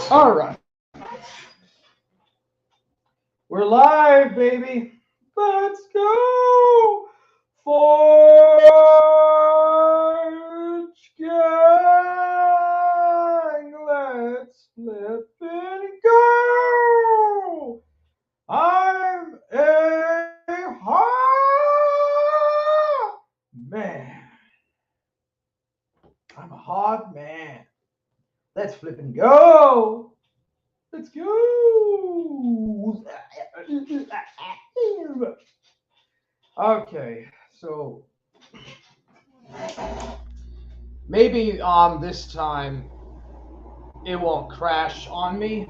All right. We're live, baby. Let's go. Forge gang. Let's flip and go. I'm a hot man. I'm a hot man. Let's flip and go. Let's go. Okay, so maybe this time it won't crash on me.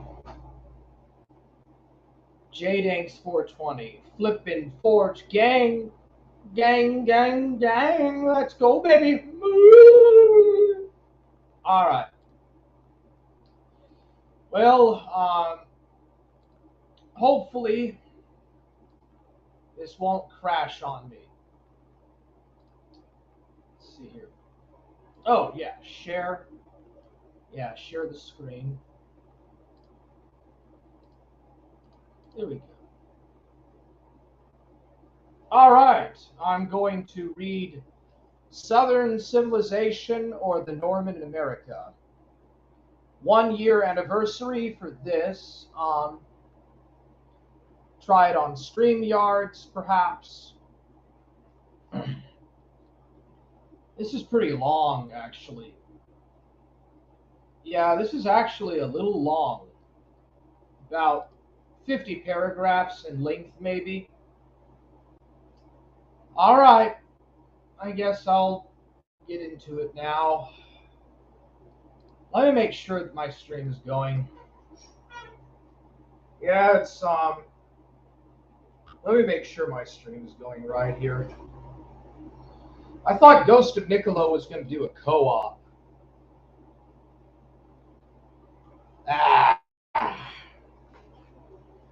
J-Danks 420, flippin' Forge gang, gang. Let's go, baby. All right. Well, hopefully this won't crash on me. Let's see here. Oh, yeah, share. Yeah, share the screen. There we go. All right, I'm going to read Southern Civilization or the Norman in America. 1 year anniversary for this. Try it on StreamYards, perhaps. This is pretty long, actually. Yeah, this is actually a little long. About 50 paragraphs in length, maybe. All right. I guess I'll get into it now. Let me make sure that my stream is going. Yeah, it's let me make sure my stream is going right here. I thought Ghost of Niccolo was going to do a co-op.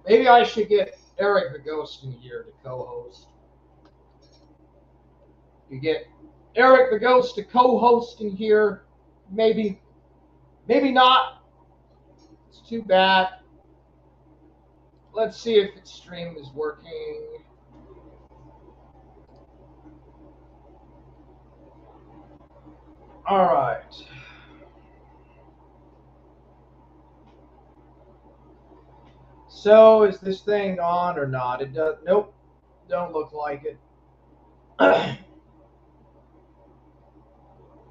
Maybe I should get Eric the Ghost in here to co-host. You get Eric the Ghost to co-host in here. Maybe not. It's too bad. Let's see if its stream is working. All right. So is this thing on or not? It does. Nope. Don't look like it.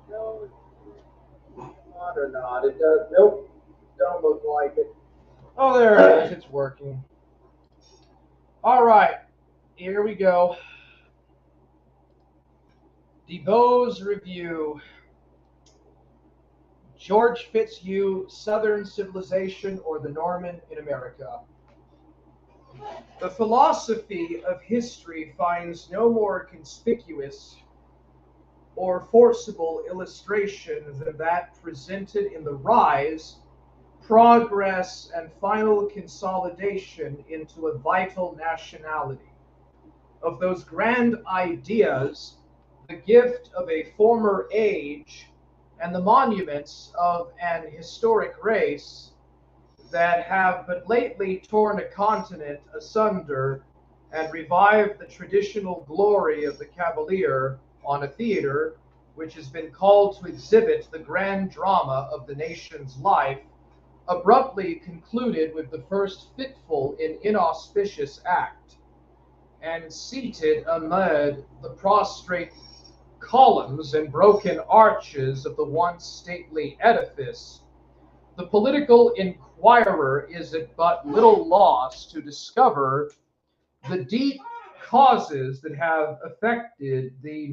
No, on or not? It does. Nope. Don't look like it. Oh, there it is. It's working. All right. Here we go. DeVoe's Review. George Fitzhugh, Southern Civilization or the Norman in America. The philosophy of history finds no more conspicuous or forcible illustration than that presented in the rise, progress, and final consolidation into a vital nationality of those grand ideas, the gift of a former age, and the monuments of an historic race that have but lately torn a continent asunder and revived the traditional glory of the cavalier on a theater which has been called to exhibit the grand drama of the nation's life, abruptly concluded with the first fitful and inauspicious act, and seated amid the prostrate columns and broken arches of the once stately edifice, the political inquirer is at but little loss to discover the deep causes that have affected the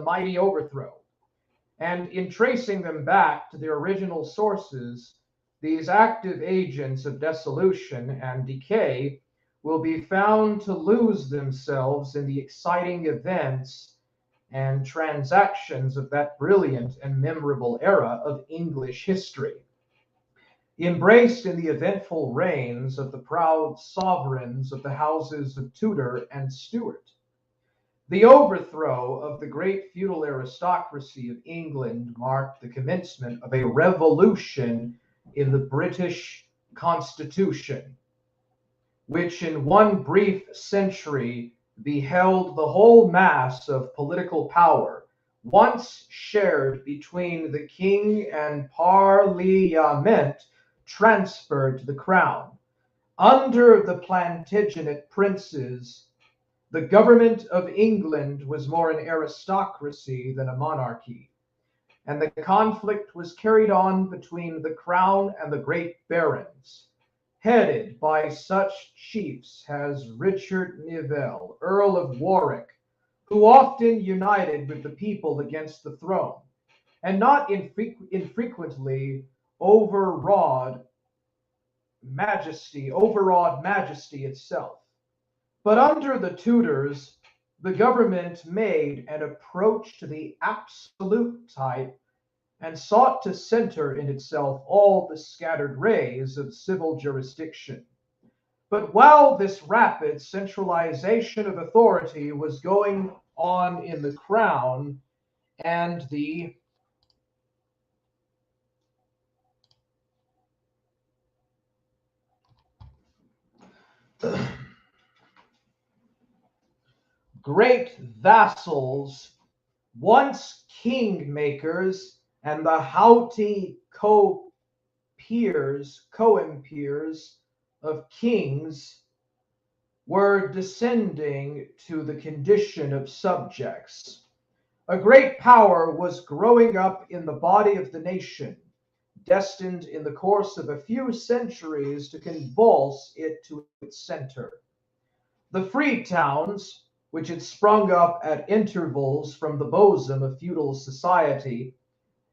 mighty overthrow. And in tracing them back to their original sources, these active agents of dissolution and decay will be found to lose themselves in the exciting events and transactions of that brilliant and memorable era of English history, embraced in the eventful reigns of the proud sovereigns of the houses of Tudor and Stuart. The overthrow of the great feudal aristocracy of England marked the commencement of a revolution in the British Constitution, which in one brief century beheld the whole mass of political power, once shared between the king and parliament, transferred to the crown. Under the Plantagenet princes, the government of England was more an aristocracy than a monarchy, and the conflict was carried on between the crown and the great barons, headed by such chiefs as Richard Neville, Earl of Warwick, who often united with the people against the throne, and not infrequently overawed majesty itself. But under the Tudors, the government made an approach to the absolute type and sought to center in itself all the scattered rays of civil jurisdiction. But while this rapid centralization of authority was going on in the crown and the great vassals, once kingmakers, and the haughty co-impeers of kings were descending to the condition of subjects. A great power was growing up in the body of the nation, destined in the course of a few centuries to convulse it to its center. The free towns, which had sprung up at intervals from the bosom of feudal society,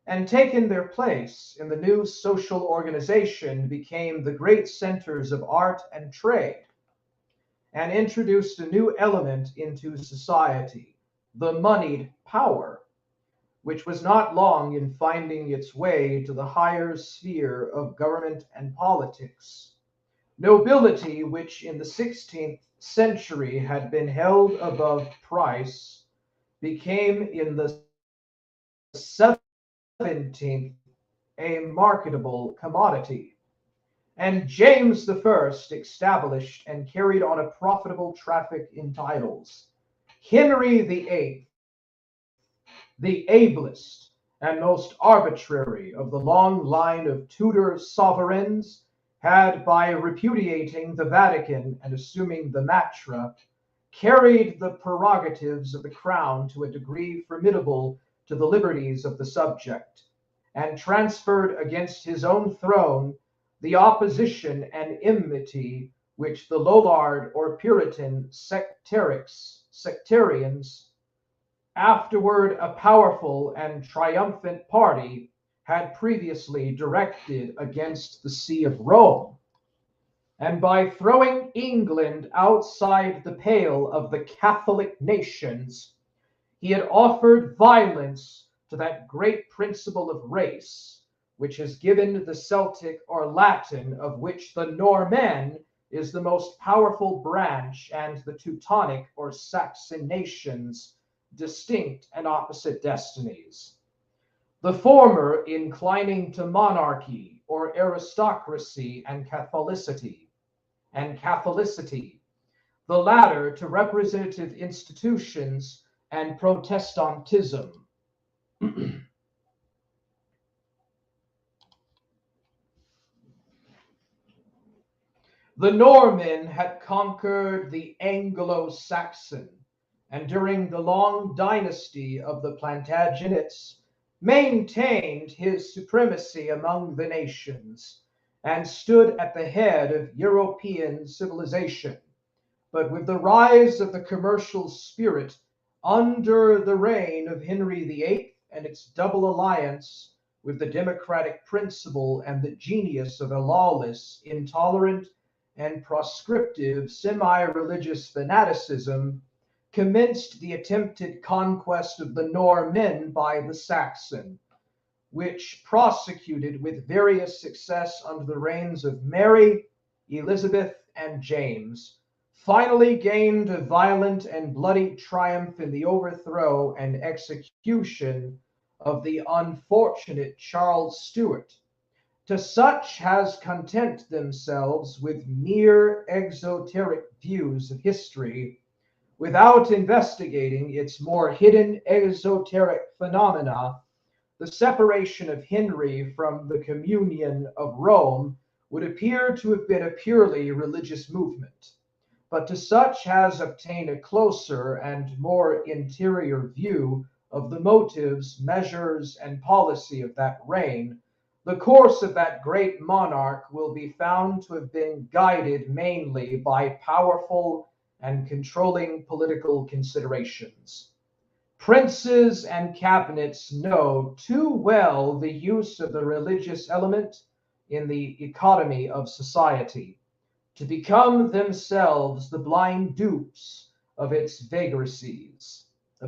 and taken their place in the new social organization, became the great centers of art and trade, and introduced a new element into society, the moneyed power, which was not long in finding its way to the higher sphere of government and politics. Nobility, which in the 16th century had been held above price, became in the 17th a marketable commodity. And James I established and carried on a profitable traffic in titles. Henry VIII, the ablest and most arbitrary of the long line of Tudor sovereigns, had, by repudiating the Vatican and assuming the Matra, carried the prerogatives of the crown to a degree formidable to the liberties of the subject, and transferred against his own throne the opposition and enmity which the Lollard or Puritan sectarians, afterward a powerful and triumphant party, had previously directed against the See of Rome. And by throwing England outside the pale of the Catholic nations, he had offered violence to that great principle of race, which has given the Celtic or Latin, of which the Norman is the most powerful branch, and the Teutonic or Saxon nations distinct and opposite destinies. The former inclining to monarchy or aristocracy and Catholicity, the latter to representative institutions and Protestantism. The Norman had conquered the Anglo-Saxon, and during the long dynasty of the Plantagenets maintained his supremacy among the nations, and stood at the head of European civilization. But with the rise of the commercial spirit under the reign of Henry VIII and its double alliance with the democratic principle and the genius of a lawless, intolerant, and proscriptive semi-religious fanaticism, commenced the attempted conquest of the Norman by the Saxon, which, prosecuted with various success under the reigns of Mary, Elizabeth, and James, finally gained a violent and bloody triumph in the overthrow and execution of the unfortunate Charles Stuart, To such has content themselves with mere exoteric views of history, without investigating its more hidden exoteric phenomena. The separation of Henry from the communion of Rome would appear to have been a purely religious movement. But to such as obtain a closer and more interior view of the motives, measures, and policy of that reign, the course of that great monarch will be found to have been guided mainly by powerful and controlling political considerations. Princes and cabinets know too well the use of the religious element in the economy of society to become themselves the blind dupes of its vagaries, to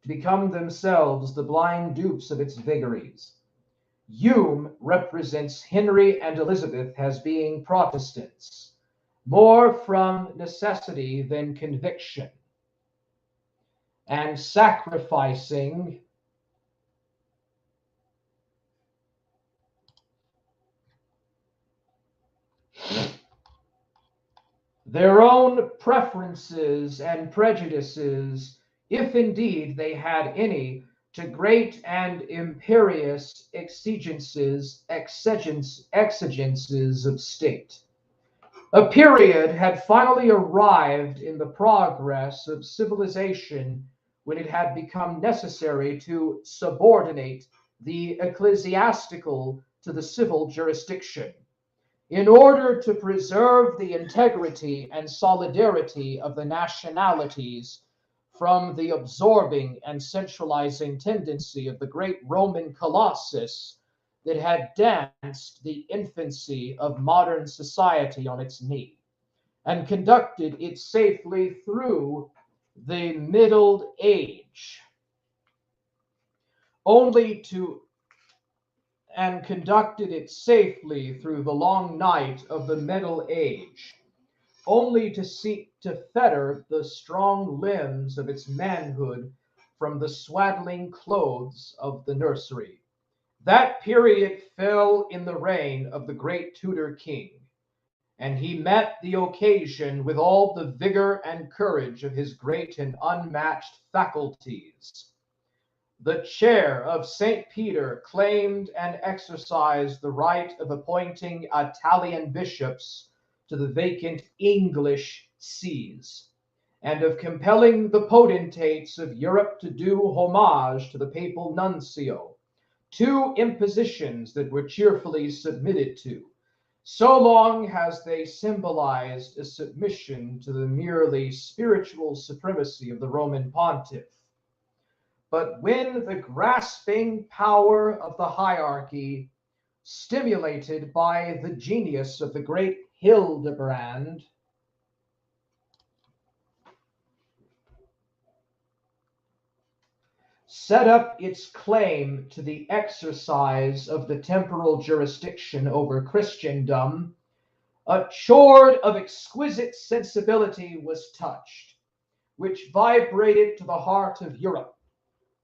become themselves the blind dupes of its vagaries. Hume represents Henry and Elizabeth as being Protestants, more from necessity than conviction, and sacrificing their own preferences and prejudices, if indeed they had any, to great and imperious exigences of state. A period had finally arrived in the progress of civilization when it had become necessary to subordinate the ecclesiastical to the civil jurisdiction. In order to preserve the integrity and solidarity of the nationalities from the absorbing and centralizing tendency of the great Roman colossus that had danced the infancy of modern society on its knee, and conducted it safely through the Middle Age, only to and conducted it safely through the long night of the Middle Age, only to seek to fetter the strong limbs of its manhood from the swaddling clothes of the nursery. That period fell in the reign of the great Tudor king, and he met the occasion with all the vigor and courage of his great and unmatched faculties. The chair of St. Peter claimed and exercised the right of appointing Italian bishops to the vacant English sees, and of compelling the potentates of Europe to do homage to the papal nuncio, two impositions that were cheerfully submitted to, so long as they symbolized a submission to the merely spiritual supremacy of the Roman pontiff. But when the grasping power of the hierarchy, stimulated by the genius of the great Hildebrand, set up its claim to the exercise of the temporal jurisdiction over Christendom, a chord of exquisite sensibility was touched, which vibrated to the heart of Europe.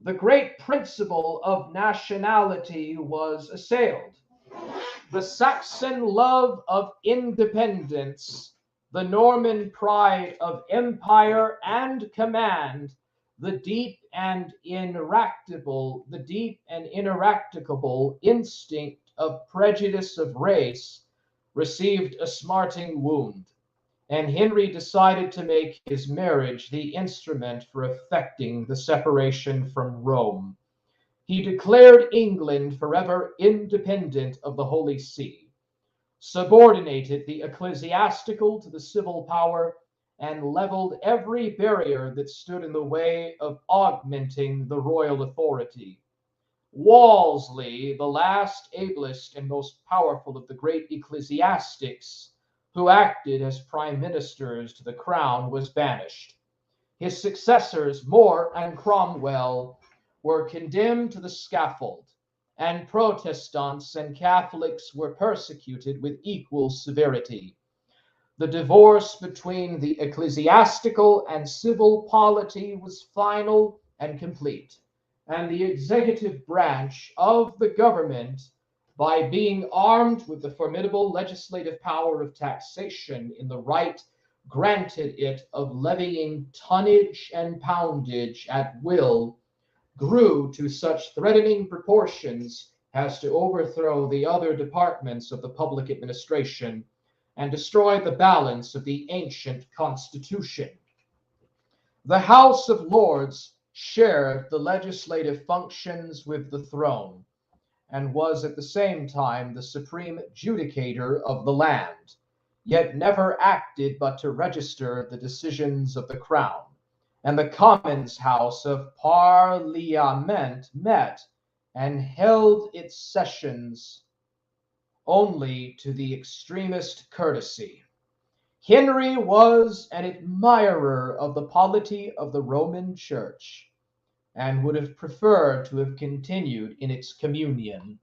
The great principle of nationality was assailed. The Saxon love of independence, the Norman pride of empire and command, the deep and ineradicable instinct of prejudice of race received a smarting wound, and Henry decided to make his marriage the instrument for effecting the separation from Rome. He declared England forever independent of the Holy See, subordinated the ecclesiastical to the civil power, and leveled every barrier that stood in the way of augmenting the royal authority. Wolsey, the last, ablest, and most powerful of the great ecclesiastics who acted as prime ministers to the crown, was banished. His successors, More and Cromwell, were condemned to the scaffold, and Protestants and Catholics were persecuted with equal severity. The divorce between the ecclesiastical and civil polity was final and complete, and the executive branch of the government by being armed with the formidable legislative power of taxation in the right granted it of levying tonnage and poundage at will, grew to such threatening proportions as to overthrow the other departments of the public administration and destroy the balance of the ancient constitution. The House of Lords shared the legislative functions with the throne, and was at the same time the supreme judicator of the land, yet never acted but to register the decisions of the crown. And the Commons House of Parliament met and held its sessions only to the extremest courtesy. Henry was an admirer of the polity of the Roman Church, and would have preferred to have continued in its communion.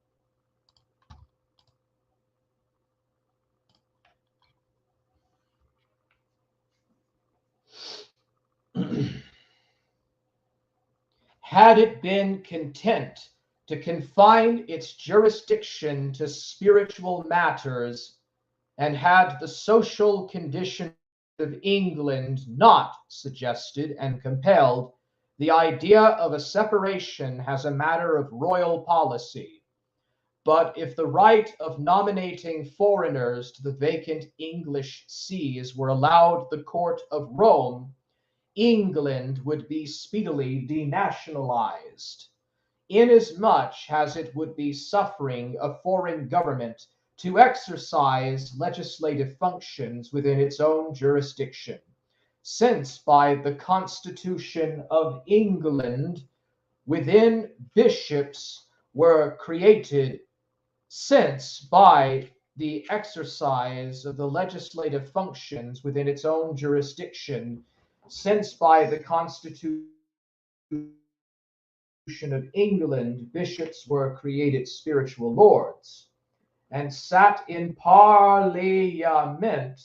Had it been content to confine its jurisdiction to spiritual matters, and had the social condition of England not suggested and compelled the idea of a separation as a matter of royal policy, but if the right of nominating foreigners to the vacant English sees were allowed the court of Rome, England would be speedily denationalized, inasmuch as it would be suffering a foreign government to exercise legislative functions within its own jurisdiction, since by the Constitution of England, within bishops were created, since by the exercise of the legislative functions within its own jurisdiction, since by the Constitution of England, bishops were created spiritual lords, and sat in parliament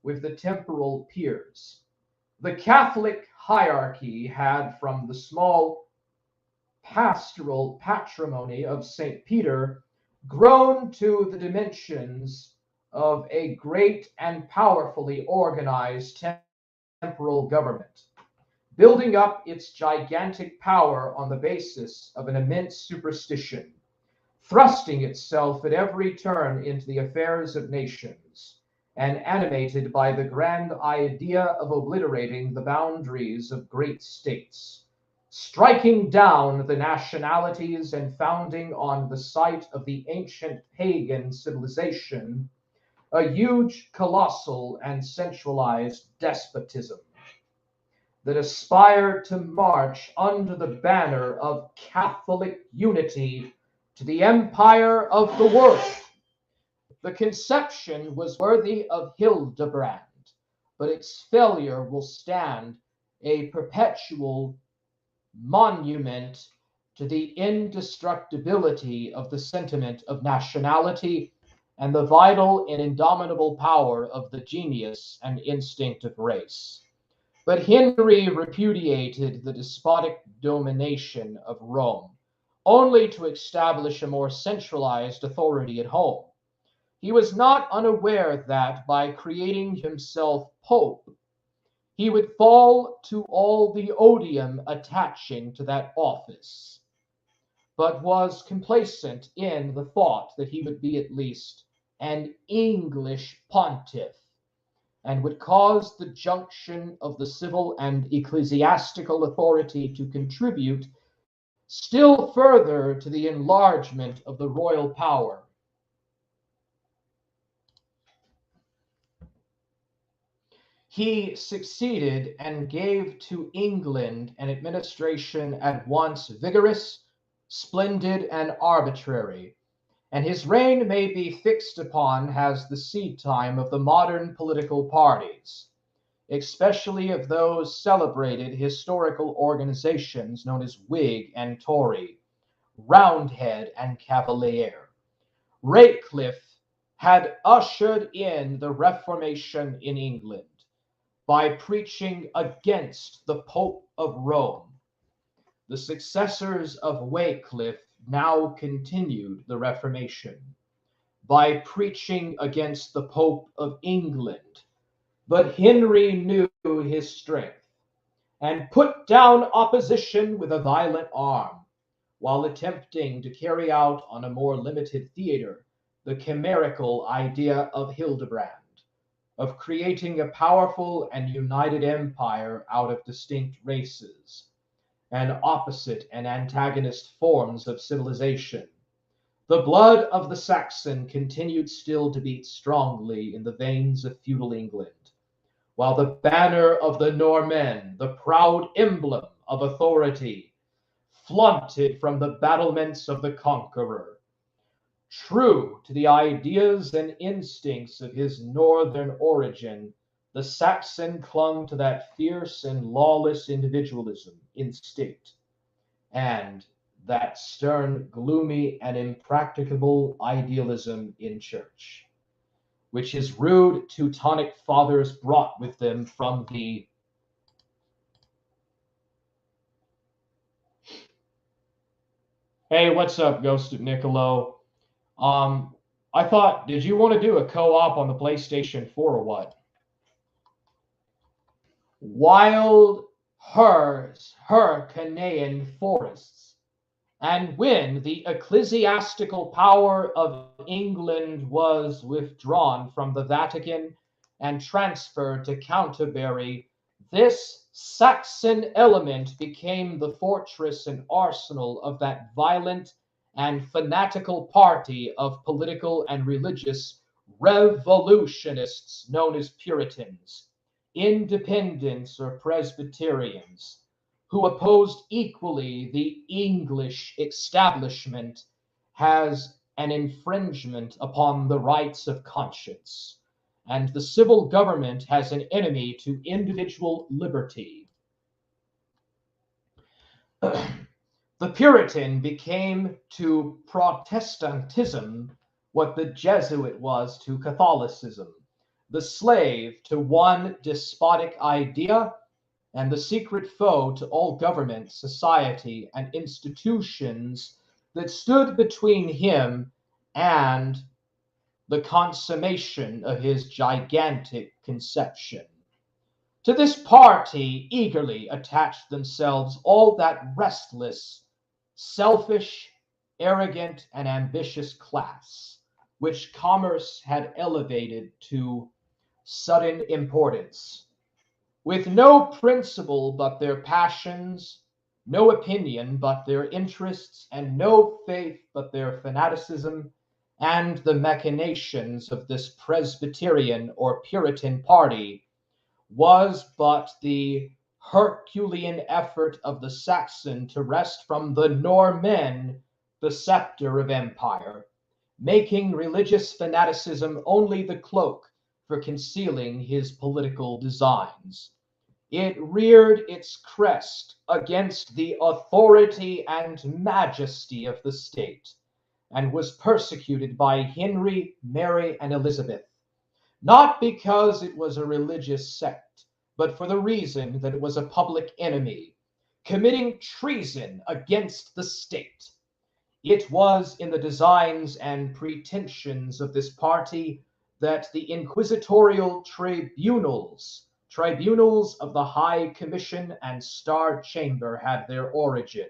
with the temporal peers. The Catholic hierarchy had, from the small pastoral patrimony of St. Peter, grown to the dimensions of a great and powerfully organized temporal government, building up its gigantic power on the basis of an immense superstition, thrusting itself at every turn into the affairs of nations, and animated by the grand idea of obliterating the boundaries of great states, striking down the nationalities and founding on the site of the ancient pagan civilization a huge, colossal, and centralized despotism that aspired to march under the banner of Catholic unity to the empire of the world. The conception was worthy of Hildebrand, but its failure will stand a perpetual monument to the indestructibility of the sentiment of nationality and the vital and indomitable power of the genius and instinct of race. But Henry repudiated the despotic domination of Rome, only to establish a more centralized authority at home. He was not unaware that by creating himself Pope, he would fall to all the odium attaching to that office, but was complacent in the thought that he would be at least an English pontiff, and would cause the junction of the civil and ecclesiastical authority to contribute still further to the enlargement of the royal power. He succeeded and gave to England an administration at once vigorous, splendid, and arbitrary, and his reign may be fixed upon as the seed time of the modern political parties, especially of those celebrated historical organizations known as Whig and Tory, Roundhead and Cavalier. Ratcliffe had ushered in the Reformation in England by preaching against the Pope of Rome. The successors of Wycliffe now continued the Reformation by preaching against the Pope of England. But Henry knew his strength and put down opposition with a violent arm, while attempting to carry out on a more limited theater the chimerical idea of Hildebrand, of creating a powerful and united empire out of distinct races and opposite and antagonist forms of civilization. The blood of the Saxon continued still to beat strongly in the veins of feudal England, while the banner of the Norman, the proud emblem of authority, flaunted from the battlements of the conqueror. True to the ideas and instincts of his northern origin, the Saxon clung to that fierce and lawless individualism in state, and that stern, gloomy, and impracticable idealism in church, which his rude Teutonic fathers brought with them from the Hey, what's up, Ghost of Niccolo? I thought, did you want to do a co-op on the PlayStation 4 or what? Wild Hyrcanian forests. And when the ecclesiastical power of England was withdrawn from the Vatican and transferred to Canterbury, this Saxon element became the fortress and arsenal of that violent and fanatical party of political and religious revolutionists known as Puritans, Independents or Presbyterians, who opposed equally the English establishment as an infringement upon the rights of conscience, and the civil government as an enemy to individual liberty. The Puritan became to Protestantism what the Jesuit was to Catholicism, the slave to one despotic idea and the secret foe to all government, society, and institutions that stood between him and the consummation of his gigantic conception. To this party eagerly attached themselves all that restless, selfish, arrogant, and ambitious class, which commerce had elevated to sudden importance, with no principle but their passions, no opinion but their interests, and no faith but their fanaticism, and the machinations of this Presbyterian or Puritan party was but the Herculean effort of the Saxon to wrest from the Norman the scepter of empire, making religious fanaticism only the cloak for concealing his political designs. It reared its crest against the authority and majesty of the state, and was persecuted by Henry, Mary, and Elizabeth, not because it was a religious sect, but for the reason that it was a public enemy, committing treason against the state. It was in the designs and pretensions of this party that the inquisitorial tribunals of the High Commission and Star Chamber had their origin.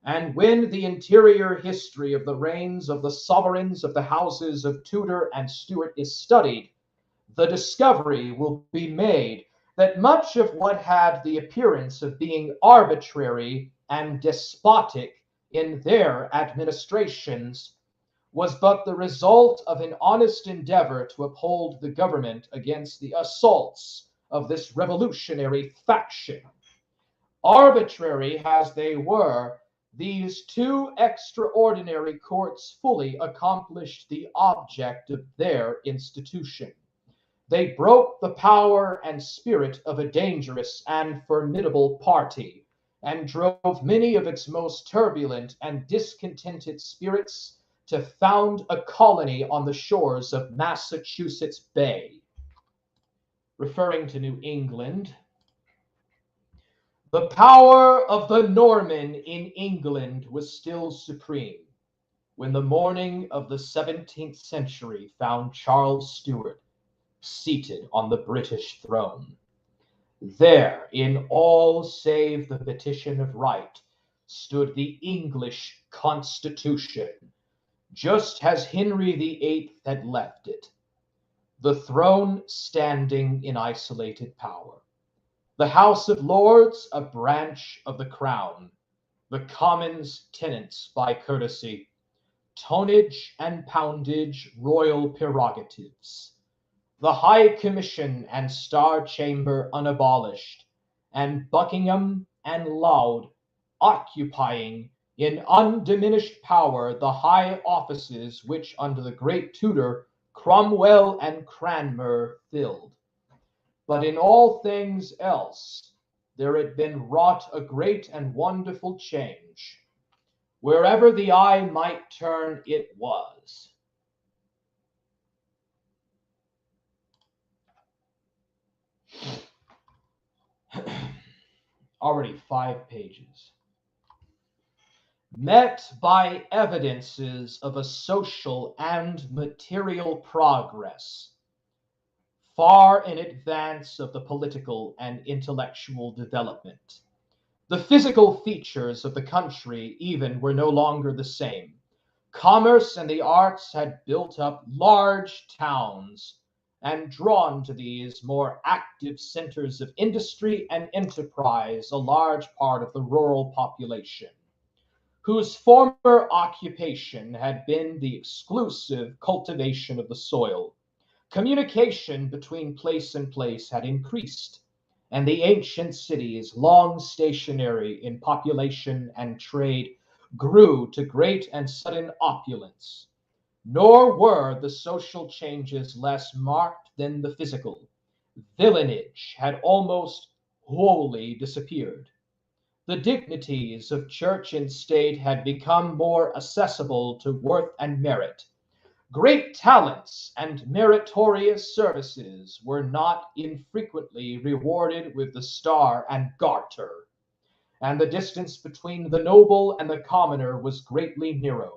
And when the interior history of the reigns of the sovereigns of the houses of Tudor and Stuart is studied, the discovery will be made that much of what had the appearance of being arbitrary and despotic in their administrations was but the result of an honest endeavor to uphold the government against the assaults of this revolutionary faction. Arbitrary as they were, these two extraordinary courts fully accomplished the object of their institution. They broke the power and spirit of a dangerous and formidable party, and drove many of its most turbulent and discontented spirits to found a colony on the shores of Massachusetts Bay. Referring to New England, The power of the Norman in England was still supreme when the morning of the 17th century found Charles Stuart seated on the British throne. There, in all save the petition of right, stood the English Constitution, just as Henry VIII had left it, the throne standing in isolated power, the House of Lords a branch of the Crown, the Commons tenants by courtesy, tonnage and poundage royal prerogatives, the High Commission and Star Chamber unabolished, and Buckingham and Laud occupying in undiminished power the high offices which under the great Tudor Cromwell and Cranmer filled. But in all things else there had been wrought a great and wonderful change. Wherever the eye might turn, it was. Already 5 pages. Met by evidences of a social and material progress, far in advance of the political and intellectual development. The physical features of the country even were no longer the same. Commerce and the arts had built up large towns and drawn to these more active centers of industry and enterprise a large part of the rural population, whose former occupation had been the exclusive cultivation of the soil. Communication between place and place had increased, and the ancient cities, long stationary in population and trade, grew to great and sudden opulence. Nor were the social changes less marked than the physical. Villanage had almost wholly disappeared. The dignities of church and state had become more accessible to worth and merit. Great talents and meritorious services were not infrequently rewarded with the star and garter, and the distance between the noble and the commoner was greatly narrowed.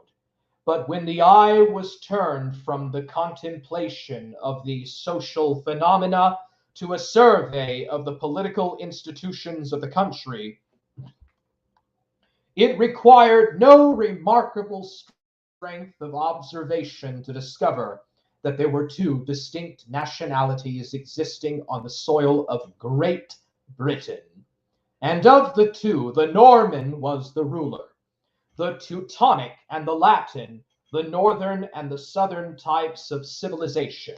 But when the eye was turned from the contemplation of the social phenomena to a survey of the political institutions of the country, it required no remarkable strength of observation to discover that there were two distinct nationalities existing on the soil of Great Britain. And of the two, the Norman was the ruler, the Teutonic and the Latin, the northern and the southern types of civilization,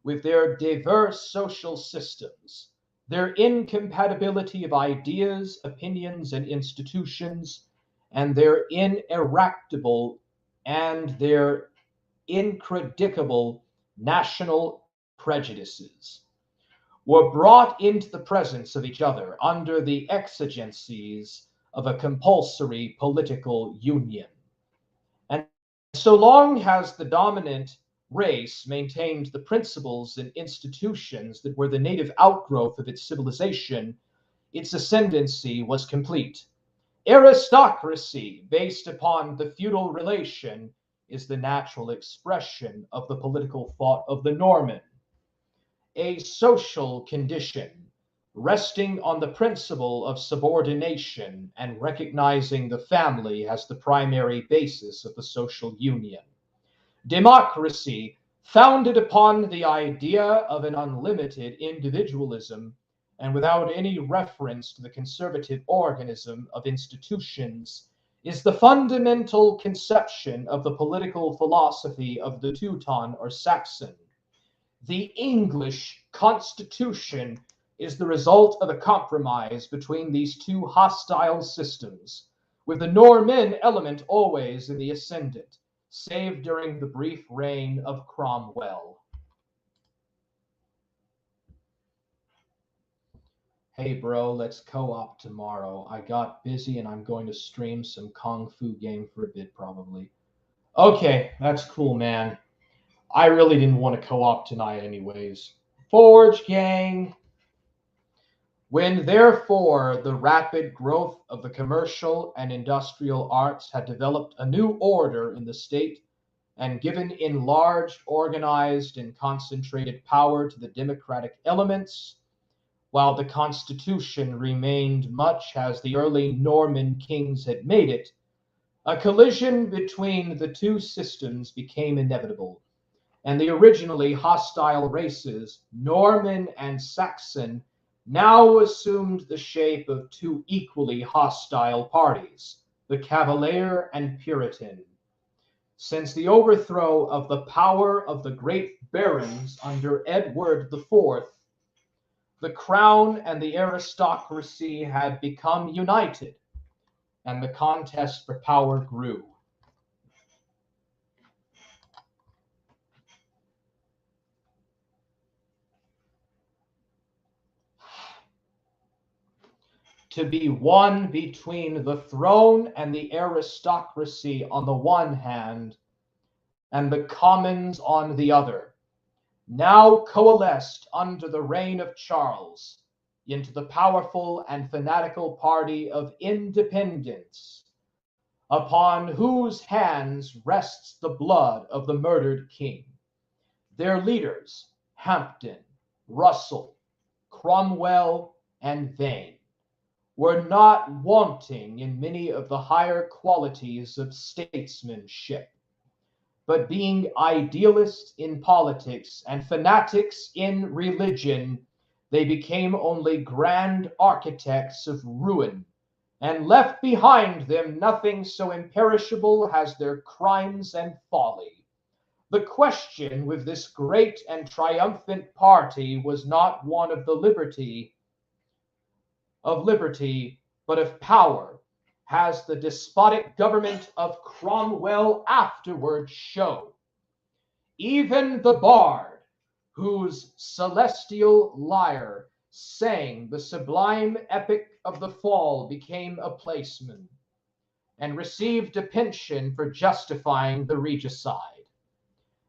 with their diverse social systems, their incompatibility of ideas, opinions, and institutions, and their ineradicable and their incredible national prejudices, were brought into the presence of each other under the exigencies of a compulsory political union. And so long as the dominant race maintained the principles and institutions that were the native outgrowth of its civilization, its ascendancy was complete. Aristocracy, based upon the feudal relation, is the natural expression of the political thought of the Norman. A social condition resting on the principle of subordination and recognizing the family as the primary basis of the social union. Democracy, founded upon the idea of an unlimited individualism and without any reference to the conservative organism of institutions, is the fundamental conception of the political philosophy of the Teuton or Saxon. The English Constitution is the result of a compromise between these two hostile systems, with the Norman element always in the ascendant, save during the brief reign of Cromwell. Hey bro, let's co-op tomorrow. I got busy and I'm going to stream some Kung Fu game for a bit probably. Okay, that's cool, man. I really didn't want to co-op tonight anyways. Forge gang. When therefore the rapid growth of the commercial and industrial arts had developed a new order in the state and given enlarged, organized, and concentrated power to the democratic elements, while the Constitution remained much as the early Norman kings had made it, a collision between the two systems became inevitable, and the originally hostile races, Norman and Saxon, now assumed the shape of two equally hostile parties, the Cavalier and Puritan. Since the overthrow of the power of the great barons under Edward IV, the crown and the aristocracy had become united, and the contest for power grew. To be won between the throne and the aristocracy on the one hand, and the commons on the other, now coalesced under the reign of Charles into the powerful and fanatical party of independence, upon whose hands rests the blood of the murdered king. Their leaders, Hampden, Russell, Cromwell, and Vane, were not wanting in many of the higher qualities of statesmanship, but being idealists in politics and fanatics in religion, they became only grand architects of ruin, and left behind them nothing so imperishable as their crimes and folly. The question with this great and triumphant party was not one of liberty, but of power, as the despotic government of Cromwell afterward showed. Even the bard, whose celestial lyre sang the sublime epic of the fall, became a placeman, and received a pension for justifying the regicide.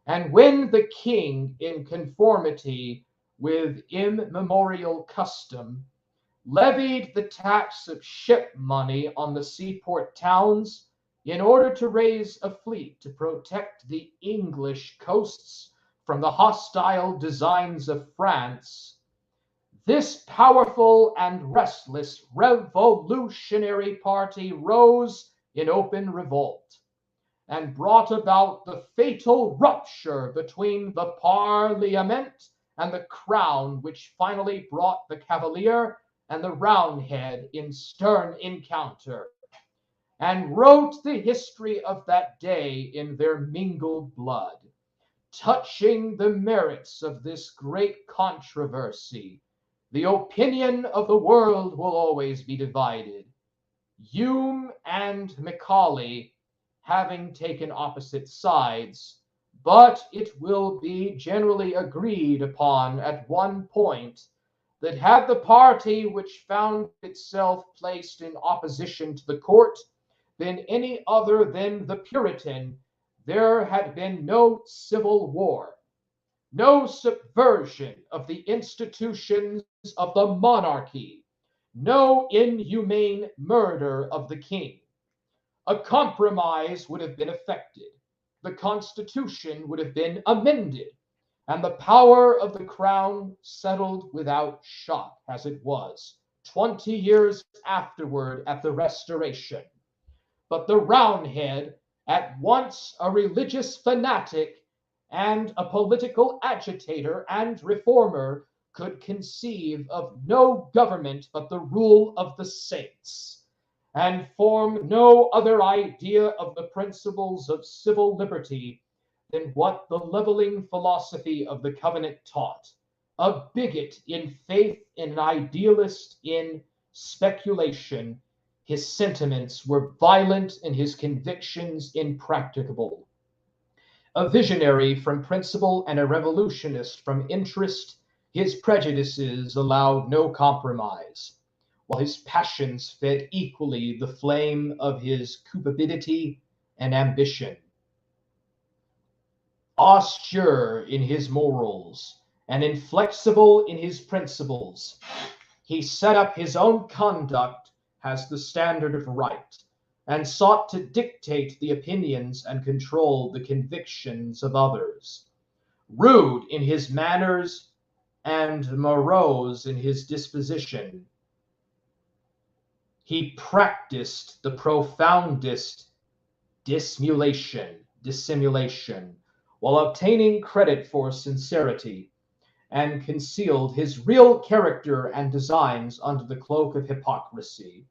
And when the king, in conformity with immemorial custom, levied the tax of ship money on the seaport towns in order to raise a fleet to protect the English coasts from the hostile designs of France, this powerful and restless revolutionary party rose in open revolt and brought about the fatal rupture between the Parliament and the crown, which finally brought the Cavalier and the Roundhead in stern encounter, and wrote the history of that day in their mingled blood. Touching the merits of this great controversy, the opinion of the world will always be divided, Hume and Macaulay having taken opposite sides, but it will be generally agreed upon at one point that had the party which found itself placed in opposition to the court been any other than the Puritan, there had been no civil war, no subversion of the institutions of the monarchy, no inhumane murder of the king. A compromise would have been effected, the Constitution would have been amended, and the power of the crown settled without shock, as it was 20 years afterward at the Restoration. But the Roundhead, at once a religious fanatic and a political agitator and reformer, could conceive of no government but the rule of the saints, and form no other idea of the principles of civil liberty than what the leveling philosophy of the Covenant taught. A bigot in faith and an idealist in speculation, his sentiments were violent and his convictions impracticable. A visionary from principle and a revolutionist from interest, his prejudices allowed no compromise, while his passions fed equally the flame of his cupidity and ambition. Austere in his morals and inflexible in his principles, He set up his own conduct as the standard of right, and sought to dictate the opinions and control the convictions of others. Rude in his manners and morose in his disposition, he practiced the profoundest dissimulation, while obtaining credit for sincerity, and concealed his real character and designs under the cloak of hypocrisy.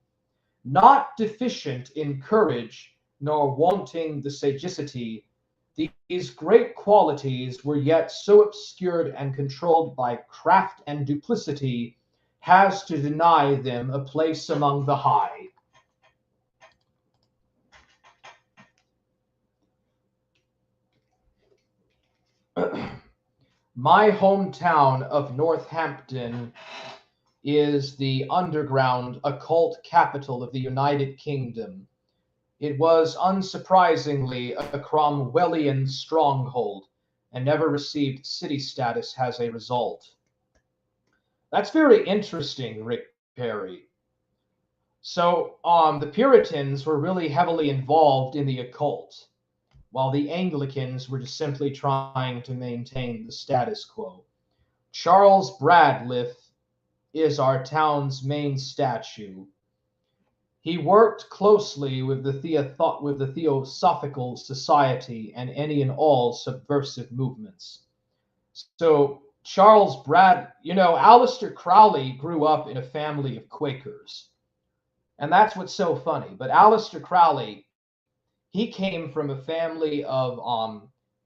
Not deficient in courage, nor wanting the sagacity, these great qualities were yet so obscured and controlled by craft and duplicity as to deny them a place among the high. My hometown of Northampton is the underground occult capital of the United Kingdom. It was unsurprisingly a Cromwellian stronghold and never received city status as a result. That's very interesting, Rick Perry. So, the Puritans were really heavily involved in the occult, while the Anglicans were just simply trying to maintain the status quo. Charles Bradliffe is our town's main statue. He worked closely with the Theosophical Society and any and all subversive movements. So Aleister Crowley grew up in a family of Quakers. And that's what's so funny. But Aleister Crowley, he came from a family of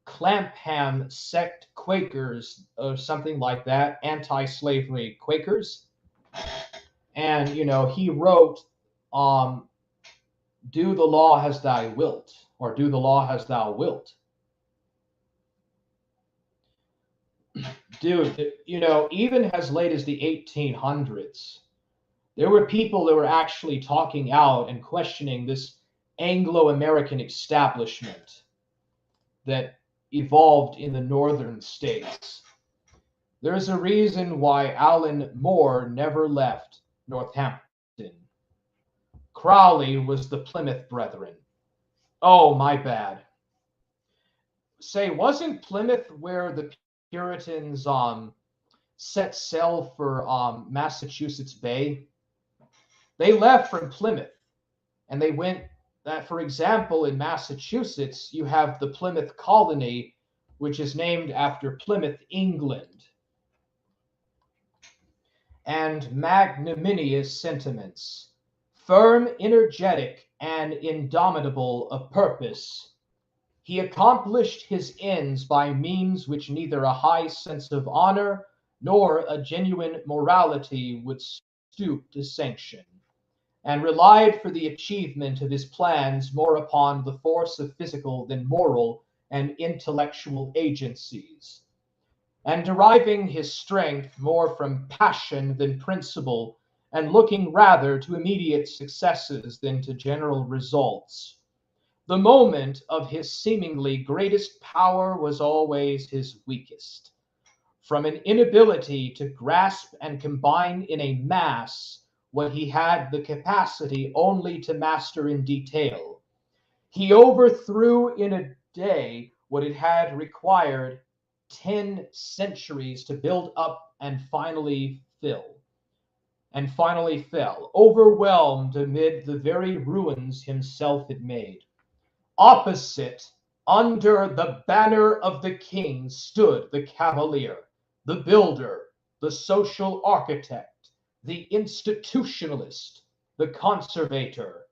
Clapham sect Quakers or something like that, anti-slavery Quakers. And, he wrote, do the law as thou wilt, or do the law as thou wilt. Dude, even as late as the 1800s, there were people that were actually talking out and questioning this Anglo-American establishment that evolved in the northern states. There's a reason why Alan Moore never left Northampton. Crowley was the Plymouth Brethren. Oh, my bad. Say, wasn't Plymouth where the Puritans set sail for Massachusetts Bay? They left from Plymouth, and they went. For example, in Massachusetts, you have the Plymouth Colony, which is named after Plymouth, England. And magnanimous sentiments, firm, energetic, and indomitable of purpose. He accomplished his ends by means which neither a high sense of honor nor a genuine morality would stoop to sanction, and relied for the achievement of his plans more upon the force of physical than moral and intellectual agencies, and deriving his strength more from passion than principle, and looking rather to immediate successes than to general results. The moment of his seemingly greatest power was always his weakest. From an inability to grasp and combine in a mass what he had the capacity only to master in detail, he overthrew in a day what it had required 10 centuries to build up and finally fell, overwhelmed amid the very ruins himself had made. Opposite, under the banner of the king, stood the cavalier, the builder, the social architect, the institutionalist, the conservator,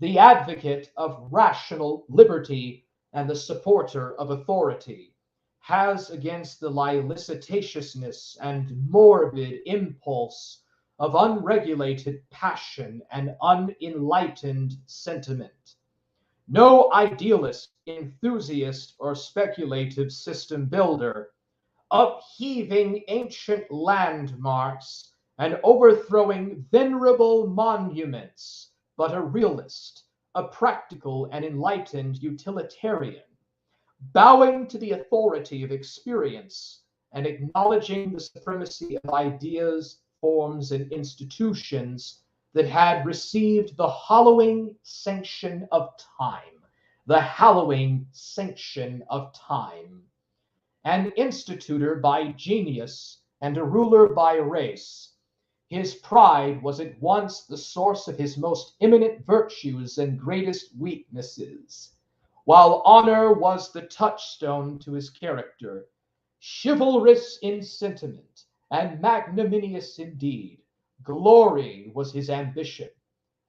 the advocate of rational liberty, and the supporter of authority, has against the licentiousness and morbid impulse of unregulated passion and unenlightened sentiment. No idealist, enthusiast, or speculative system builder, upheaving ancient landmarks and overthrowing venerable monuments, but a realist, a practical and enlightened utilitarian, bowing to the authority of experience and acknowledging the supremacy of ideas forms and institutions that had received the hallowing sanction of time. The hallowing sanction of time. An institutor by genius and a ruler by race, his pride was at once the source of his most eminent virtues and greatest weaknesses, while honor was the touchstone to his character. Chivalrous in sentiment and magnanimous in deed, glory was his ambition,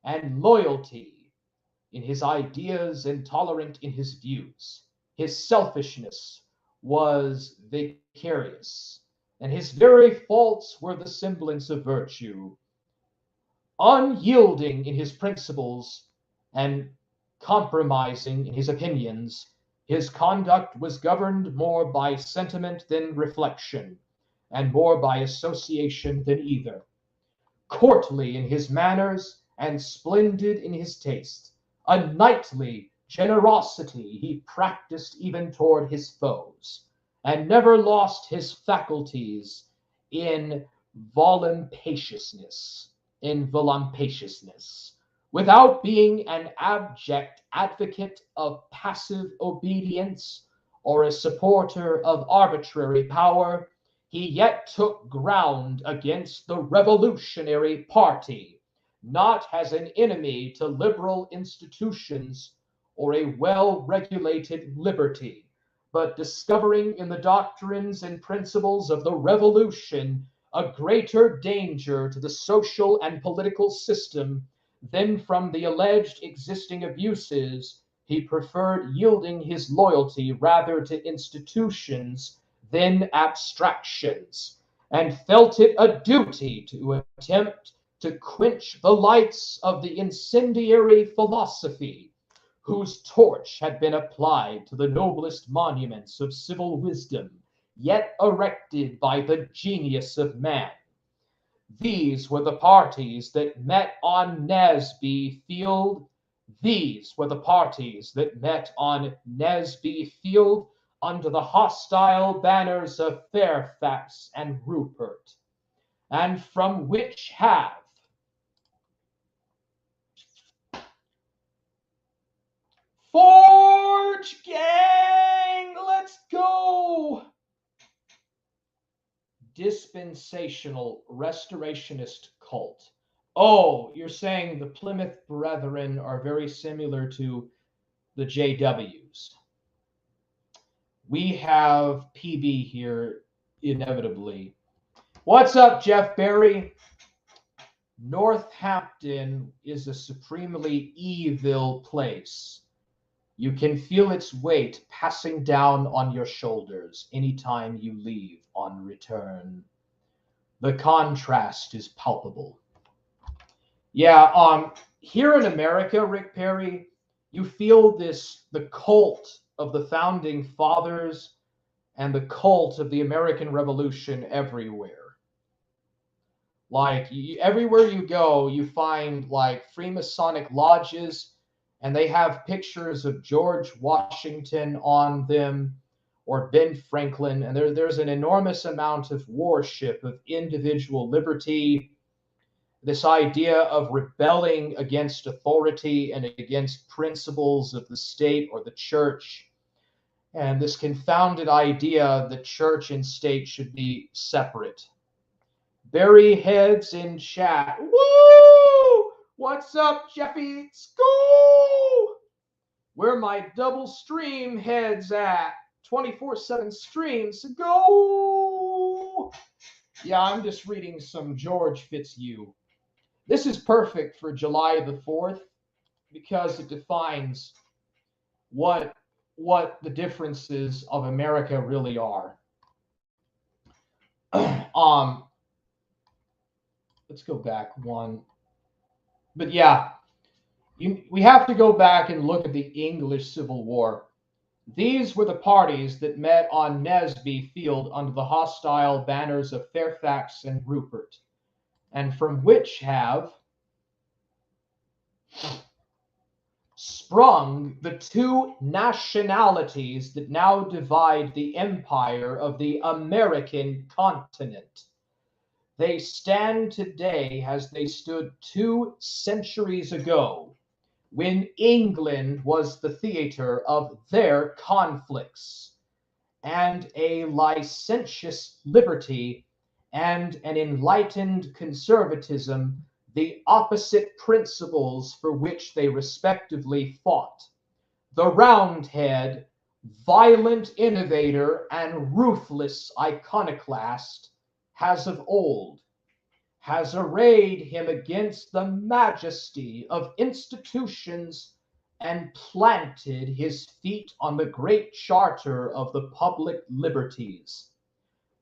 and loyalty in his ideas and tolerant in his views. His selfishness was vicarious, and his very faults were the semblance of virtue. Unyielding in his principles and compromising in his opinions, his conduct was governed more by sentiment than reflection, and more by association than either. Courtly in his manners and splendid in his taste, a knightly generosity he practiced even toward his foes, and never lost his faculties in volumptuousness, without being an abject advocate of passive obedience or a supporter of arbitrary power. He yet took ground against the revolutionary party, not as an enemy to liberal institutions or a well-regulated liberty, but discovering in the doctrines and principles of the revolution a greater danger to the social and political system than from the alleged existing abuses, he preferred yielding his loyalty rather to institutions than abstractions, and felt it a duty to attempt to quench the lights of the incendiary philosophy whose torch had been applied to the noblest monuments of civil wisdom yet erected by the genius of man. These were the parties that met on Naseby Field. These were the parties that met on Naseby Field under the hostile banners of Fairfax and Rupert, and from which have Forge, gang, let's go! Dispensational restorationist cult. Oh, you're saying the Plymouth Brethren are very similar to the JWs. We have PB here, inevitably. What's up, Jeff Berry? Northampton is a supremely evil place. You can feel its weight passing down on your shoulders anytime you leave on return. The contrast is palpable. Yeah, here in America, Rick Perry, you feel the cult of the founding fathers and the cult of the American Revolution everywhere. Like, everywhere you go, you find like Freemasonic lodges, and they have pictures of George Washington on them or Ben Franklin, and there's an enormous amount of worship of individual liberty, this idea of rebelling against authority and against principles of the state or the church, and this confounded idea that church and state should be separate. Bury heads in chat. Woo! What's up, Jeffy? School! Where my double stream heads at? 24/7 streams. Go! Yeah, I'm just reading some George Fitzhugh. This is perfect for July the 4th because it defines what the differences of America really are. Let's go back one. But yeah, we have to go back and look at the English Civil War. These were the parties that met on Naseby Field under the hostile banners of Fairfax and Rupert, and from which have sprung the two nationalities that now divide the empire of the American continent. they stand today as they stood 2 centuries ago, when England was the theater of their conflicts, and a licentious liberty and an enlightened conservatism the opposite principles for which they respectively fought. The Roundhead, violent innovator and ruthless iconoclast, has of old has arrayed him against the majesty of institutions and planted his feet on the great charter of the public liberties.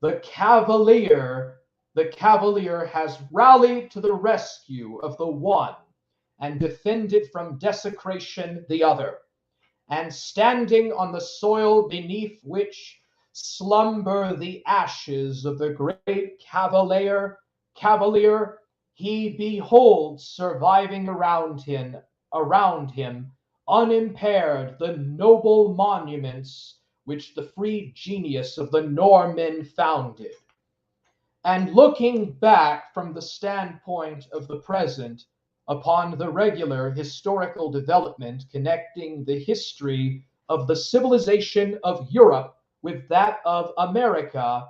The cavalier has rallied to the rescue of the one and defended from desecration the other, and standing on the soil beneath which slumber the ashes of the great cavalier, he beholds surviving around him, unimpaired, the noble monuments which the free genius of the Norman founded. And looking back from the standpoint of the present upon the regular historical development connecting the history of the civilization of Europe with that of America,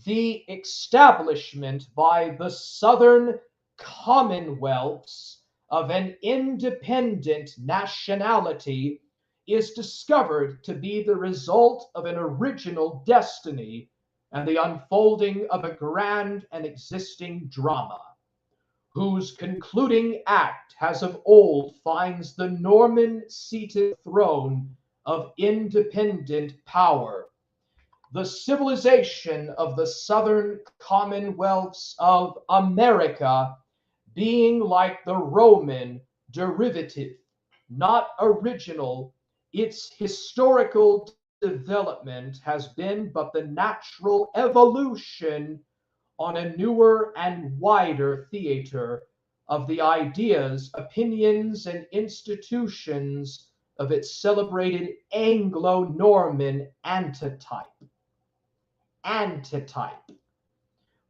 the establishment by the Southern commonwealths of an independent nationality is discovered to be the result of an original destiny and the unfolding of a grand and existing drama, whose concluding act has of old finds the Norman seated throne of independent power, the civilization of the Southern commonwealths of America being like the Roman derivative, not original. Its historical development has been but the natural evolution on a newer and wider theater of the ideas, opinions, and institutions of its celebrated Anglo Norman antitype,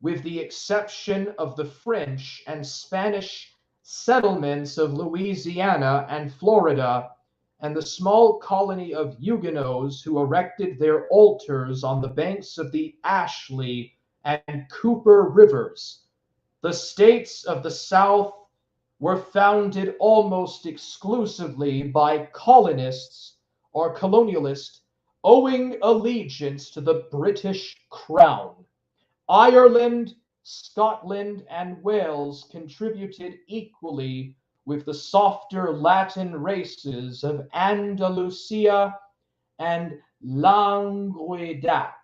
with the exception of the French and Spanish settlements of Louisiana and Florida, and the small colony of Huguenots who erected their altars on the banks of the Ashley and Cooper rivers. The states of the South were founded almost exclusively by colonists or colonialists owing allegiance to the British Crown. Ireland, Scotland, and Wales contributed equally with the softer Latin races of Andalusia and Languedoc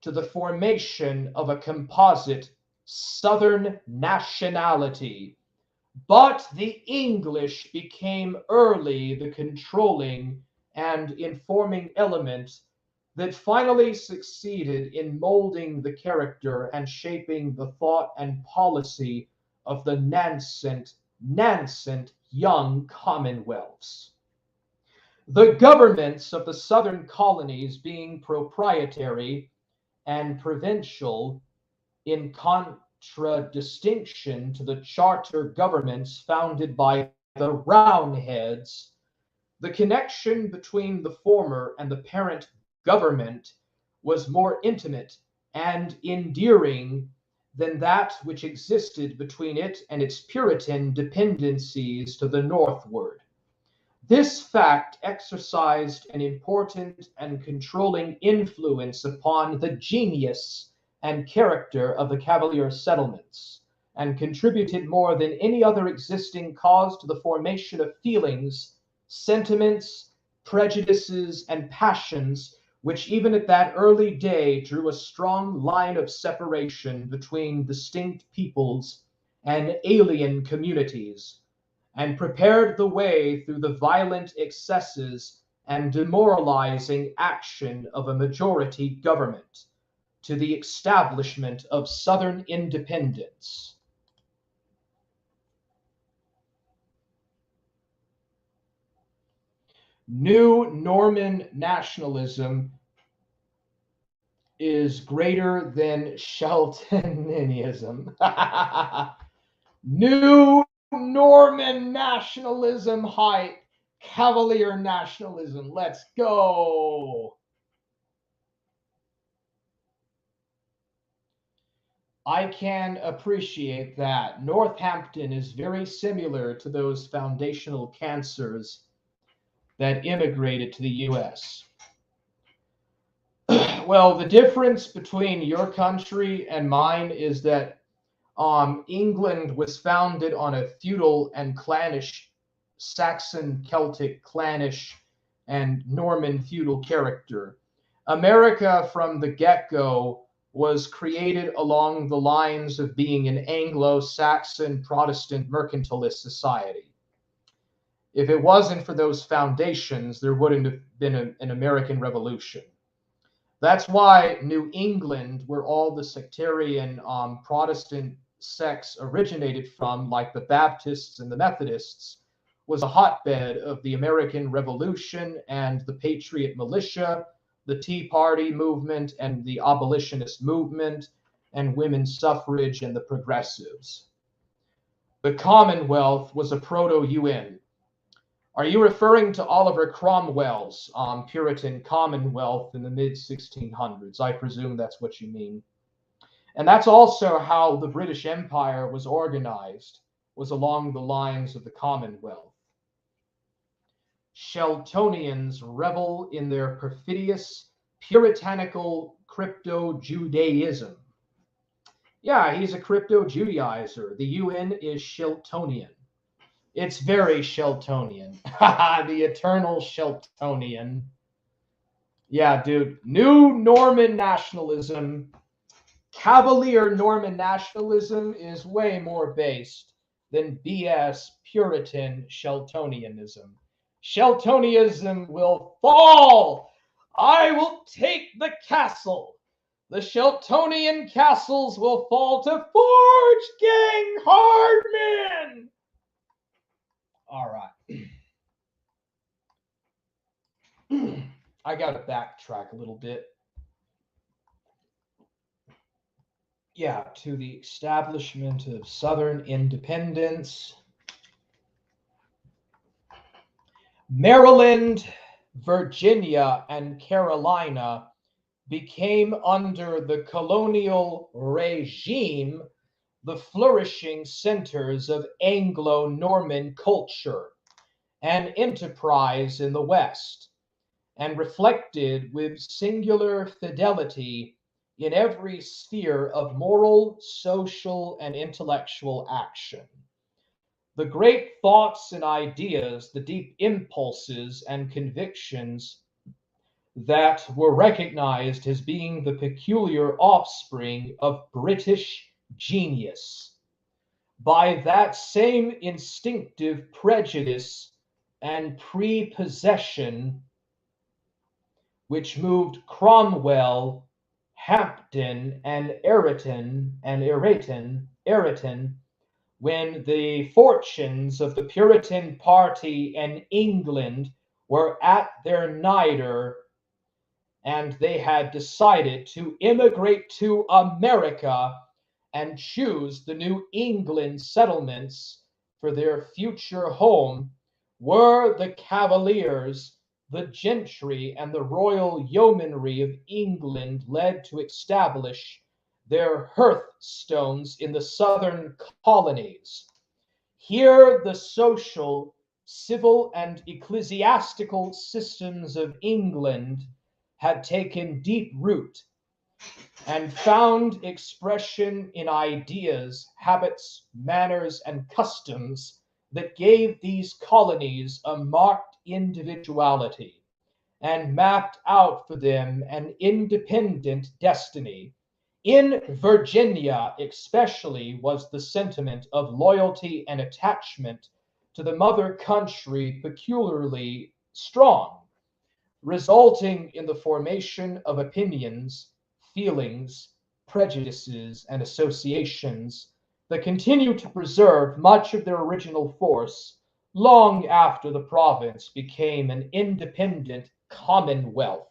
to the formation of a composite Southern nationality. But the English became early the controlling and informing element that finally succeeded in molding the character and shaping the thought and policy of the nascent young commonwealths. The governments of the southern colonies being proprietary and provincial in contradistinction to the charter governments founded by the Roundheads, the connection between the former and the parent government was more intimate and endearing than that which existed between it and its Puritan dependencies to the northward. This fact exercised an important and controlling influence upon the genius and character of the Cavalier settlements, and contributed more than any other existing cause to the formation of feelings, sentiments, prejudices, and passions which even at that early day drew a strong line of separation between distinct peoples and alien communities, and prepared the way through the violent excesses and demoralizing action of a majority government to the establishment of Southern independence. New Norman nationalism is greater than Sheltonianism. New Norman nationalism hype, Cavalier nationalism. Let's go. I can appreciate that. Northampton is very similar to those foundational cancers that immigrated to the US. Well, the difference between your country and mine is that England was founded on a feudal and clannish, Saxon, Celtic, clannish, and Norman feudal character. America, from the get go, was created along the lines of being an Anglo Saxon Protestant mercantilist society. If it wasn't for those foundations, there wouldn't have been an American Revolution. That's why New England, where all the sectarian Protestant sects originated from, like the Baptists and the Methodists, was a hotbed of the American Revolution and the Patriot Militia, the Tea Party movement and the abolitionist movement, and women's suffrage and the progressives. The Commonwealth was a proto-UN. Are you referring to Oliver Cromwell's Puritan Commonwealth in the mid-1600s? I presume that's what you mean. And that's also how the British Empire was organized, was along the lines of the Commonwealth. Sheltonians revel in their perfidious, puritanical crypto-Judaism. Yeah, he's a crypto-Judaizer. The UN is Sheltonian. It's very Sheltonian. The eternal Sheltonian. Yeah, dude. New Norman nationalism, Cavalier Norman nationalism is way more based than BS Puritan Sheltonianism. Sheltonianism will fall. I will take the castle. The Sheltonian castles will fall to Forge Gang hard men. All right. I got to backtrack a little bit. Yeah, to the establishment of Southern independence. Maryland, Virginia, and Carolina became, under the colonial regime, the flourishing centers of Anglo-Norman culture and enterprise in the West, and reflected with singular fidelity in every sphere of moral, social, and intellectual action. The great thoughts and ideas, the deep impulses and convictions that were recognized as being the peculiar offspring of British genius, by that same instinctive prejudice and prepossession which moved Cromwell, Hampden, and Ireton when the fortunes of the Puritan party in England were at their nadir, and they had decided to immigrate to America and choose the New England settlements for their future home, were the Cavaliers, the gentry, and the royal yeomanry of England led to establish their hearthstones in the southern colonies. Here the social, civil, and ecclesiastical systems of England had taken deep root and found expression in ideas, habits, manners, and customs that gave these colonies a marked individuality and mapped out for them an independent destiny. In Virginia, especially, was the sentiment of loyalty and attachment to the mother country peculiarly strong, resulting in the formation of opinions, feelings, prejudices, and associations that continue to preserve much of their original force long after the province became an independent commonwealth.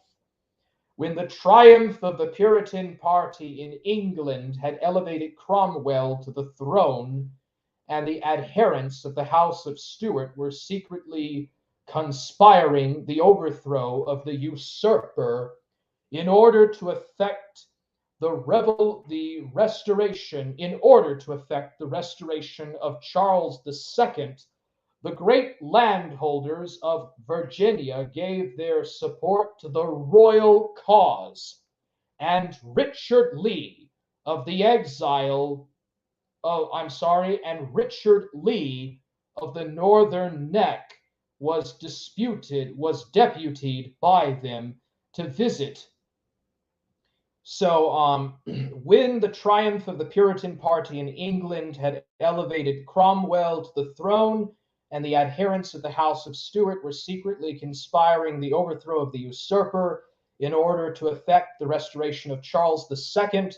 when the triumph of the Puritan party in England had elevated Cromwell to the throne, and the adherents of the House of Stuart were secretly conspiring the overthrow of the usurper in order to effect the restoration, in order to effect the restoration of Charles II, the great landholders of Virginia gave their support to the royal cause, and Richard Lee of the exile, and Richard Lee of the Northern Neck was deputied by them to visit. So, when the triumph of the Puritan party in England had elevated Cromwell to the throne, and the adherents of the House of Stuart were secretly conspiring the overthrow of the usurper in order to effect the restoration of Charles II,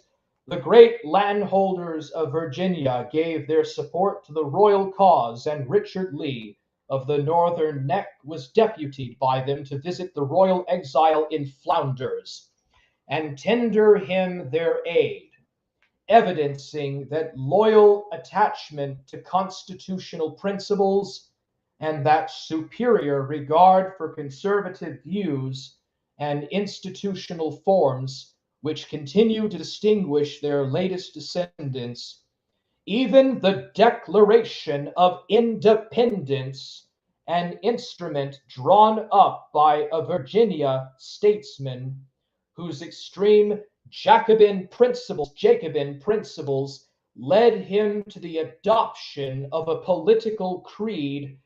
the great landholders of Virginia gave their support to the royal cause, and Richard Lee of the Northern Neck was deputied by them to visit the royal exile in Flanders and tender him their aid, evidencing that loyal attachment to constitutional principles and that superior regard for conservative views and institutional forms which continue to distinguish their latest descendants. Even the Declaration of Independence, an instrument drawn up by a Virginia statesman whose extreme Jacobin principles led him to the adoption of a political creed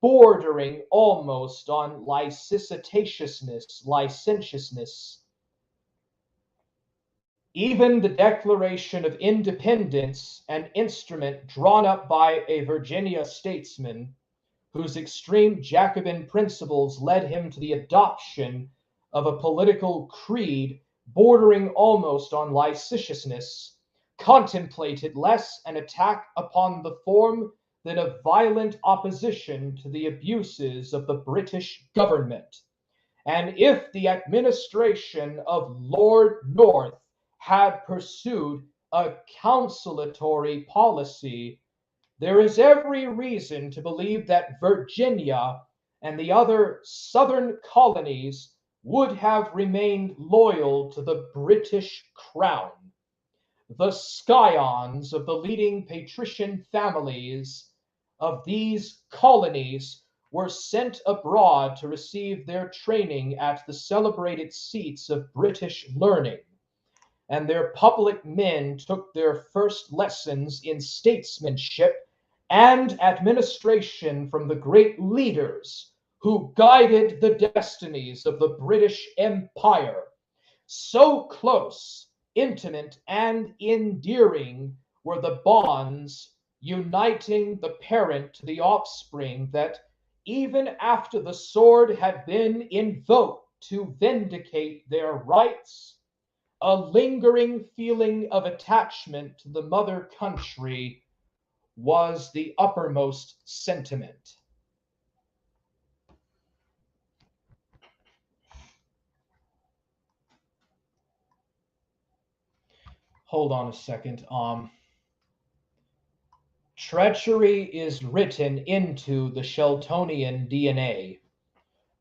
bordering almost on licentiousness. Even the Declaration of Independence, an instrument drawn up by a Virginia statesman whose extreme Jacobin principles led him to the adoption of a political creed bordering almost on licentiousness, contemplated less an attack upon the form than a violent opposition to the abuses of the British government. And if the administration of Lord North had pursued a conciliatory policy, there is every reason to believe that Virginia and the other southern colonies would have remained loyal to the British crown. The scions of the leading patrician families of these colonies were sent abroad to receive their training at the celebrated seats of British learning, and their public men took their first lessons in statesmanship and administration from the great leaders who guided the destinies of the British Empire. So close, intimate, and endearing were the bonds uniting the parent to the offspring that even after the sword had been invoked to vindicate their rights, a lingering feeling of attachment to the mother country was the uppermost sentiment. Hold on a second. Treachery is written into the Sheltonian DNA.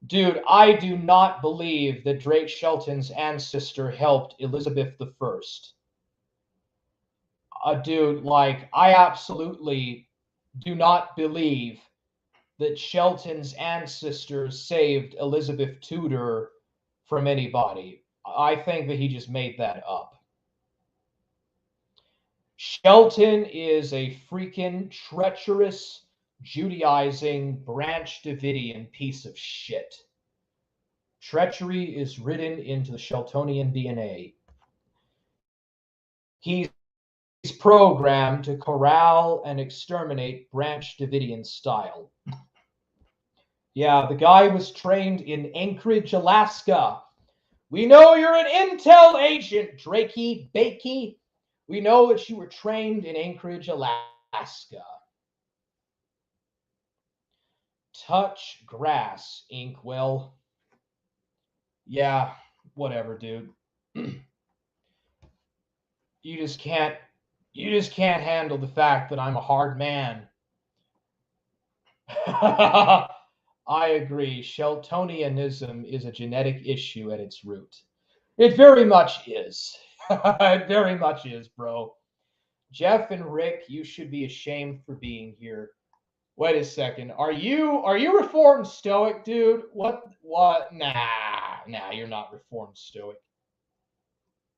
Dude, I do not believe that Drake Shelton's ancestor helped Elizabeth I. Dude, like, I absolutely do not believe that Shelton's ancestors saved Elizabeth Tudor from anybody. I think that he just made that up. Shelton is a freaking treacherous, Judaizing, Branch Davidian piece of shit. Treachery is written into the Sheltonian DNA. He's programmed to corral and exterminate Branch Davidian style. Yeah, the guy was trained in Anchorage, Alaska. We know you're an intel agent, Drakey Bakey. We know that you were trained in Anchorage, Alaska. Touch grass, Inkwell. Yeah, whatever, dude. you just can't you just can't handle the fact that I'm a hard man. I agree. Sheltonianism is a genetic issue at its root. It very much is. It very much is, bro. Jeff and Rick, you should be ashamed for being here. Wait a second. Are you Reformed Stoic, dude? What? Nah, you're not Reformed Stoic.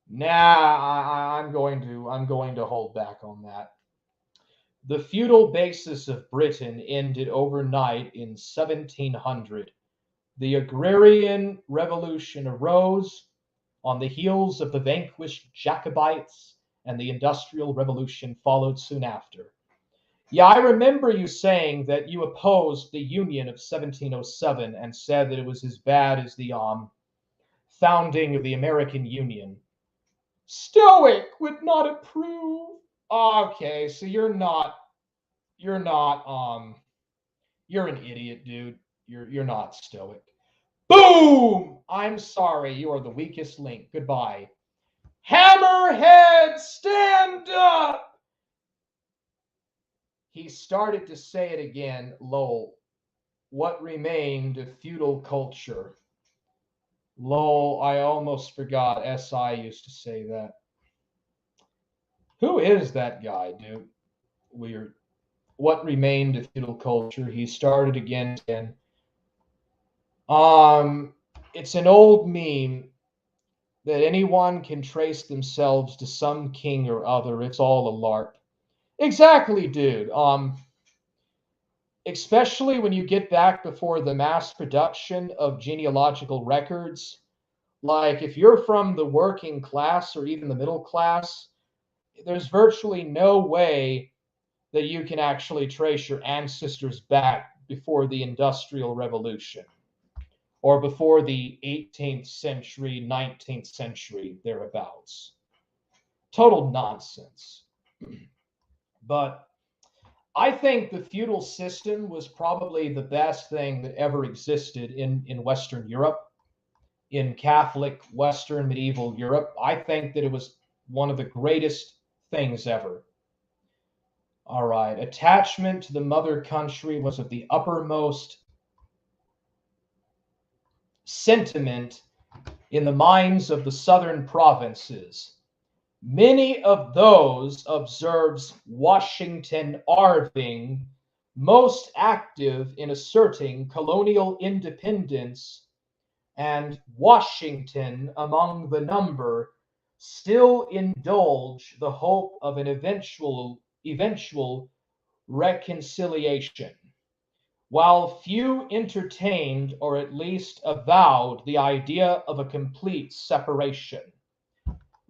Nah, I'm going to hold back on that. The feudal basis of Britain ended overnight in 1700. The agrarian revolution arose on the heels of the vanquished Jacobites, and the Industrial Revolution followed soon after. Yeah, I remember you saying that you opposed the Union of 1707 and said that it was as bad as the founding of the American Union. Stoic would not approve. Okay, so you're not you're an idiot, dude. You're not stoic. Boom! I'm sorry, you are the weakest link. Goodbye. Hammerhead, stand up! He started to say it again. Lol. What remained of feudal culture? Lol, I almost forgot SI used to say that. Who is that guy, dude? Weird. What remained of feudal culture? He started again. It's an old meme that anyone can trace themselves to some king or other. It's all a LARP. Exactly, dude. Especially when you get back before the mass production of genealogical records. Like, if you're from the working class or even the middle class, there's virtually no way that you can actually trace your ancestors back before the Industrial Revolution or before the 18th century, 19th century, thereabouts. Total nonsense. But I think the feudal system was probably the best thing that ever existed in Western Europe, in Catholic Western medieval Europe. I think that it was one of the greatest things ever. All right. Attachment to the mother country was of the uppermost sentiment in the minds of the southern provinces. Many of those, observes Washington Irving, most active in asserting colonial independence, and Washington among the number, still indulge the hope of an eventual reconciliation, while few entertained or at least avowed the idea of a complete separation.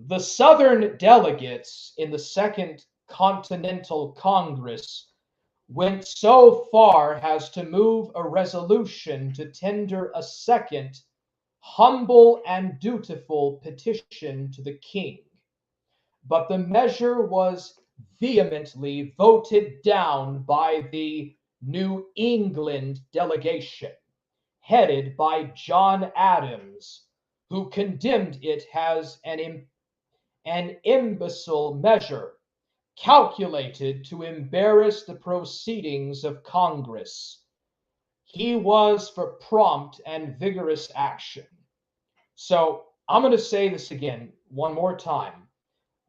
The Southern delegates in the Second Continental Congress went so far as to move a resolution to tender a second humble and dutiful petition to the king. But the measure was vehemently voted down by the New England delegation, headed by John Adams, who condemned it as an imbecile measure calculated to embarrass the proceedings of Congress. He was for prompt and vigorous action. So I'm going to say this again one more time.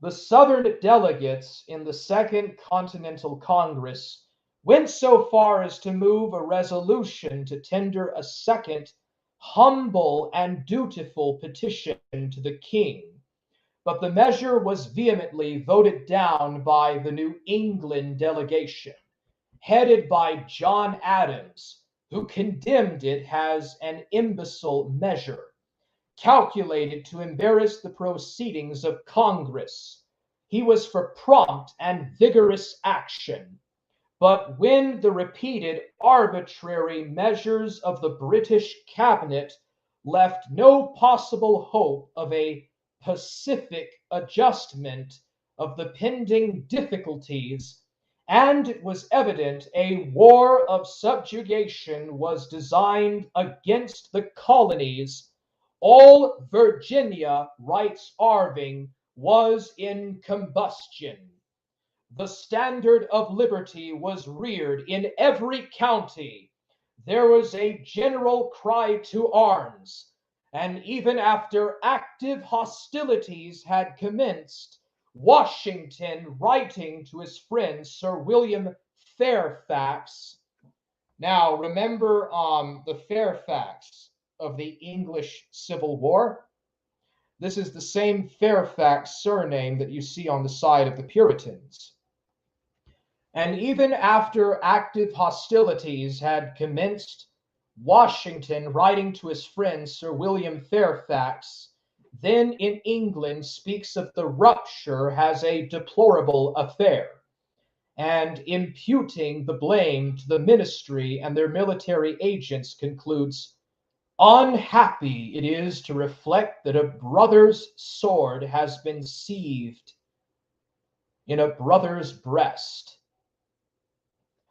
The Southern delegates in the Second Continental Congress went so far as to move a resolution to tender a second humble and dutiful petition to the king. But the measure was vehemently voted down by the New England delegation, headed by John Adams, who condemned it as an imbecile measure, calculated to embarrass the proceedings of Congress. He was for prompt and vigorous action. But when the repeated arbitrary measures of the British cabinet left no possible hope of a pacific adjustment of the pending difficulties, and it was evident a war of subjugation was designed against the colonies, All Virginia, writes Arving, was in combustion. The standard of liberty was reared in every county. There was a general cry to arms, and even after active hostilities had commenced, Washington, writing to his friend Sir William Fairfax. Now, remember the Fairfax of the English Civil War? This is the same Fairfax surname that you see on the side of the Puritans. And even after active hostilities had commenced, Washington, writing to his friend Sir William Fairfax, then in England, speaks of the rupture as a deplorable affair, and imputing the blame to the ministry and their military agents, concludes, "Unhappy it is to reflect that a brother's sword has been sheathed in a brother's breast.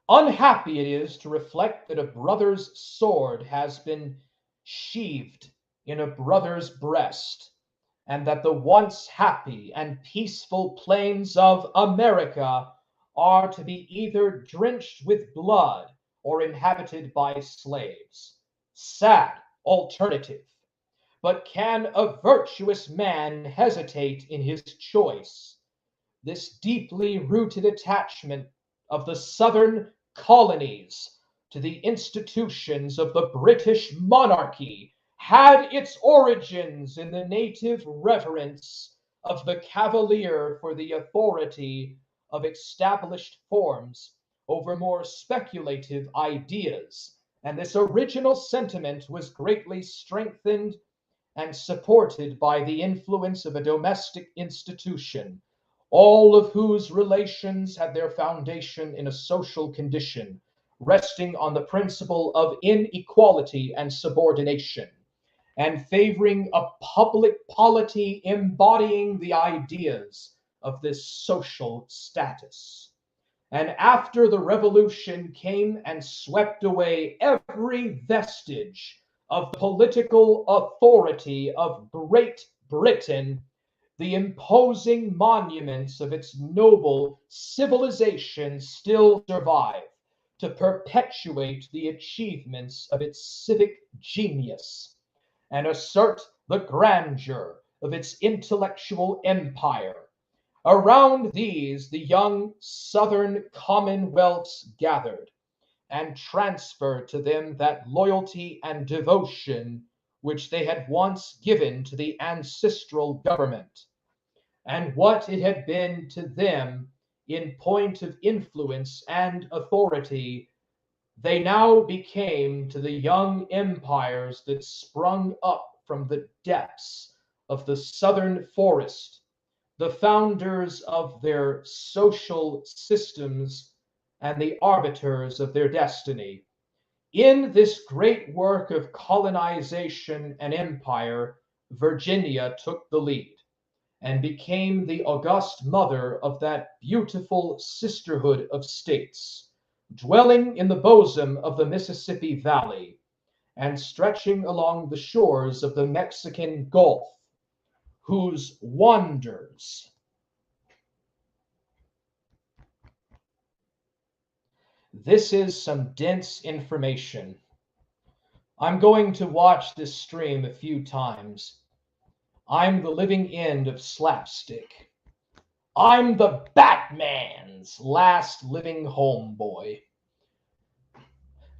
Unhappy it is to reflect that a brother's sword has been sheathed in a brother's breast, and that the once happy and peaceful plains of America are to be either drenched with blood or inhabited by slaves. Sad alternative! But can a virtuous man hesitate in his choice? This deeply rooted attachment of the Southern colonies to the institutions of the British monarchy had its origins in the native reverence of the Cavalier for the authority of established forms over more speculative ideas, and this original sentiment was greatly strengthened and supported by the influence of a domestic institution, all of whose relations had their foundation in a social condition resting on the principle of inequality and subordination, and favoring a public polity embodying the ideas of this social status. And after the Revolution came and swept away every vestige of the political authority of Great Britain, the imposing monuments of its noble civilization still survive to perpetuate the achievements of its civic genius and assert the grandeur of its intellectual empire. Around these the young Southern commonwealths gathered, and transferred to them that loyalty and devotion which they had once given to the ancestral government, and what it had been to them in point of influence and authority, they now became to the young empires that sprung up from the depths of the southern forest, the founders of their social systems and the arbiters of their destiny. In this great work of colonization and empire, Virginia took the lead and became the august mother of that beautiful sisterhood of states, dwelling in the bosom of the Mississippi Valley and stretching along the shores of the Mexican Gulf, whose wonders this is some dense information. I'm going to watch this stream a few times. I'm the living end of slapstick. I'm the Batman's last living homeboy.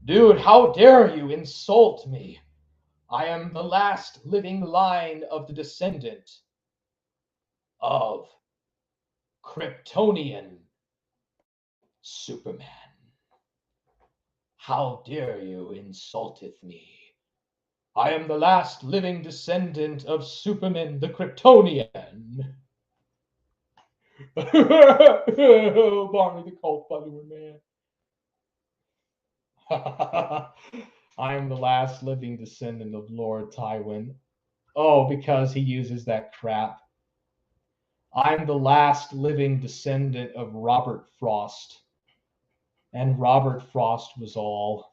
Dude, how dare you insult me? I am the last living line of the descendant of Kryptonian Superman. How dare you insulteth me? I am the last living descendant of Superman the Kryptonian. Oh, Barney the cult follower, man. I am the last living descendant of Lord Tywin. Oh, because he uses that crap. I'm the last living descendant of Robert Frost. And Robert Frost was all.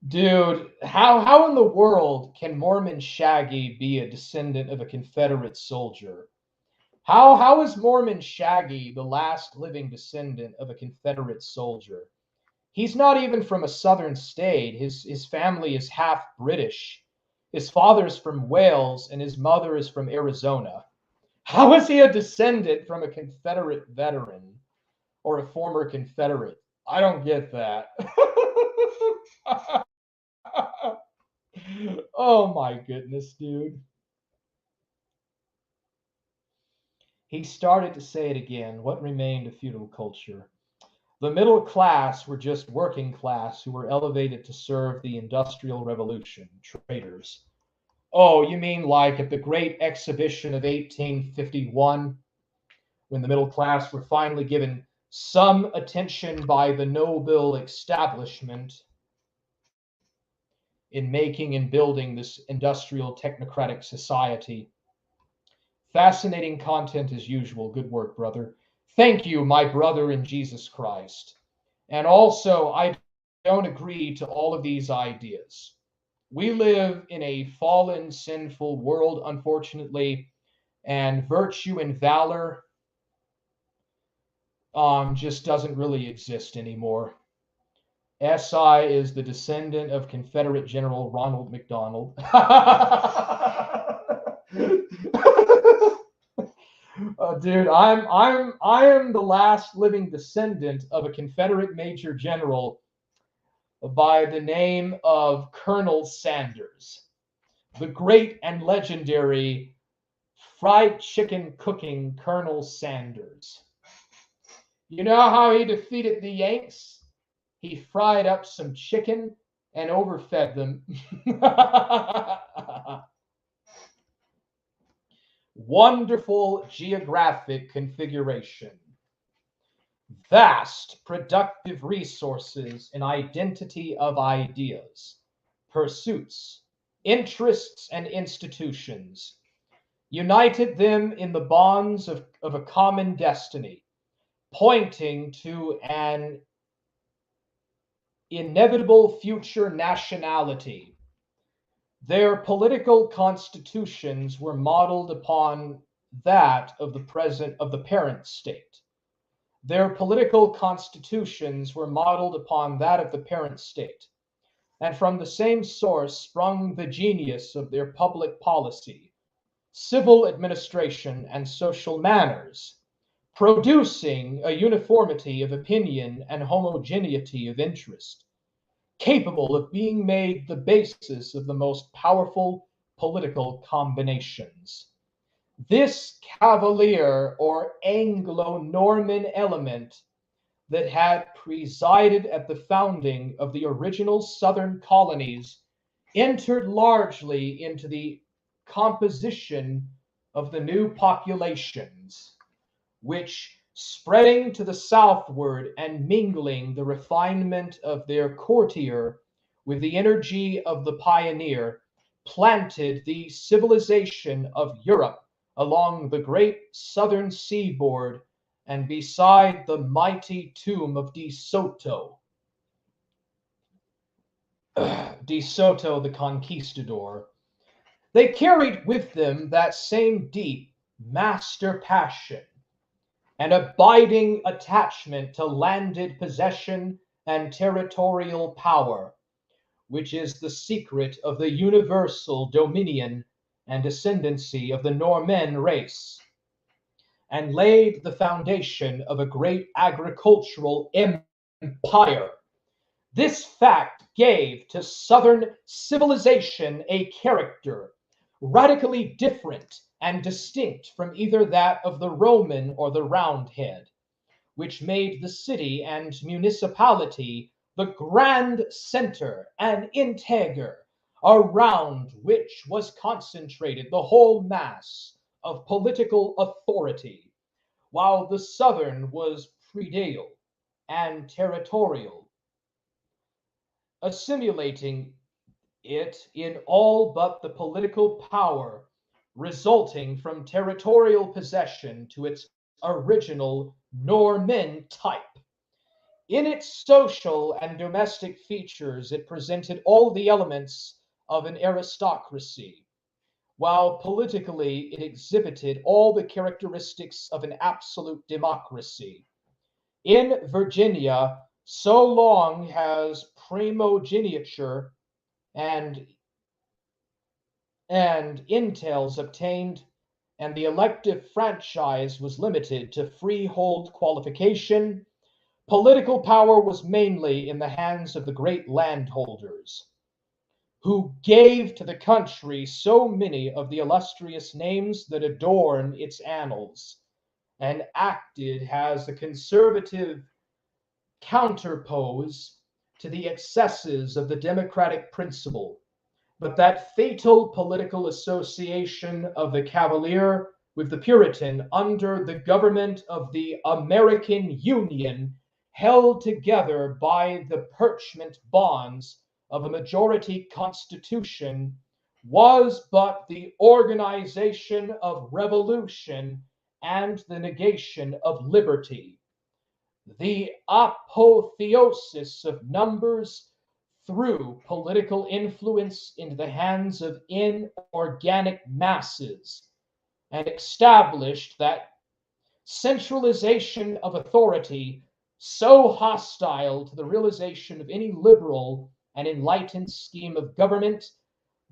Dude, how in the world can Mormon Shaggy be a descendant of a Confederate soldier? How is Mormon Shaggy the last living descendant of a Confederate soldier? He's not even from a southern state. His family is half British. His father's from Wales and his mother is from Arizona. How is he a descendant from a Confederate veteran or a former Confederate? I don't get that. Oh my goodness, dude. He started to say it again. What remained of feudal culture? The middle class were just working class who were elevated to serve the Industrial Revolution, traders. Oh, you mean like at the Great Exhibition of 1851, when the middle class were finally given some attention by the noble establishment in making and building this industrial technocratic society? Fascinating content as usual. Good work, brother. Thank you, my brother in Jesus Christ. And also, I don't agree to all of these ideas. We live in a fallen, sinful world, unfortunately, and virtue and valor just doesn't really exist anymore. SI is the descendant of Confederate General Ronald McDonald. Dude, I am the last living descendant of a Confederate Major General by the name of Colonel Sanders, the great and legendary fried chicken cooking Colonel Sanders. You know how he defeated the Yanks? He fried up some chicken and overfed them. Wonderful geographic configuration. Vast productive resources and identity of ideas, pursuits, interests, and institutions, united them in the bonds of a common destiny, pointing to an inevitable future nationality. Their political constitutions were modeled upon that of the parent state. Their political constitutions were modeled upon that of the parent state, and from the same source sprung the genius of their public policy, civil administration, and social manners, producing a uniformity of opinion and homogeneity of interest, capable of being made the basis of the most powerful political combinations. This Cavalier or Anglo Norman element that had presided at the founding of the original southern colonies entered largely into the composition of the new populations, which, spreading to the southward and mingling the refinement of their courtier with the energy of the pioneer, planted the civilization of Europe along the great southern seaboard and beside the mighty tomb of De Soto. De Soto the Conquistador. They carried with them that same deep master passion, an abiding attachment to landed possession and territorial power, which is the secret of the universal dominion and ascendancy of the Norman race, and laid the foundation of a great agricultural empire. This fact gave to Southern civilization a character radically different and distinct from either that of the Roman or the Roundhead, which made the city and municipality the grand center and integer around which was concentrated the whole mass of political authority, while the Southern was predial and territorial, assimilating it in all but the political power resulting from territorial possession to its original Norman type. In its social and domestic features, it presented all the elements of an aristocracy, while politically it exhibited all the characteristics of an absolute democracy. In Virginia, so long has primogeniture and entails obtained, and the elective franchise was limited to freehold qualification, political power was mainly in the hands of the great landholders, who gave to the country so many of the illustrious names that adorn its annals, and acted as a conservative counterpose to the excesses of the democratic principle. But that fatal political association of the Cavalier with the Puritan under the government of the American Union, held together by the parchment bonds of a majority constitution, was but the organization of revolution and the negation of liberty. The apotheosis of numbers threw political influence into the hands of inorganic masses and established that centralization of authority so hostile to the realization of any liberal and enlightened scheme of government,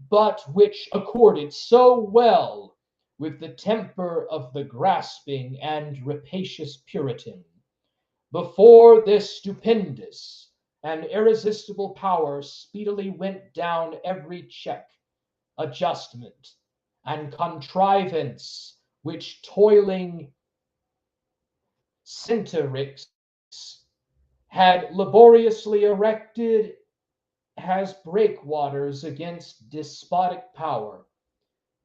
but which accorded so well with the temper of the grasping and rapacious Puritan. Before this stupendous and irresistible power speedily went down every check, adjustment, and contrivance which toiling centrics had laboriously erected as breakwaters against despotic power.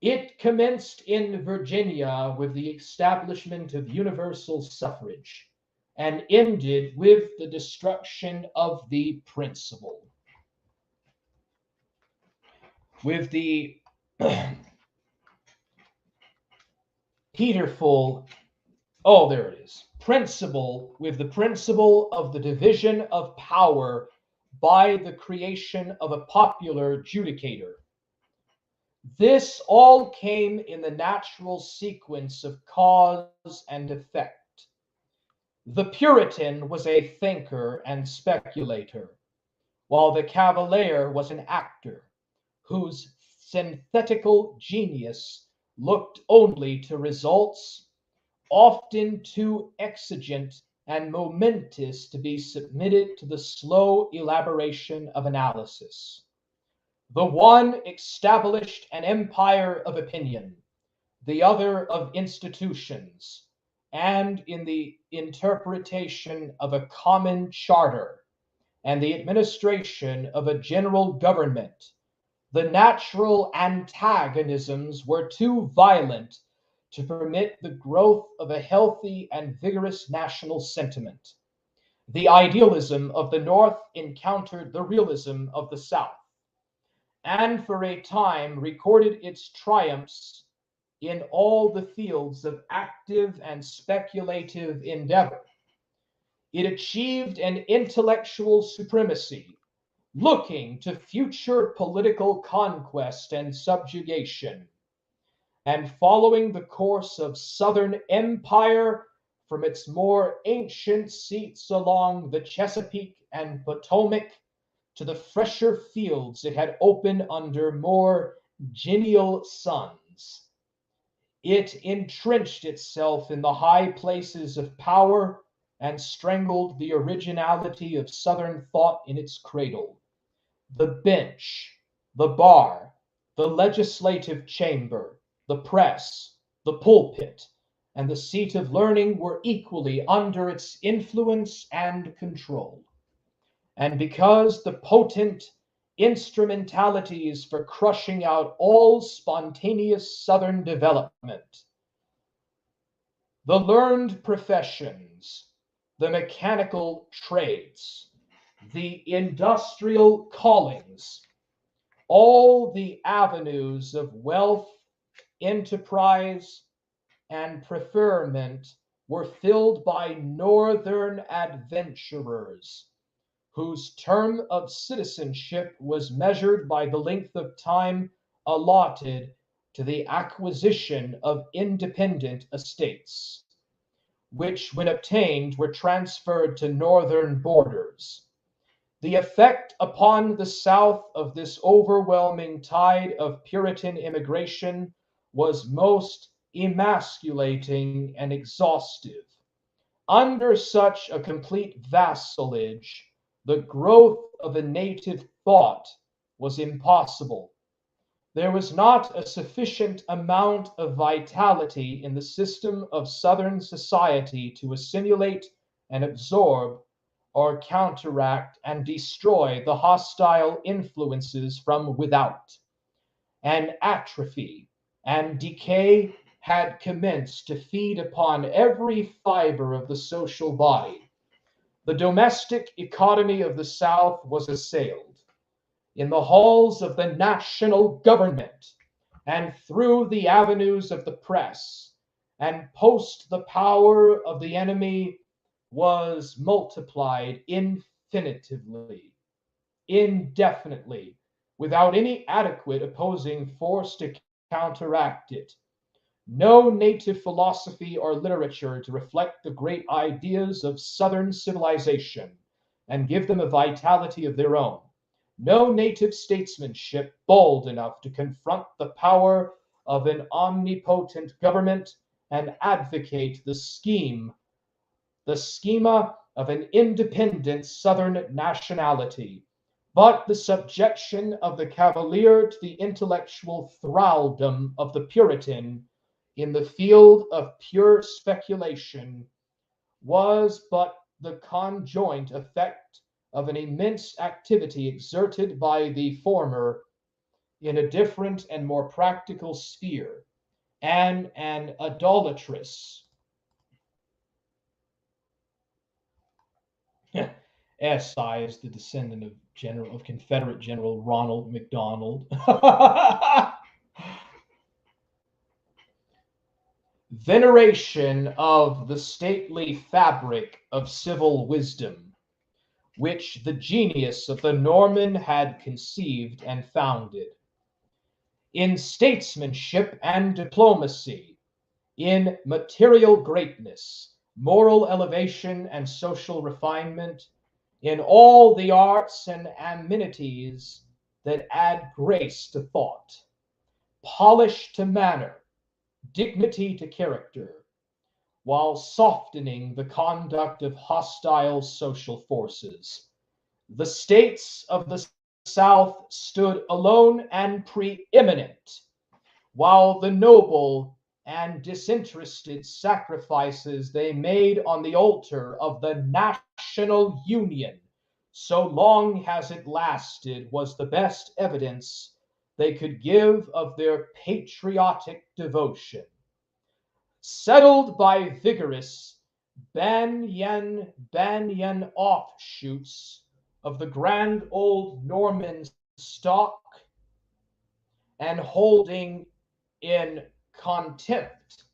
It commenced in Virginia with the establishment of universal suffrage, and ended with the destruction of the principle. With the Peterful, oh, there it is, principle, with the principle of the division of power by the creation of a popular judicator. This all came in the natural sequence of cause and effect. The Puritan was a thinker and speculator, while the Cavalier was an actor, whose synthetical genius looked only to results, often too exigent and momentous to be submitted to the slow elaboration of analysis. The one established an empire of opinion, the other of institutions, and in the interpretation of a common charter and the administration of a general government, the natural antagonisms were too violent to permit the growth of a healthy and vigorous national sentiment. The idealism of the North encountered the realism of the South, and for a time recorded its triumphs in all the fields of active and speculative endeavor. It achieved an intellectual supremacy, looking to future political conquest and subjugation, and following the course of Southern empire from its more ancient seats along the Chesapeake and Potomac to the fresher fields it had opened under more genial suns. It entrenched itself in the high places of power and strangled the originality of Southern thought in its cradle. The bench, the bar, the legislative chamber, the press, the pulpit, and the seat of learning were equally under its influence and control. And because the potent instrumentalities for crushing out all spontaneous Southern development, the learned professions, the mechanical trades, the industrial callings, all the avenues of wealth, enterprise, and preferment were filled by northern adventurers, whose term of citizenship was measured by the length of time allotted to the acquisition of independent estates, which, when obtained, were transferred to northern borders. The effect upon the South of this overwhelming tide of Puritan immigration was most emasculating and exhaustive. Under such a complete vassalage, the growth of a native thought was impossible. There was not a sufficient amount of vitality in the system of Southern society to assimilate and absorb or counteract and destroy the hostile influences from without. An atrophy and decay had commenced to feed upon every fiber of the social body. The domestic economy of the South was assailed. In the halls of the national government and through the avenues of the press and post, the power of the enemy was multiplied infinitively, indefinitely, without any adequate opposing force to counteract it. No native philosophy or literature to reflect the great ideas of Southern civilization and give them a vitality of their own. No native statesmanship bold enough to confront the power of an omnipotent government and advocate the schema of an independent Southern nationality, but the subjection of the Cavalier to the intellectual thraldom of the Puritan in the field of pure speculation was but the conjoint effect of an immense activity exerted by the former in a different and more practical sphere, and an idolatrous SI is the descendant of Confederate General Ronald McDonald. Veneration of the stately fabric of civil wisdom, which the genius of the Norman had conceived and founded. In statesmanship and diplomacy, in material greatness, moral elevation, and social refinement, in all the arts and amenities that add grace to thought, polish to manner, dignity to character, while softening the conduct of hostile social forces. The states of the South stood alone and preeminent, while the noble and disinterested sacrifices they made on the altar of the national union, so long as it lasted, was the best evidence they could give of their patriotic devotion. Settled by vigorous banyan offshoots of the grand old Norman stock, and holding in contempt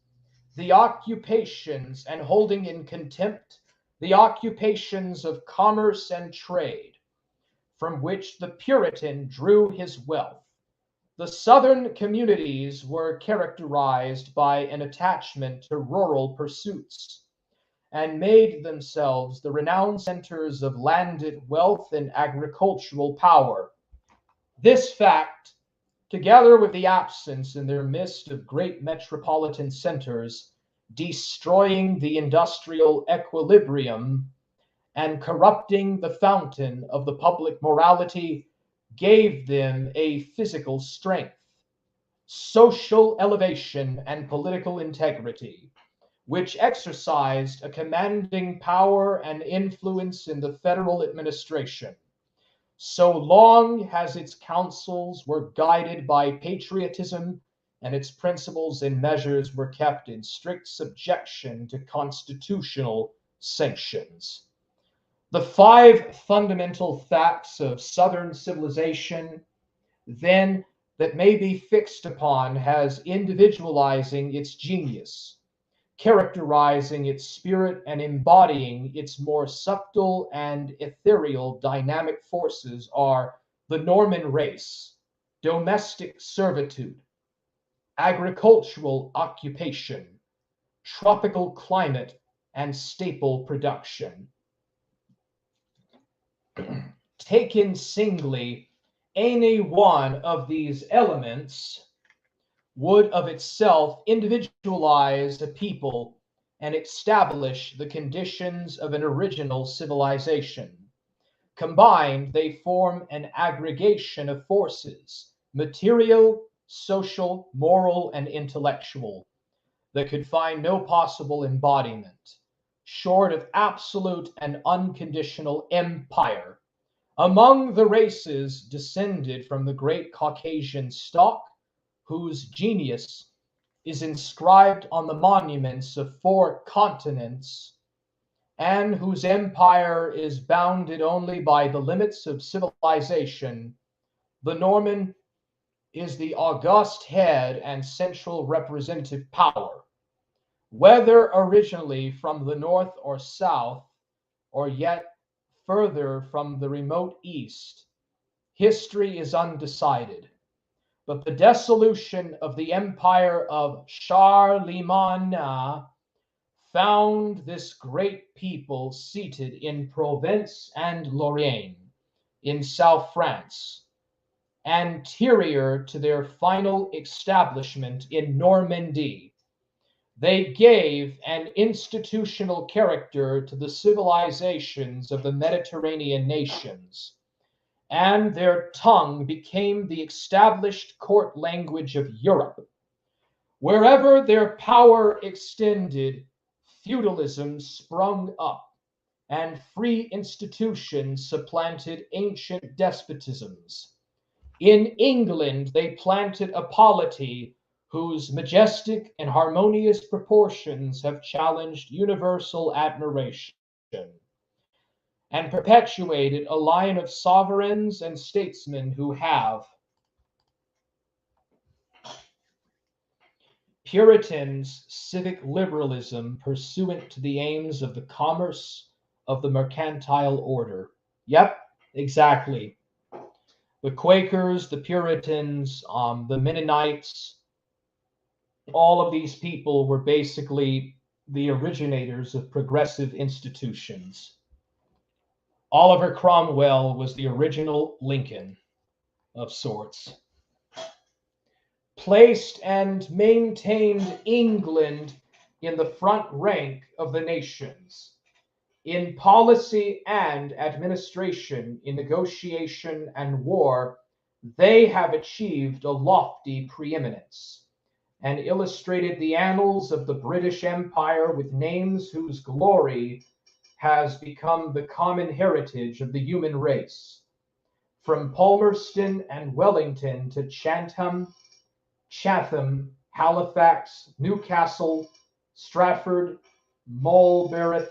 the occupations and holding in contempt the occupations of commerce and trade, from which the Puritan drew his wealth. The Southern communities were characterized by an attachment to rural pursuits, and made themselves the renowned centers of landed wealth and agricultural power. This fact, together with the absence in their midst of great metropolitan centers, destroying the industrial equilibrium and corrupting the fountain of the public morality, gave them a physical strength, social elevation, and political integrity, which exercised a commanding power and influence in the federal administration, so long as its councils were guided by patriotism and its principles and measures were kept in strict subjection to constitutional sanctions. The five fundamental facts of Southern civilization, then, that may be fixed upon as individualizing its genius, characterizing its spirit and embodying its more subtle and ethereal dynamic forces are the Norman race, domestic servitude, agricultural occupation, tropical climate, and staple production. Taken singly, any one of these elements would of itself individualize a people and establish the conditions of an original civilization. Combined, they form an aggregation of forces, material, social, moral, and intellectual, that could find no possible embodiment, short of absolute and unconditional empire, among the races descended from the great Caucasian stock, whose genius is inscribed on the monuments of 4 continents, and whose empire is bounded only by the limits of civilization. The Norman is the august head and central representative power, whether originally from the north or south, or yet further from the remote east. History is undecided, but the dissolution of the empire of Charlemagne found this great people seated in Provence and Lorraine, in South France, anterior to their final establishment in Normandy. They gave an institutional character to the civilizations of the Mediterranean nations, and their tongue became the established court language of Europe. Wherever their power extended, feudalism sprung up, and free institutions supplanted ancient despotisms. In England, they planted a polity whose majestic and harmonious proportions have challenged universal admiration, and perpetuated a line of sovereigns and statesmen who have. Puritans' civic liberalism pursuant to the aims of the commerce of the mercantile order. Yep, exactly. The Quakers, the Puritans, the Mennonites, all of these people were basically the originators of progressive institutions. Oliver Cromwell was the original Lincoln of sorts. Placed and maintained England in the front rank of the nations, in policy and administration, in negotiation and war. They have achieved a lofty preeminence, and illustrated the annals of the British Empire with names whose glory has become the common heritage of the human race. From Palmerston and Wellington to Chatham, Halifax, Newcastle, Stratford, Marlborough,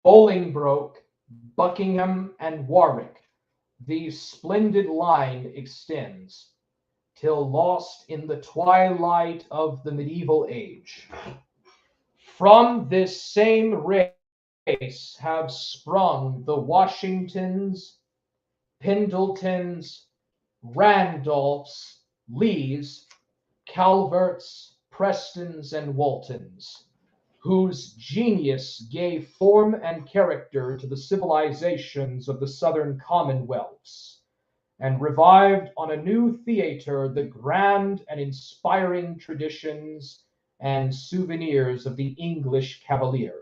Bolingbroke, Buckingham, and Warwick, the splendid line extends, till lost in the twilight of the medieval age. From this same race have sprung the Washingtons, Pendletons, Randolphs, Lees, Calverts, Prestons, and Waltons, whose genius gave form and character to the civilizations of the southern commonwealths, and revived on a new theater the grand and inspiring traditions and souvenirs of the English cavalier,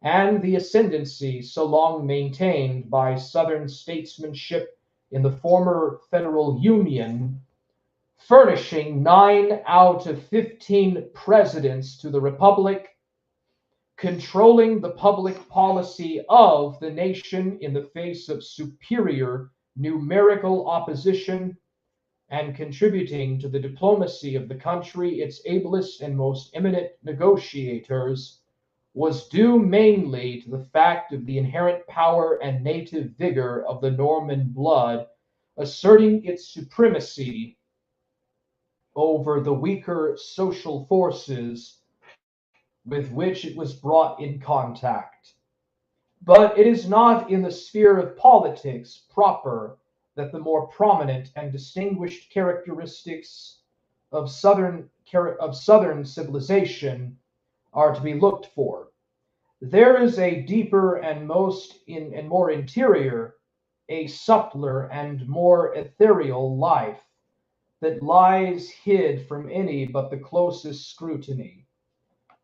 and the ascendancy so long maintained by southern statesmanship in the former federal union, furnishing 9 out of 15 presidents to the republic, controlling the public policy of the nation in the face of superior numerical opposition, and contributing to the diplomacy of the country its ablest and most eminent negotiators, was due mainly to the fact of the inherent power and native vigor of the Norman blood, asserting its supremacy over the weaker social forces with which it was brought in contact. But it is not in the sphere of politics proper that the more prominent and distinguished characteristics of Southern civilization are to be looked for. There is a deeper and more interior, a subtler and more ethereal life that lies hid from any but the closest scrutiny.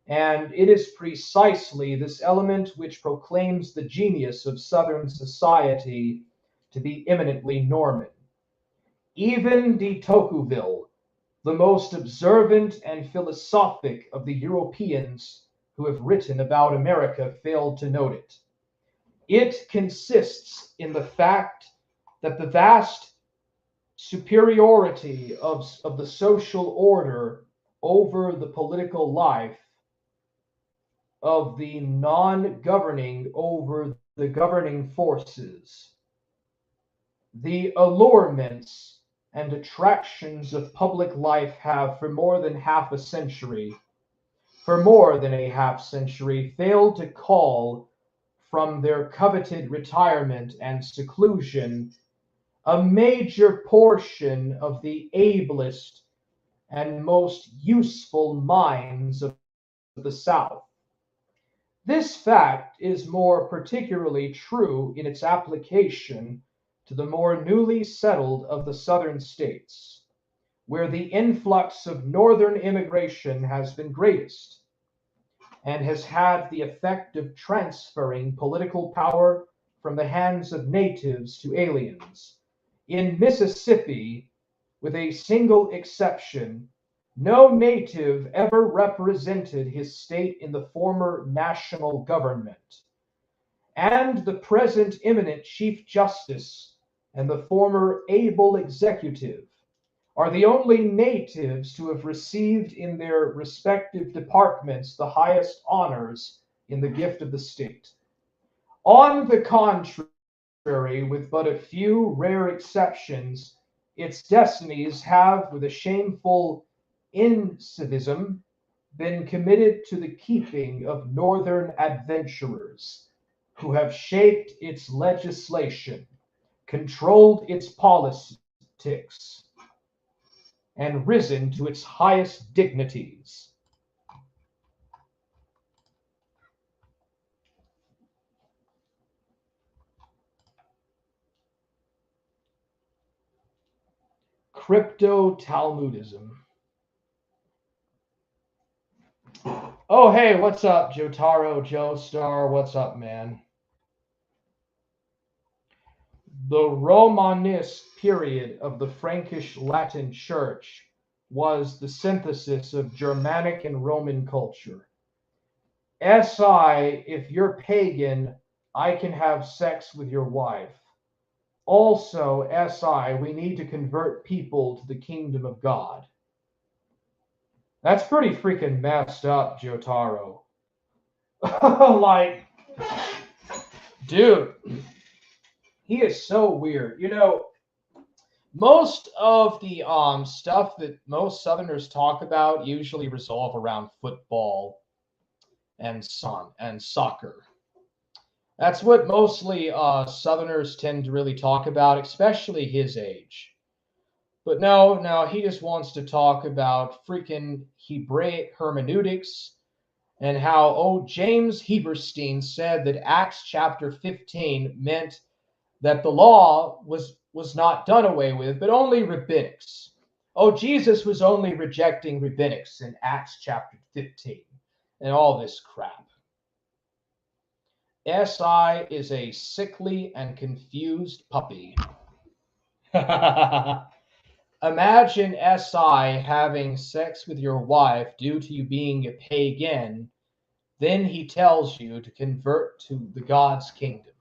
And it is precisely this element which proclaims the genius of Southern society to be eminently Norman. Even de Tocqueville, the most observant and philosophic of the Europeans who have written about America, failed to note it. It consists in the fact that the vast superiority of the social order over the political life, of the non governing over the governing forces, the allurements and attractions of public life have for more than a half century, failed to call from their coveted retirement and seclusion a major portion of the ablest and most useful minds of the South. This fact is more particularly true in its application to the more newly settled of the Southern states, where the influx of Northern immigration has been greatest, and has had the effect of transferring political power from the hands of natives to aliens. In Mississippi, with a single exception, no native ever represented his state in the former national government, and the present eminent Chief Justice and the former able executive are the only natives to have received in their respective departments the highest honors in the gift of the state. On the contrary, with but a few rare exceptions, its destinies have, with a shameful incivism, been committed to the keeping of Northern adventurers, who have shaped its legislation, controlled its politics, and risen to its highest dignities. Crypto Talmudism. Oh, hey, what's up, Jotaro Joestar? What's up, man? The Romanist period of the Frankish Latin Church was the synthesis of Germanic and Roman culture. SI, if you're pagan, I can have sex with your wife. Also, SI, we need to convert people to the kingdom of God. That's pretty freaking messed up, Jotaro. Like, dude, he is so weird. You know, most of the stuff that most Southerners talk about usually resolve around football and soccer. That's what mostly Southerners tend to really talk about, especially his age. But no, he just wants to talk about freaking Hebraic hermeneutics and how, oh, James Heberstein said that Acts chapter 15 meant that the law was not done away with, but only rabbinics. Oh, Jesus was only rejecting rabbinics in Acts chapter 15 and all this crap. SI is a sickly and confused puppy. Imagine SI having sex with your wife due to you being a pagan. Then he tells you to convert to the God's kingdom.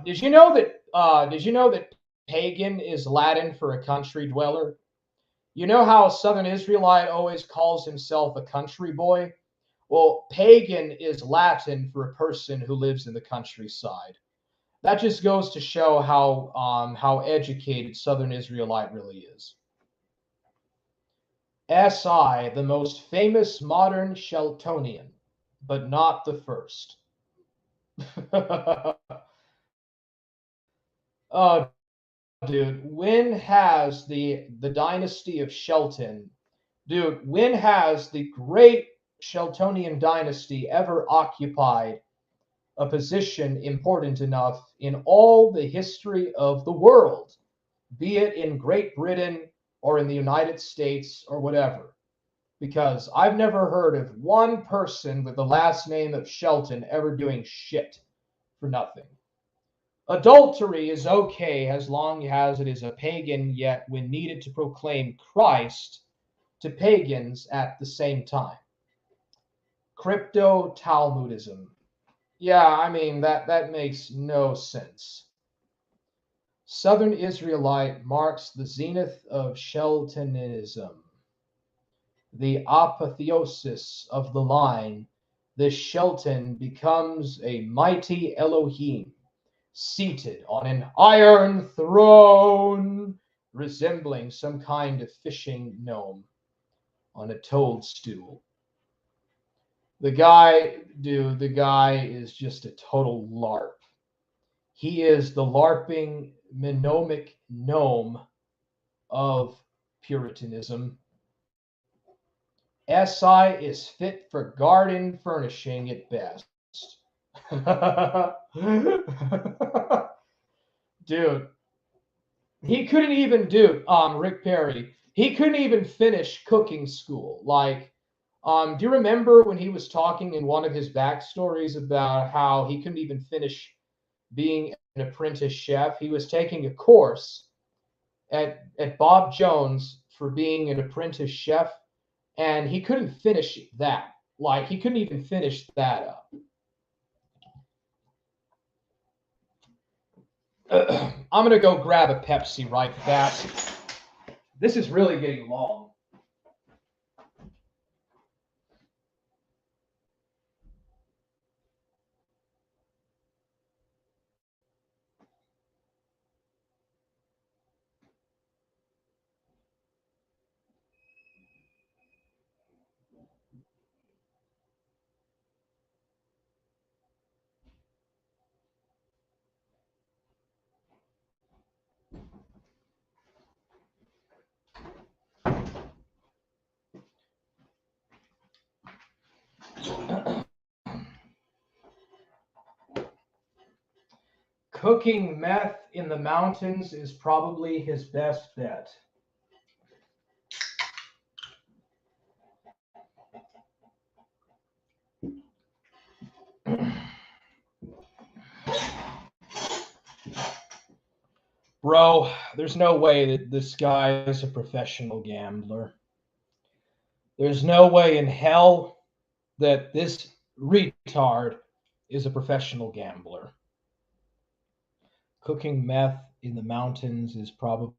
Did you know that? Did you know that pagan is Latin for a country dweller? You know how a Southern Israelite always calls himself a country boy? Well, pagan is Latin for a person who lives in the countryside. That just goes to show how educated Southern Israelite really is. S.I., the most famous modern Sheltonian, but not the first. Oh, dude, when has the dynasty of Shelton, dude, when has the great Sheltonian dynasty ever occupied a position important enough in all the history of the world, be it in Great Britain or in the United States or whatever? Because I've never heard of one person with the last name of Shelton ever doing shit for nothing. Adultery is okay as long as it is a pagan, yet when needed to proclaim Christ to pagans at the same time. Crypto Talmudism. Yeah, I mean, that makes no sense. Southern Israelite marks the zenith of Sheltonism, the apotheosis of the line. This Shelton becomes a mighty Elohim, seated on an iron throne, resembling some kind of fishing gnome on a toadstool. The guy is just a total LARP. He is the LARPing mnemonic gnome of Puritanism. SI is fit for garden furnishing at best. Dude, he couldn't even do Rick Perry. He couldn't even finish cooking school. Like, do you remember when he was talking in one of his backstories about how he couldn't even finish being an apprentice chef? He was taking a course at Bob Jones for being an apprentice chef, and he couldn't finish that. Like, he couldn't even finish that up. I'm gonna go grab a Pepsi right fast. This is really getting long. Cooking meth in the mountains is probably his best bet. Bro, there's no way that this guy is a professional gambler. There's no way in hell that this retard is a professional gambler. Cooking meth in the mountains is probably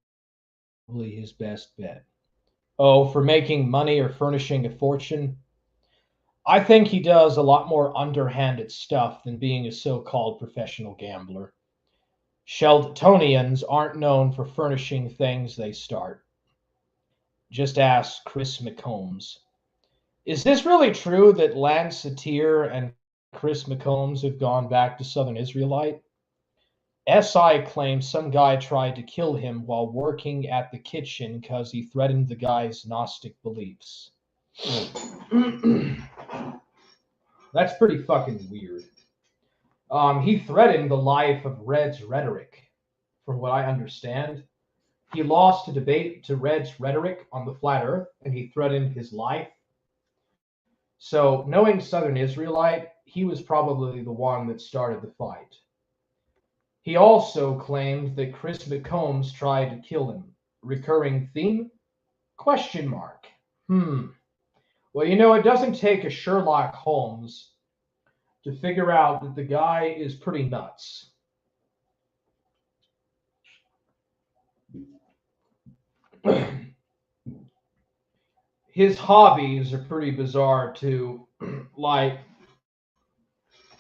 his best bet. Oh, for making money or furnishing a fortune? I think he does a lot more underhanded stuff than being a so called professional gambler. Sheltonians aren't known for furnishing things they start. Just ask Chris McCombs. Is this really true that Lance Satir and Chris McCombs have gone back to Southern Israelite? SI claims some guy tried to kill him while working at the kitchen because he threatened the guy's Gnostic beliefs. That's pretty fucking weird. He threatened the life of Red's rhetoric, from what I understand. He lost a debate to Red's rhetoric on the flat earth, and he threatened his life. So, knowing Southern Israelite, he was probably the one that started the fight. He also claimed that Chris McCombs tried to kill him. Recurring theme? Question mark. Well, it doesn't take a Sherlock Holmes to figure out that the guy is pretty nuts. His hobbies are pretty bizarre too. Like,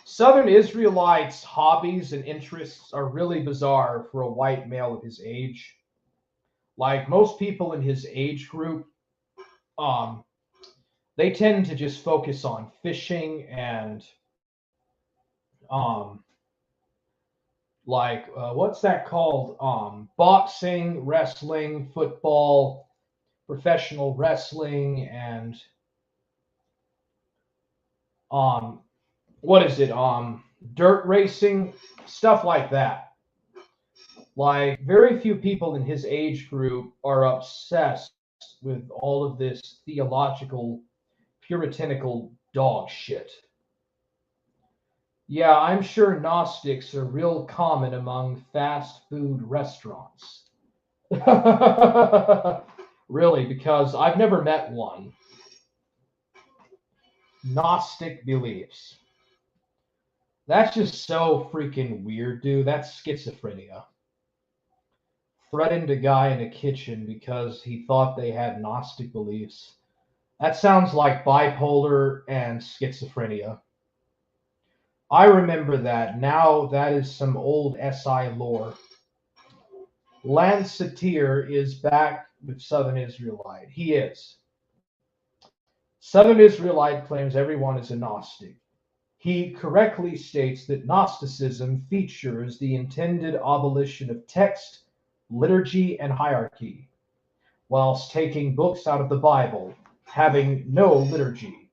Southern Israelites' hobbies and interests are really bizarre for a white male of his age. Like, most people in his age group um, they tend to just focus on fishing and um, what's that called? Boxing, wrestling, football, professional wrestling, and um, what is it? Dirt racing, stuff like that. Like, very few people in his age group are obsessed with all of this theological, puritanical dog shit. Yeah, I'm sure Gnostics are real common among fast food restaurants. Really, because I've never met one. Gnostic beliefs. That's just so freaking weird, dude. That's schizophrenia. Threatened a guy in a kitchen because he thought they had Gnostic beliefs. That sounds like bipolar and schizophrenia. I remember that. Now that is some old SI lore. Lanceteer is back with Southern Israelite. He is. Southern Israelite claims everyone is a Gnostic. He correctly states that Gnosticism features the intended abolition of text, liturgy, and hierarchy, whilst taking books out of the Bible, having no liturgy,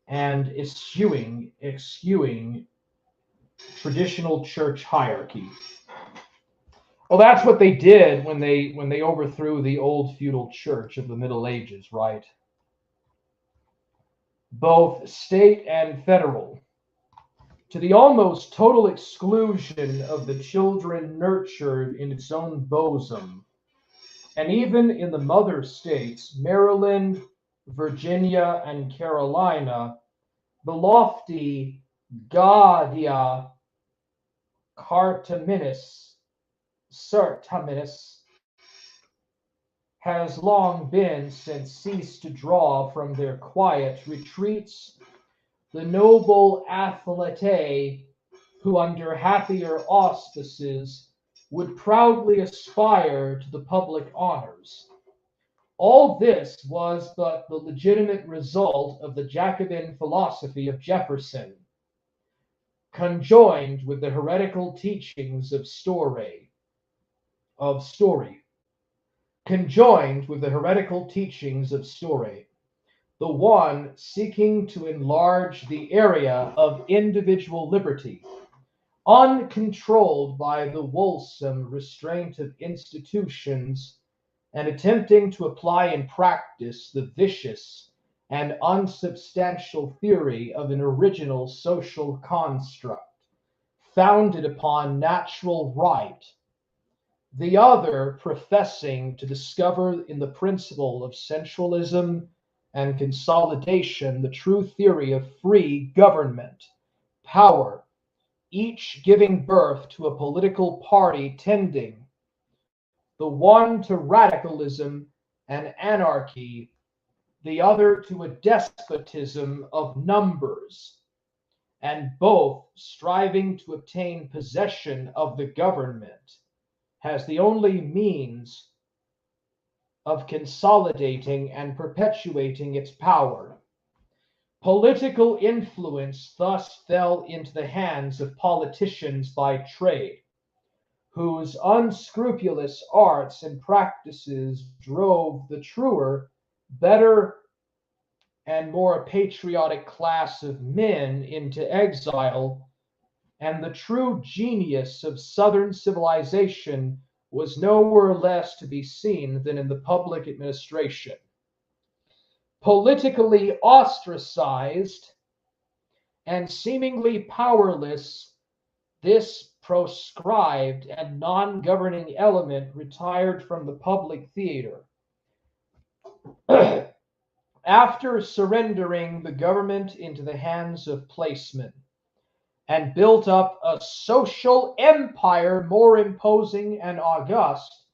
and eschewing traditional church hierarchy. Well, that's what they did when they overthrew the old feudal church of the Middle Ages, right? Both state and federal, to the almost total exclusion of the children nurtured in its own bosom. And even in the mother states, Maryland, Virginia, and Carolina, the lofty Gaudia Cartaminis has long been since ceased to draw from their quiet retreats the noble athletae who under happier auspices would proudly aspire to the public honors. All this was but the legitimate result of the Jacobin philosophy of Jefferson, conjoined with the heretical teachings of Story, conjoined with the heretical teachings of Story, the one seeking to enlarge the area of individual liberty, uncontrolled by the wholesome restraint of institutions, and attempting to apply in practice the vicious and unsubstantial theory of an original social construct founded upon natural right, the other professing to discover in the principle of centralism and consolidation the true theory of free government, power, each giving birth to a political party tending, the one to radicalism and anarchy, the other to a despotism of numbers, and both striving to obtain possession of the government has the only means of consolidating and perpetuating its power. Political influence thus fell into the hands of politicians by trade, whose unscrupulous arts and practices drove the truer, better, and more patriotic class of men into exile, and the true genius of Southern civilization was nowhere less to be seen than in the public administration. Politically ostracized and seemingly powerless, this proscribed and non governing element retired from the public theater. After surrendering the government into the hands of placemen, and built up a social empire more imposing and august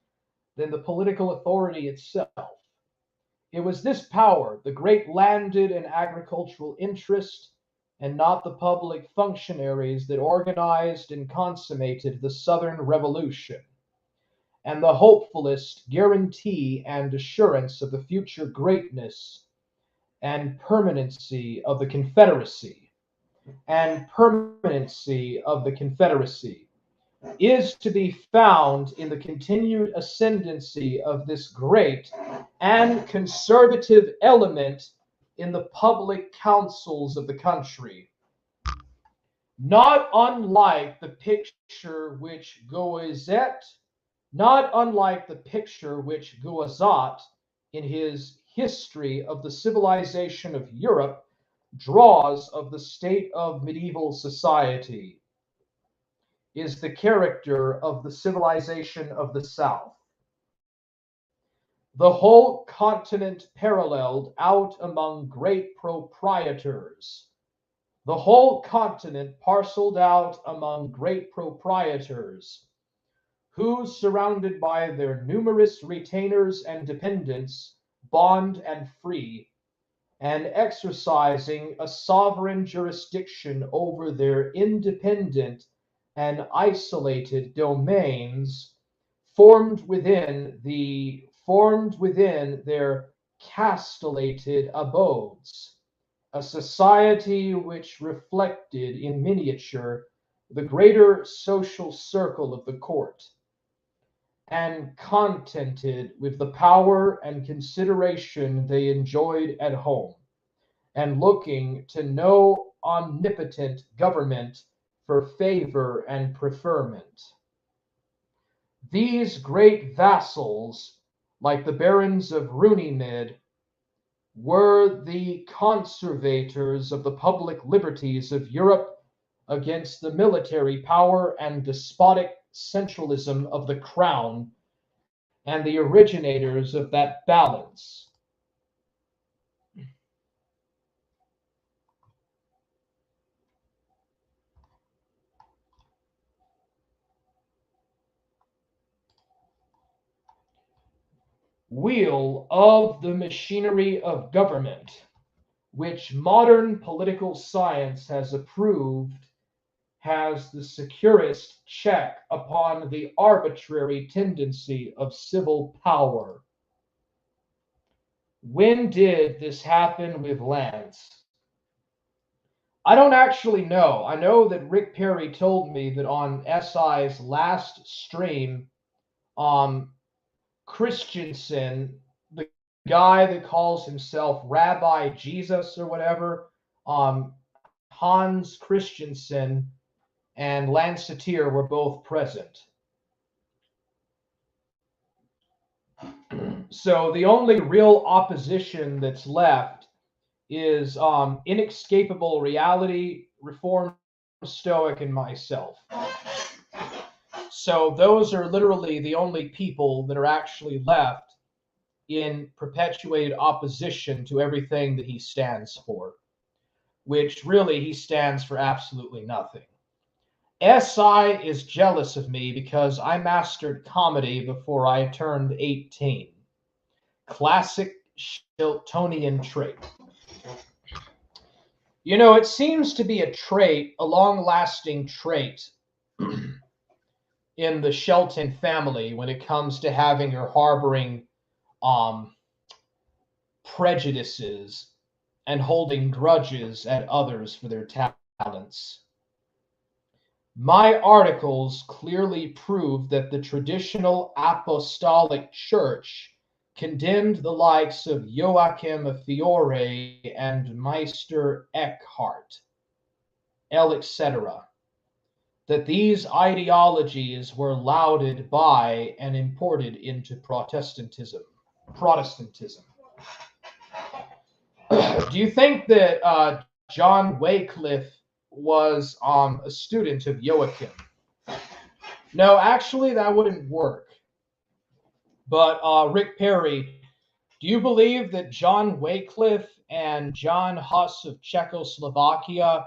than the political authority itself. It was this power, the great landed and agricultural interest, and not the public functionaries, that organized and consummated the Southern Revolution. and the hopefulest guarantee and assurance of the future greatness and permanency of the Confederacy, is to be found in the continued ascendancy of this great and conservative element in the public councils of the country. Not unlike the picture which Guizot, in his History of the Civilization of Europe, draws of the state of medieval society, is the character of the civilization of the South. The whole continent paralleled out among great proprietors, the whole continent parceled out among great proprietors, who, surrounded by their numerous retainers and dependents, bond and free, and exercising a sovereign jurisdiction over their independent and isolated domains, formed within their castellated abodes, a society which reflected in miniature the greater social circle of the court, and contented with the power and consideration they enjoyed at home, and looking to no omnipotent government for favor and preferment. These great vassals, like the barons of Runnymede, were the conservators of the public liberties of Europe against the military power and despotic centralism of the crown, and the originators of that balance. Wheel of the machinery of government, which modern political science has approved, has the securest check upon the arbitrary tendency of civil power. When did this happen with lands? I don't actually know. I know that Rick Perry told me that on SI's last stream, Christensen, the guy that calls himself Rabbi Jesus or whatever, Hans Christensen and Lancetier were both present. So the only real opposition that's left is Inescapable Reality, Reformed Stoic, and myself. So those are literally the only people that are actually left in perpetuated opposition to everything that he stands for, which really he stands for absolutely nothing. SI is jealous of me because I mastered comedy before I turned 18. Classic Sheltonian trait. You know, it seems to be a long-lasting trait in the Shelton family when it comes to having or harboring prejudices and holding grudges at others for their talents. My articles clearly prove that the traditional apostolic church condemned the likes of Joachim of Fiore and Meister Eckhart, etc., that these ideologies were lauded by and imported into Protestantism. Do you think that John Wycliffe was a student of Joachim? No, actually, that wouldn't work. But Rick Perry, do you believe that John Wycliffe and John Huss of Czechoslovakia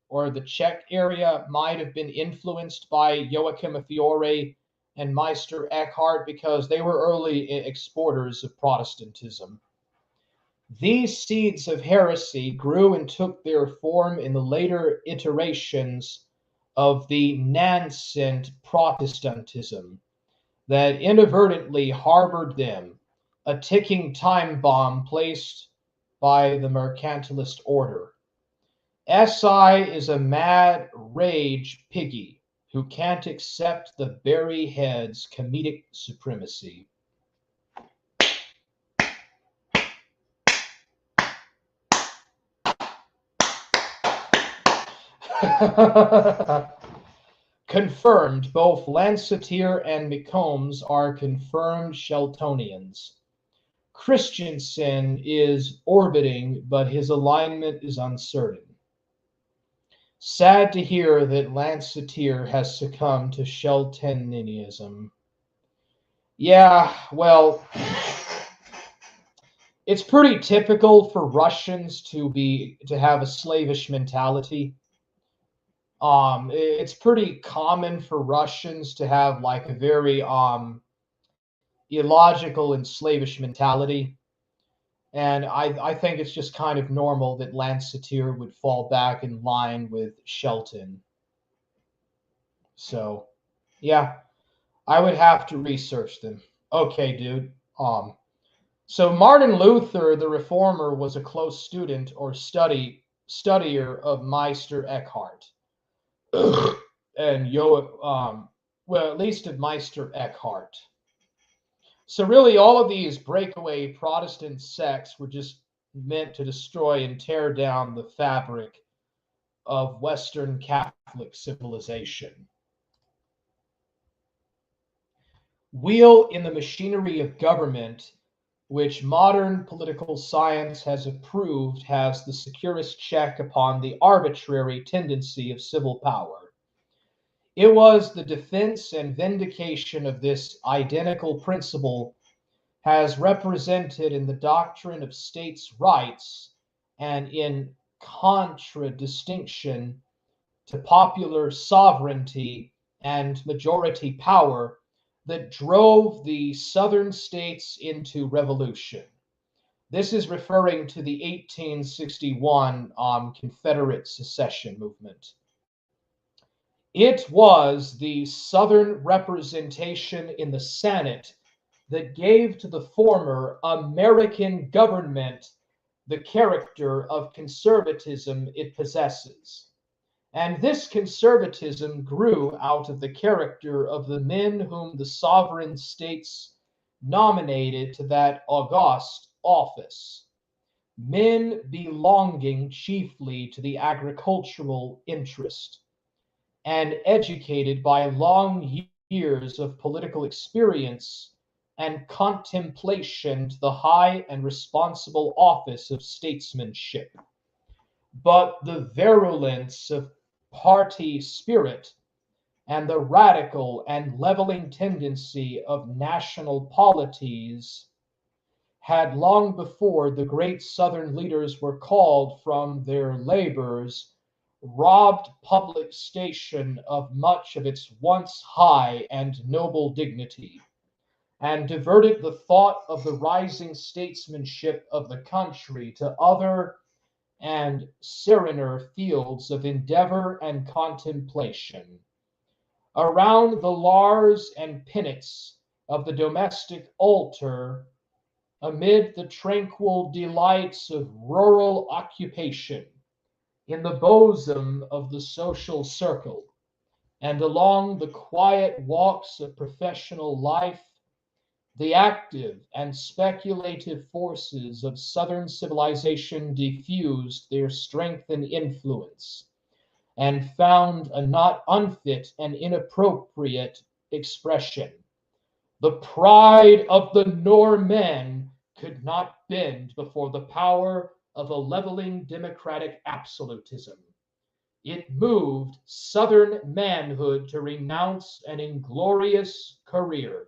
or the Czech area might have been influenced by Joachim of Fiore and Meister Eckhart because they were early exporters of Protestantism? These seeds of heresy grew and took their form in the later iterations of the nascent Protestantism, that inadvertently harbored them, a ticking time bomb placed by the mercantilist order. SI is a mad rage piggy who can't accept the Barry Head's comedic supremacy. Confirmed, both Lancetier and McCombs are confirmed Sheltonians. Christensen is orbiting, but his alignment is uncertain. Sad to hear that Lancetier has succumbed to Sheltonianism. Yeah, well, it's pretty typical for Russians to have a slavish mentality. It's pretty common for Russians to have like a very illogical and slavish mentality. And I think it's just kind of normal that Lancetier would fall back in line with Shelton. So, yeah, I would have to research them. Okay, dude. So Martin Luther, the reformer, was a close student or studier of Meister Eckhart, and well, at least of Meister Eckhart. So really, all of these breakaway Protestant sects were just meant to destroy and tear down the fabric of Western Catholic civilization. Wheel in the machinery of government, which modern political science has approved, has the securest check upon the arbitrary tendency of civil power. It was the defense and vindication of this identical principle has represented in the doctrine of states' rights and in contradistinction to popular sovereignty and majority power that drove the southern states into revolution. This is referring to the 1861 Confederate secession movement. It was the southern representation in the Senate that gave to the former American government the character of conservatism it possesses. And this conservatism grew out of the character of the men whom the sovereign states nominated to that august office, men belonging chiefly to the agricultural interest, and educated by long years of political experience and contemplation to the high and responsible office of statesmanship. But the virulence of party spirit and the radical and leveling tendency of national polities had long before the great Southern leaders were called from their labors, robbed public station of much of its once high and noble dignity, and diverted the thought of the rising statesmanship of the country to other and serener fields of endeavor and contemplation. Around the lars and penates of the domestic altar, amid the tranquil delights of rural occupation, in the bosom of the social circle, and along the quiet walks of professional life, the active and speculative forces of Southern civilization diffused their strength and influence, and found a not unfit and inappropriate expression. The pride of the Norman could not bend before the power of a leveling democratic absolutism. It moved Southern manhood to renounce an inglorious career,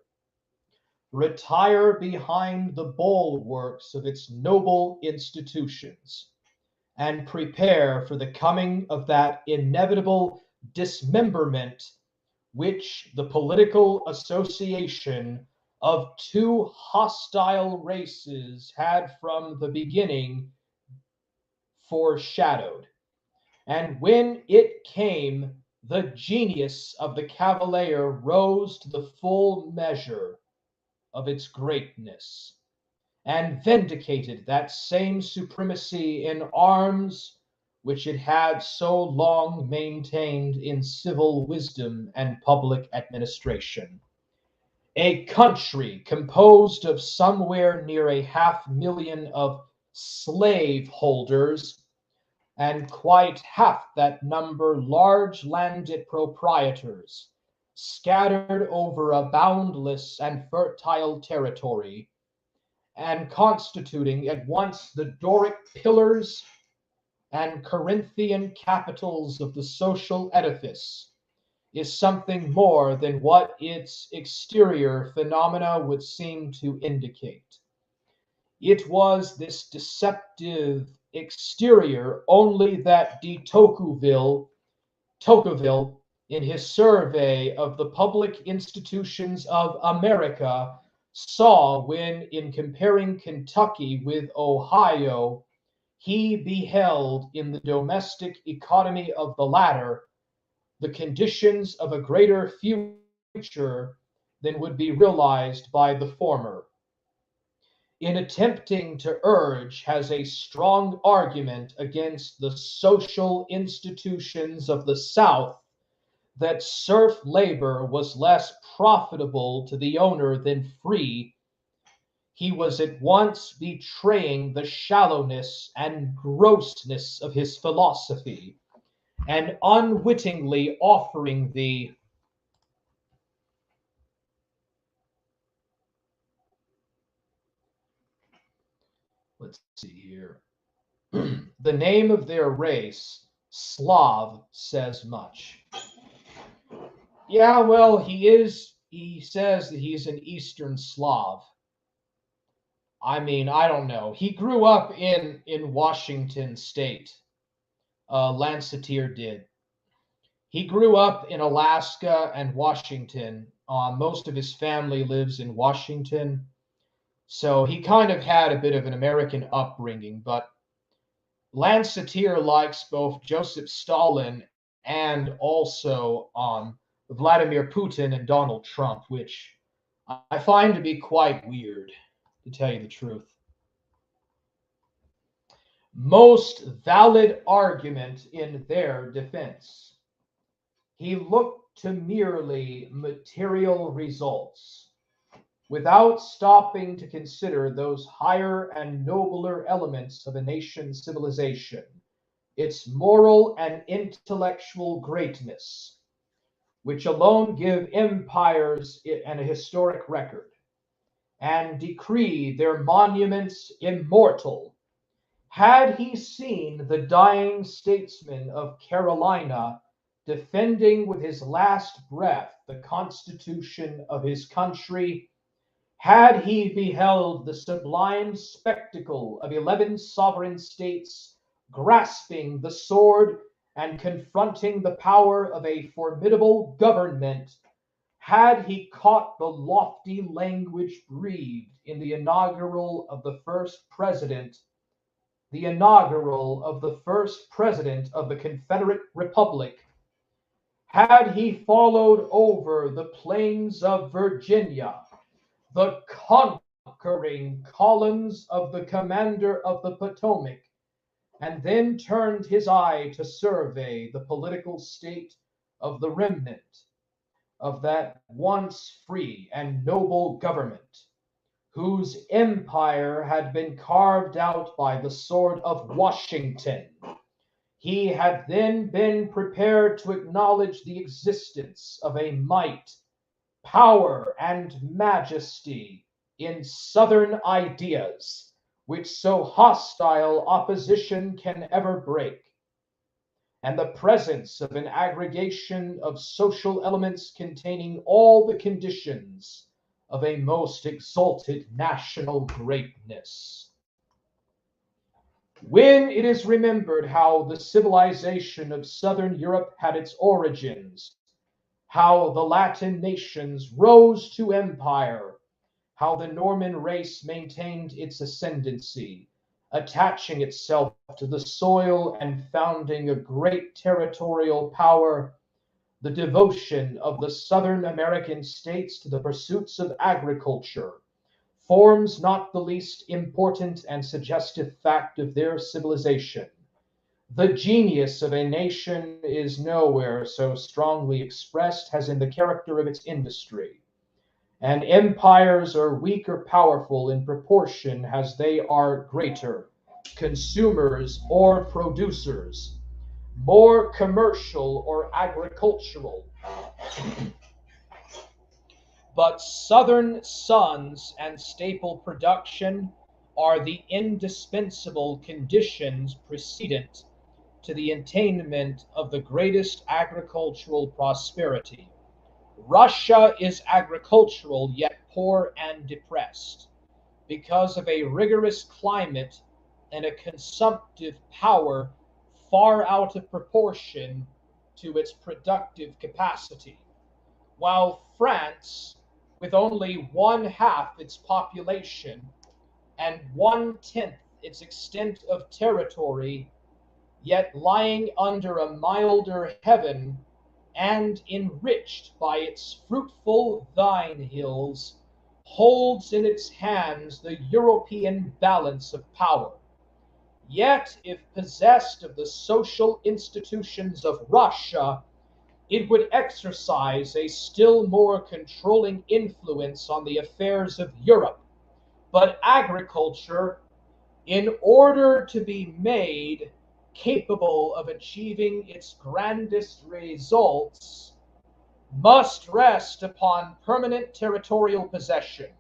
retire behind the bulwarks of its noble institutions, and prepare for the coming of that inevitable dismemberment which the political association of two hostile races had from the beginning foreshadowed. And when it came, the genius of the cavalier rose to the full measure of its greatness, and vindicated that same supremacy in arms which it had so long maintained in civil wisdom and public administration. A country composed of somewhere near a 500,000 of slave holders, and quite half that number large landed proprietors, scattered over a boundless and fertile territory, and constituting at once the Doric pillars and Corinthian capitals of the social edifice, is something more than what its exterior phenomena would seem to indicate. It was this deceptive exterior only that Tocqueville, in his survey of the public institutions of America, saw when, in comparing Kentucky with Ohio, he beheld in the domestic economy of the latter the conditions of a greater future than would be realized by the former. In attempting to urge, has a strong argument against the social institutions of the South that serf labor was less profitable to the owner than free, he was at once betraying the shallowness and grossness of his philosophy, and unwittingly offering the let's see here. The name of their race, Slav, says much. Yeah, well, he says that he's an Eastern Slav. I mean, I don't know. He grew up in Washington State. Lancetier did. He grew up in Alaska and Washington. Most of his family lives in Washington. So he kind of had a bit of an American upbringing, but Lancetier likes both Joseph Stalin and also Vladimir Putin and Donald Trump, which I find to be quite weird, to tell you the truth. Most valid argument in their defense. He looked to merely material results, without stopping to consider those higher and nobler elements of a nation's civilization, its moral and intellectual greatness, which alone give empires an historic record, and decree their monuments immortal. Had he seen the dying statesman of Carolina defending with his last breath the constitution of his country, had he beheld the sublime spectacle of 11 sovereign states grasping the sword and confronting the power of a formidable government, had he caught the lofty language breathed in the inaugural of the first president of the Confederate Republic, had he followed over the plains of Virginia, the conquering columns of the commander of the Potomac, and then turned his eye to survey the political state of the remnant of that once free and noble government, whose empire had been carved out by the sword of Washington, he had then been prepared to acknowledge the existence of a might, power, and majesty in Southern ideas, which so hostile opposition can ever break, and the presence of an aggregation of social elements containing all the conditions of a most exalted national greatness. When it is remembered how the civilization of Southern Europe had its origins, how the Latin nations rose to empire, how the Norman race maintained its ascendancy, attaching itself to the soil and founding a great territorial power, the devotion of the Southern American states to the pursuits of agriculture forms not the least important and suggestive fact of their civilization. The genius of a nation is nowhere so strongly expressed as in the character of its industry, and empires are weak or powerful in proportion as they are greater, consumers or producers, more commercial or agricultural. But Southern sons and staple production are the indispensable conditions precedent to the attainment of the greatest agricultural prosperity. Russia is agricultural yet poor and depressed because of a rigorous climate and a consumptive power far out of proportion to its productive capacity, while France, with only one half its population and 1/10 its extent of territory, yet lying under a milder heaven and enriched by its fruitful vine hills, holds in its hands the European balance of power. Yet, if possessed of the social institutions of Russia, it would exercise a still more controlling influence on the affairs of Europe. But agriculture, in order to be made capable of achieving its grandest results, must rest upon permanent territorial possession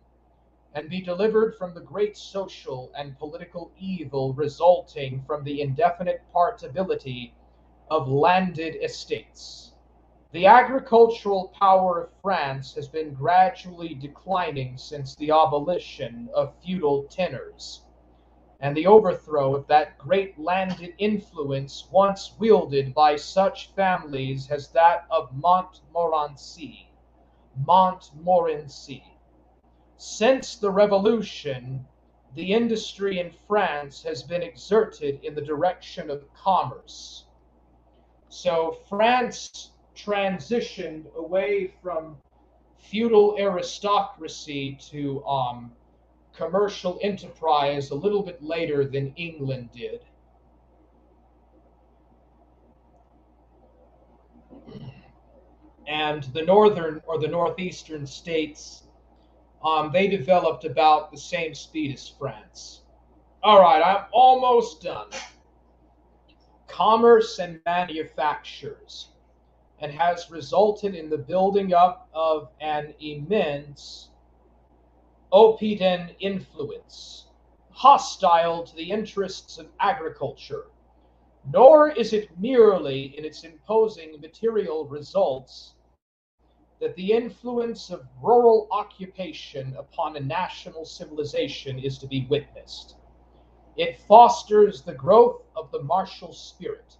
and be delivered from the great social and political evil resulting from the indefinite partability of landed estates. The agricultural power of France has been gradually declining since the abolition of feudal tenures and the overthrow of that great landed influence once wielded by such families as that of Montmorency. Since the Revolution, the industry in France has been exerted in the direction of commerce. So France transitioned away from feudal aristocracy to commercial enterprise a little bit later than England did. And the northern or the northeastern states, they developed about the same speed as France. All right, I'm almost done. Commerce and manufactures, and has resulted in the building up of an immense Oppidan influence, hostile to the interests of agriculture. Nor is it merely in its imposing material results that the influence of rural occupation upon a national civilization is to be witnessed. It fosters the growth of the martial spirit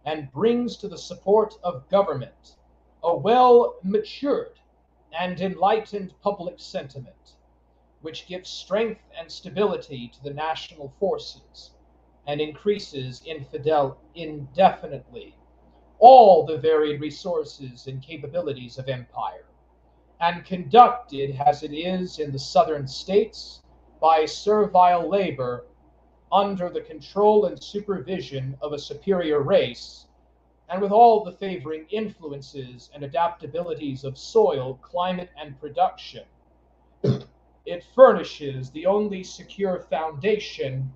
and brings to the support of government a well matured and enlightened public sentiment, which gives strength and stability to the national forces and increases indefinitely all the varied resources and capabilities of empire, and conducted as it is in the southern states by servile labor under the control and supervision of a superior race, and with all the favoring influences and adaptabilities of soil, climate, and production, it furnishes the only secure foundation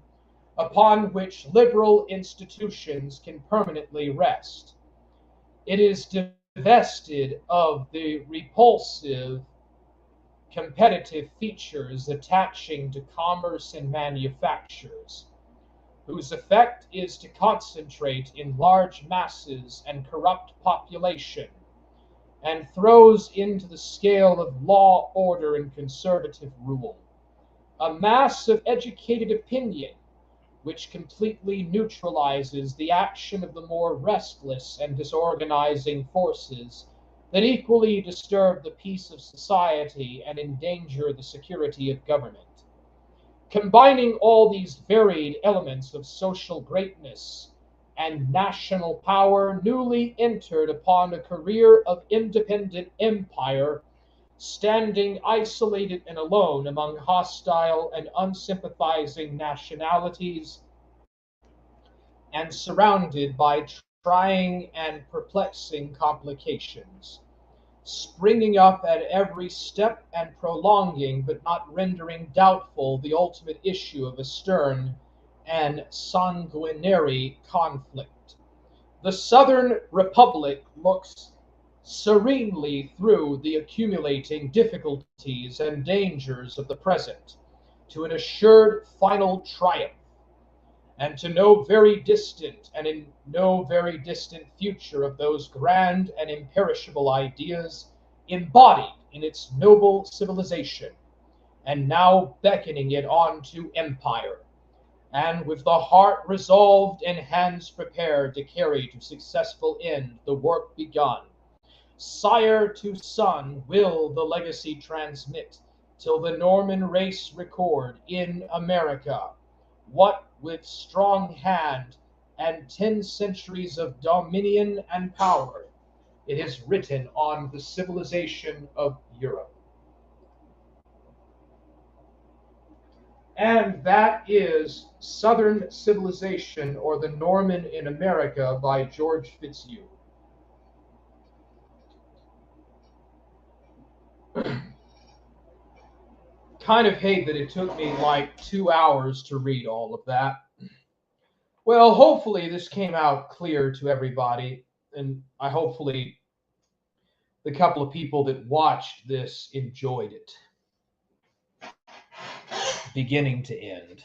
upon which liberal institutions can permanently rest. It is divested of the repulsive competitive features attaching to commerce and manufactures, whose effect is to concentrate in large masses and corrupt population, and throws into the scale of law, order, and conservative rule a mass of educated opinion which completely neutralizes the action of the more restless and disorganizing forces that equally disturb the peace of society and endanger the security of government. Combining all these varied elements of social greatness and national power newly entered upon a career of independent empire, standing isolated and alone among hostile and unsympathizing nationalities, and surrounded by trying and perplexing complications, springing up at every step and prolonging but not rendering doubtful the ultimate issue of a stern and sanguinary conflict. The Southern Republic looks serenely through the accumulating difficulties and dangers of the present to an assured final triumph, and to no very distant and in no very distant future of those grand and imperishable ideas embodied in its noble civilization, and now beckoning it on to empire, and with the heart resolved and hands prepared to carry to successful end the work begun. Sire to son will the legacy transmit, till the Norman race record in America what with strong hand and 10 centuries of dominion and power it has written on the civilization of Europe. And that is Southern Civilization, or the Norman in America, by George Fitzhugh. Kind of hate that it took me like 2 hours to read all of that. Well, hopefully this came out clear to everybody, and I hopefully the couple of people that watched this enjoyed it, beginning to end.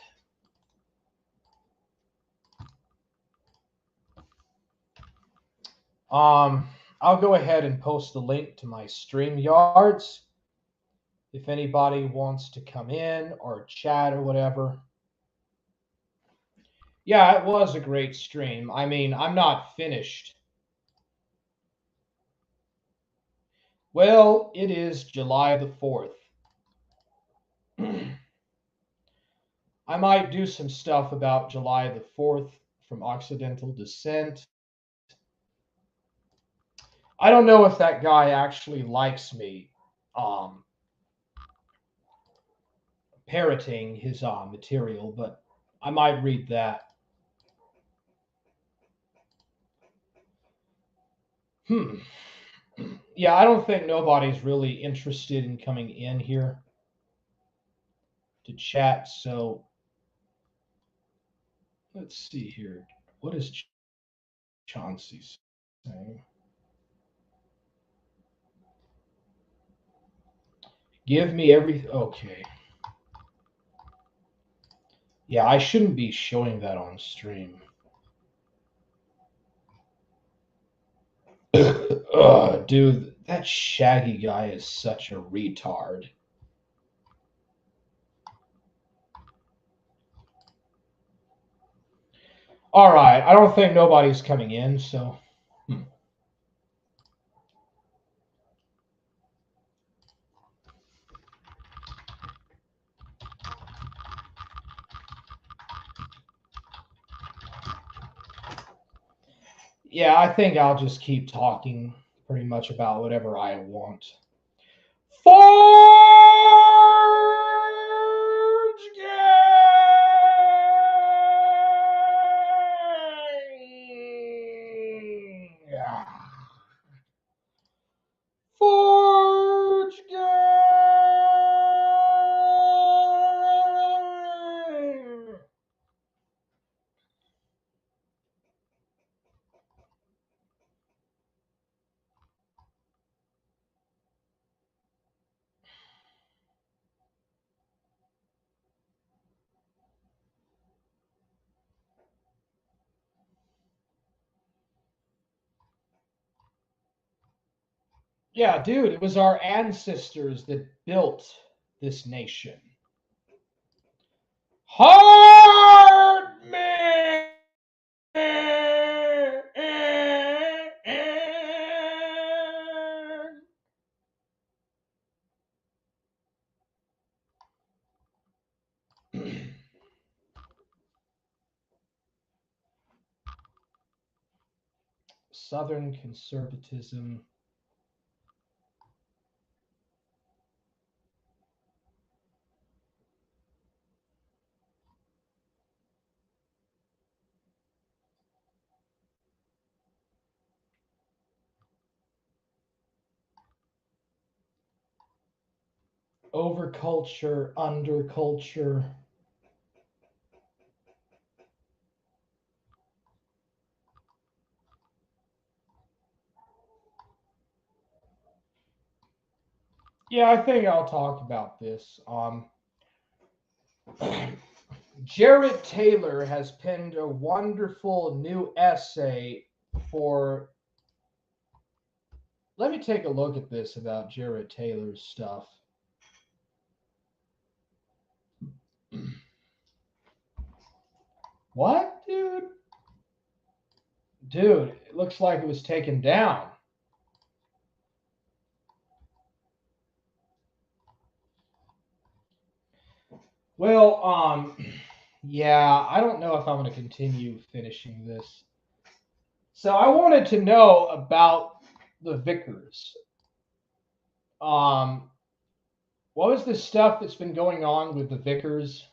I'll go ahead and post the link to my StreamYards if anybody wants to come in or chat or whatever. Yeah, it was a great stream. I mean, I'm not finished. Well, it is July the 4th. I might do some stuff about July the 4th from Occidental Descent. I don't know if that guy actually likes me parroting his material, but I might read that. Yeah, I don't think nobody's really interested in coming in here to chat, so let's see here. What is Chauncey saying? Give me everything. Okay. Yeah, I shouldn't be showing that on stream. Dude, that Shaggy guy is such a retard. All right, I don't think nobody's coming in, so. Yeah, I think I'll just keep talking pretty much about whatever I want. Forge Gang! Forge Gang! Yeah, dude, it was our ancestors that built this nation. Hard man! Southern conservatism. Overculture, underculture. Yeah, I think I'll talk about this. Jared Taylor has penned a wonderful new essay for. Let me take a look at this about Jared Taylor's stuff. What, dude? Dude, it looks like it was taken down. Well, yeah, I don't know if I'm going to continue finishing this. So I wanted to know about the vicars. What was the stuff that's been going on with the vicars?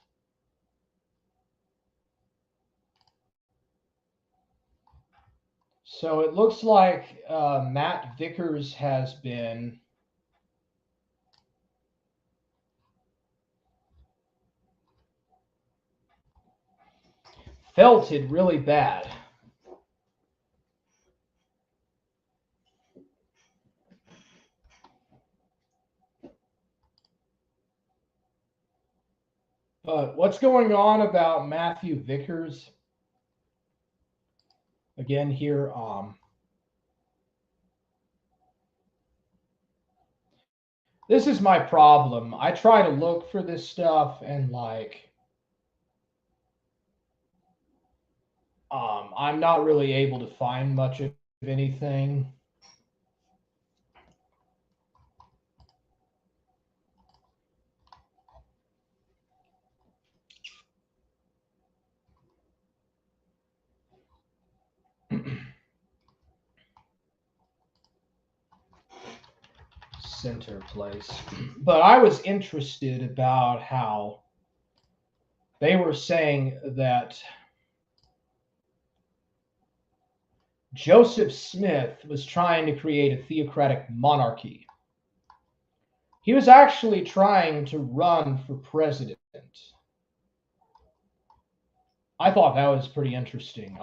So it looks like Matt Vickers has been felted really bad. But what's going on about Matthew Vickers? Again here, this is my problem. I try to look for this stuff and I'm not really able to find much of anything. Center place. But I was interested about how they were saying that Joseph Smith was trying to create a theocratic monarchy. He was actually trying to run for president. I thought that was pretty interesting.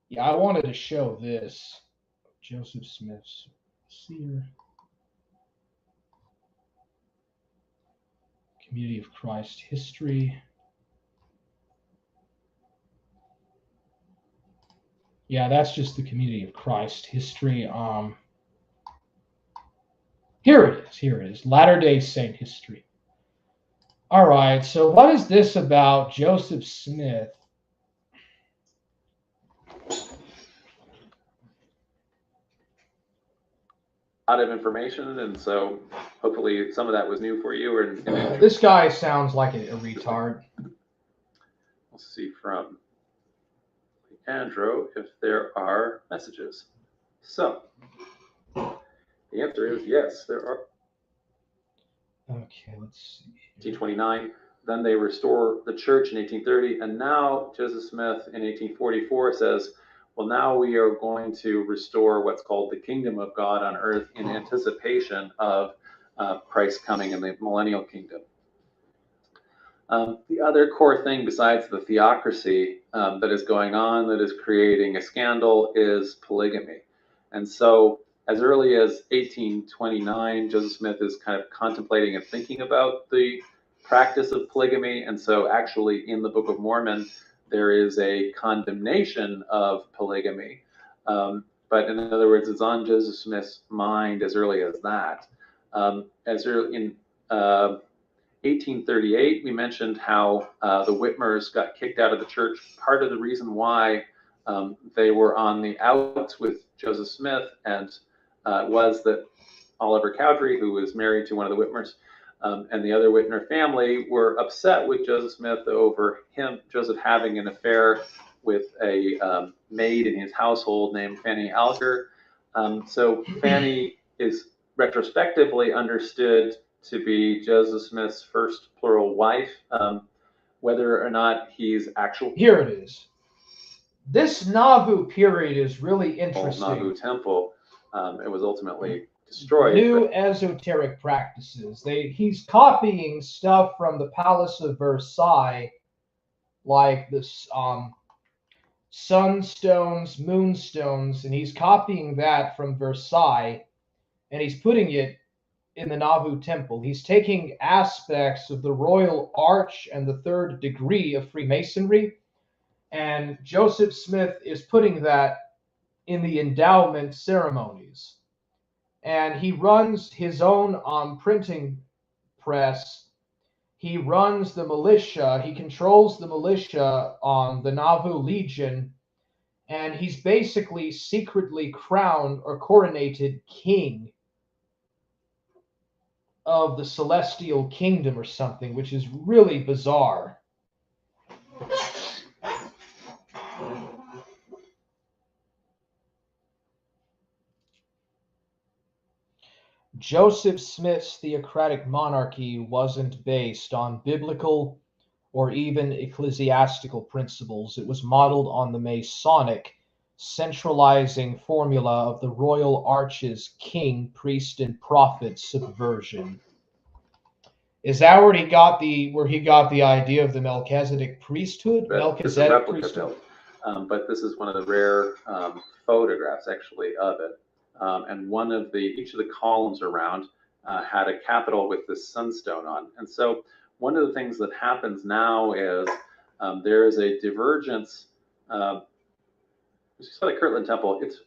Yeah, I wanted to show this. Joseph Smith's seer. Community of Christ history. Yeah, that's just the Community of Christ history. Here it is. Here it is. Latter-day Saint history. All right. So what is this about Joseph Smith? A lot of information, and so hopefully some of that was new for you. Or this guy sounds like a retard. We'll see from Andrew if there are messages. So the answer is yes, there are. Okay, let's see. 1829. Then they restore the church in 1830, and now Joseph Smith in 1844 says, well, now we are going to restore what's called the kingdom of God on earth in anticipation of Christ coming in the millennial kingdom. The other core thing besides the theocracy that is going on, that is creating a scandal, is polygamy. And so as early as 1829, Joseph Smith is kind of contemplating and thinking about the practice of polygamy. And so actually in the Book of Mormon, there is a condemnation of polygamy. But in other words, it's on Joseph Smith's mind as early as that. As early in 1838, we mentioned how the Whitmers got kicked out of the church. Part of the reason why they were on the outs with Joseph Smith and was that Oliver Cowdery, who was married to one of the Whitmers, and the other Whitner family were upset with Joseph Smith over Joseph having an affair with a maid in his household named Fanny Alger. So Fanny is retrospectively understood to be Joseph Smith's first plural wife. Whether or not he's actual Here it is. This Nauvoo period is really interesting. Nauvoo temple, it was ultimately destroyed. New esoteric practices. He's copying stuff from the Palace of Versailles, like this sunstones, moonstones, and he's copying that from Versailles, and he's putting it in the Nauvoo temple. He's taking aspects of the royal arch and the third degree of Freemasonry, and Joseph Smith is putting that in the endowment ceremonies. And he runs his own printing press. He runs the militia. He controls the militia on the Nauvoo Legion. And he's basically secretly crowned or coronated king of the Celestial Kingdom or something, which is really bizarre. Joseph Smith's theocratic monarchy wasn't based on biblical or even ecclesiastical principles. It was modeled on the Masonic centralizing formula of the royal arch's king, priest, and prophet subversion. Is that where he got the idea of the Melchizedek priesthood? Melchizedek priesthood. But this is one of the rare photographs, actually, of it. And each of the columns around had a capital with this sunstone on. And so one of the things that happens now is there is a divergence. You saw the Kirtland Temple. It's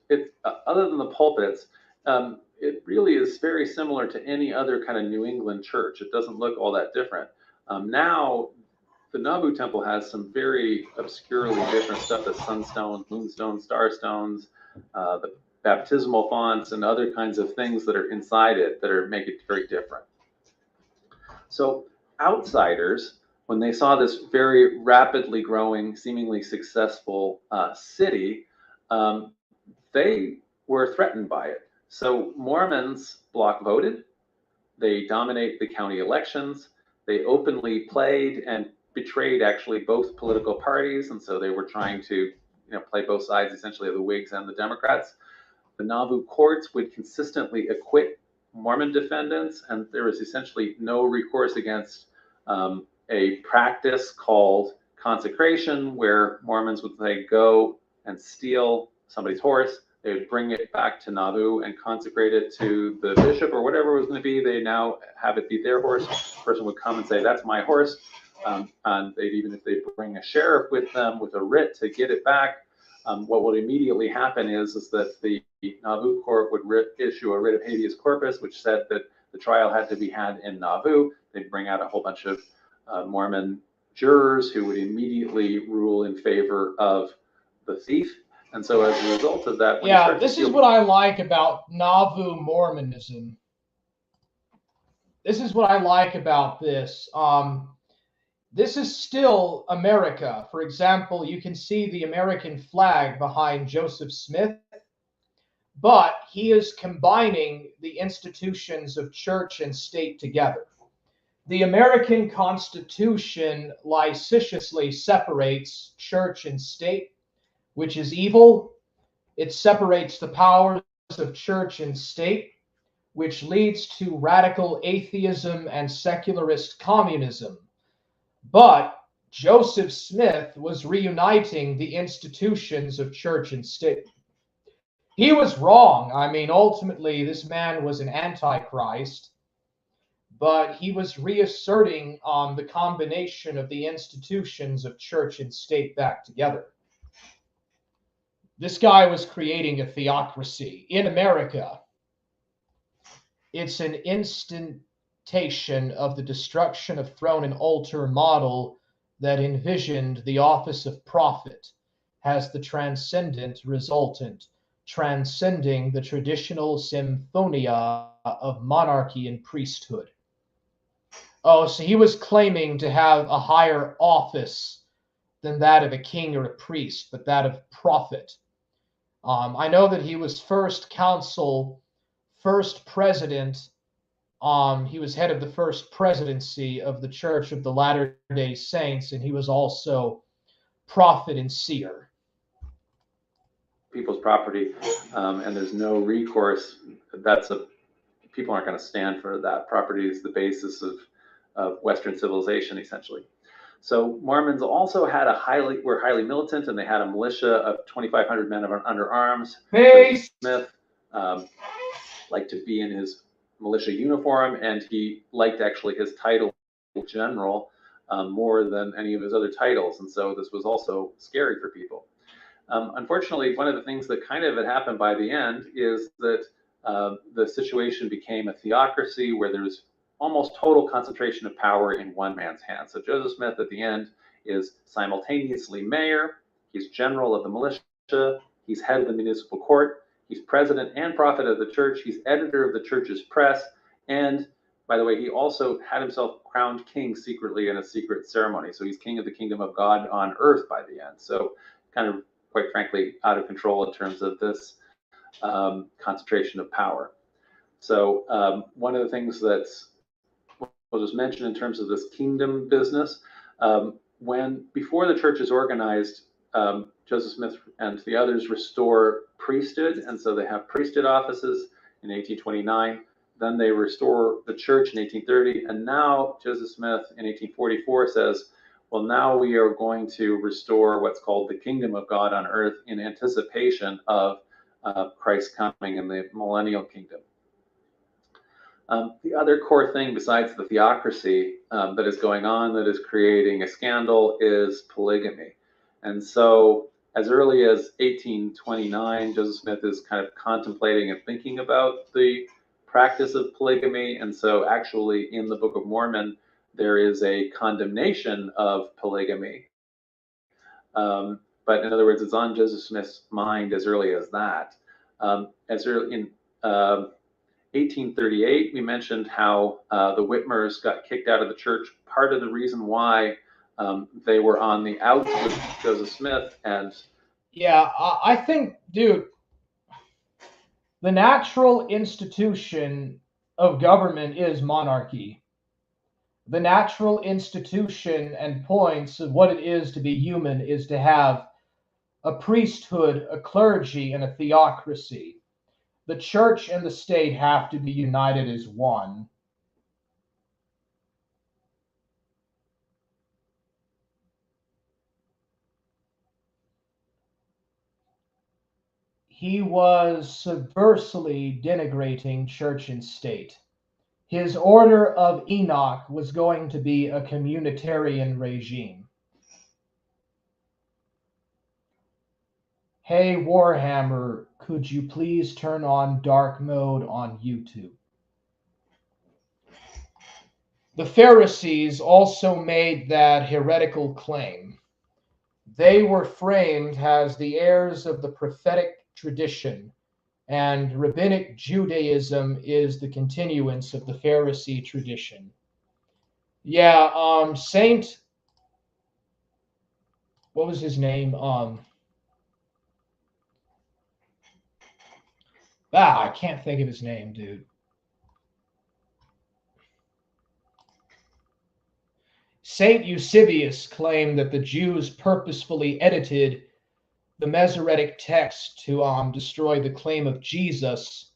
other than the pulpits, it really is very similar to any other kind of New England church. It doesn't look all that different. Now, the Nauvoo Temple has some very obscurely different stuff: the sunstones, moonstones, starstones, the baptismal fonts, and other kinds of things that are inside it that make it very different. So outsiders, when they saw this very rapidly growing, seemingly successful city, they were threatened by it. So Mormons block voted. They dominate the county elections. They openly played and betrayed actually both political parties, and so they were trying to play both sides essentially of the Whigs and the Democrats. The Nauvoo courts would consistently acquit Mormon defendants, and there was essentially no recourse against a practice called consecration, where Mormons would go and steal somebody's horse. They would bring it back to Nauvoo and consecrate it to the bishop or whatever it was going to be. They now have it be their horse. The person would come and say, "That's my horse." And even if they bring a sheriff with them with a writ to get it back, what would immediately happen is that the Nauvoo court would issue a writ of habeas corpus, which said that the trial had to be had in Nauvoo. They'd bring out a whole bunch of Mormon jurors who would immediately rule in favor of the thief. And so as a result of that... this is what I like about Nauvoo Mormonism. This is what I like about this. This is still America. For example, you can see the American flag behind Joseph Smith, but he is combining the institutions of church and state together. The American Constitution licentiously separates church and state, which is evil. It separates the powers of church and state, which leads to radical atheism and secularist communism. But Joseph Smith was reuniting the institutions of church and state. He was wrong. I mean, ultimately, this man was an antichrist, but he was reasserting the combination of the institutions of church and state back together. This guy was creating a theocracy in America. It's an instantation of the destruction of throne and altar model that envisioned the office of prophet as the transcendent resultant, transcending the traditional symphonia of monarchy and priesthood. Oh, so he was claiming to have a higher office than that of a king or a priest, but that of prophet. I know that he was first consul, first president. He was head of the first presidency of the Church of the Latter-day Saints, and he was also prophet and seer. People's property, and there's no recourse. People aren't going to stand for that. Property is the basis of Western civilization, essentially. So Mormons also were highly militant, and they had a militia of 2,500 men under arms. Peace. Smith liked to be in his militia uniform, and he liked actually his title general more than any of his other titles, and so this was also scary for people. Unfortunately, one of the things that kind of had happened by the end is that the situation became a theocracy where there was almost total concentration of power in one man's hands. So Joseph Smith at the end is simultaneously mayor, he's general of the militia, he's head of the municipal court, he's president and prophet of the church, he's editor of the church's press, and by the way, he also had himself crowned king secretly in a secret ceremony. So he's king of the kingdom of God on earth by the end. So kind of, quite frankly, out of control in terms of this concentration of power. So one of the things that's, we'll just mention in terms of this kingdom business, before the church is organized, Joseph Smith and the others restore priesthood, and so they have priesthood offices in 1829. Then they restore the church in 1830, and now Joseph Smith in 1844 says, well, now we are going to restore what's called the kingdom of God on earth in anticipation of Christ coming in the millennial kingdom. The other core thing besides the theocracy that is going on, that is creating a scandal, is polygamy. And so as early as 1829, Joseph Smith is kind of contemplating and thinking about the practice of polygamy. And so actually in the Book of Mormon, there is a condemnation of polygamy. But in other words, it's on Joseph Smith's mind as early as that. As early in 1838, we mentioned how the Whitmers got kicked out of the church. Part of the reason why they were on the outs with Joseph Smith and... Yeah, I think, dude, the natural institution of government is monarchy. The natural institution and points of what it is to be human is to have a priesthood, a clergy, and a theocracy. The church and the state have to be united as one. He was subversively denigrating church and state. His order of Enoch was going to be a communitarian regime. Hey, Warhammer, could you please turn on dark mode on YouTube? The Pharisees also made that heretical claim. They were framed as the heirs of the prophetic tradition, and rabbinic Judaism is the continuance of the Pharisee tradition. Yeah, Saint, what was his name? I can't think of his name, dude. Saint Eusebius claimed that the Jews purposefully edited the Masoretic text to destroy the claim of Jesus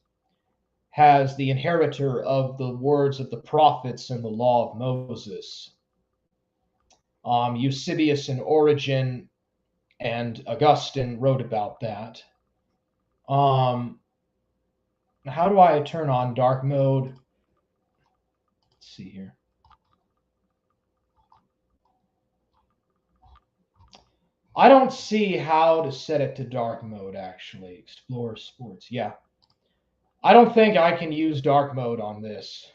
as the inheritor of the words of the prophets and the law of Moses. Eusebius and Origen and Augustine wrote about that. How do I turn on dark mode? Let's see here. I don't see how to set it to dark mode, actually. Explore sports. Yeah. I don't think I can use dark mode on this.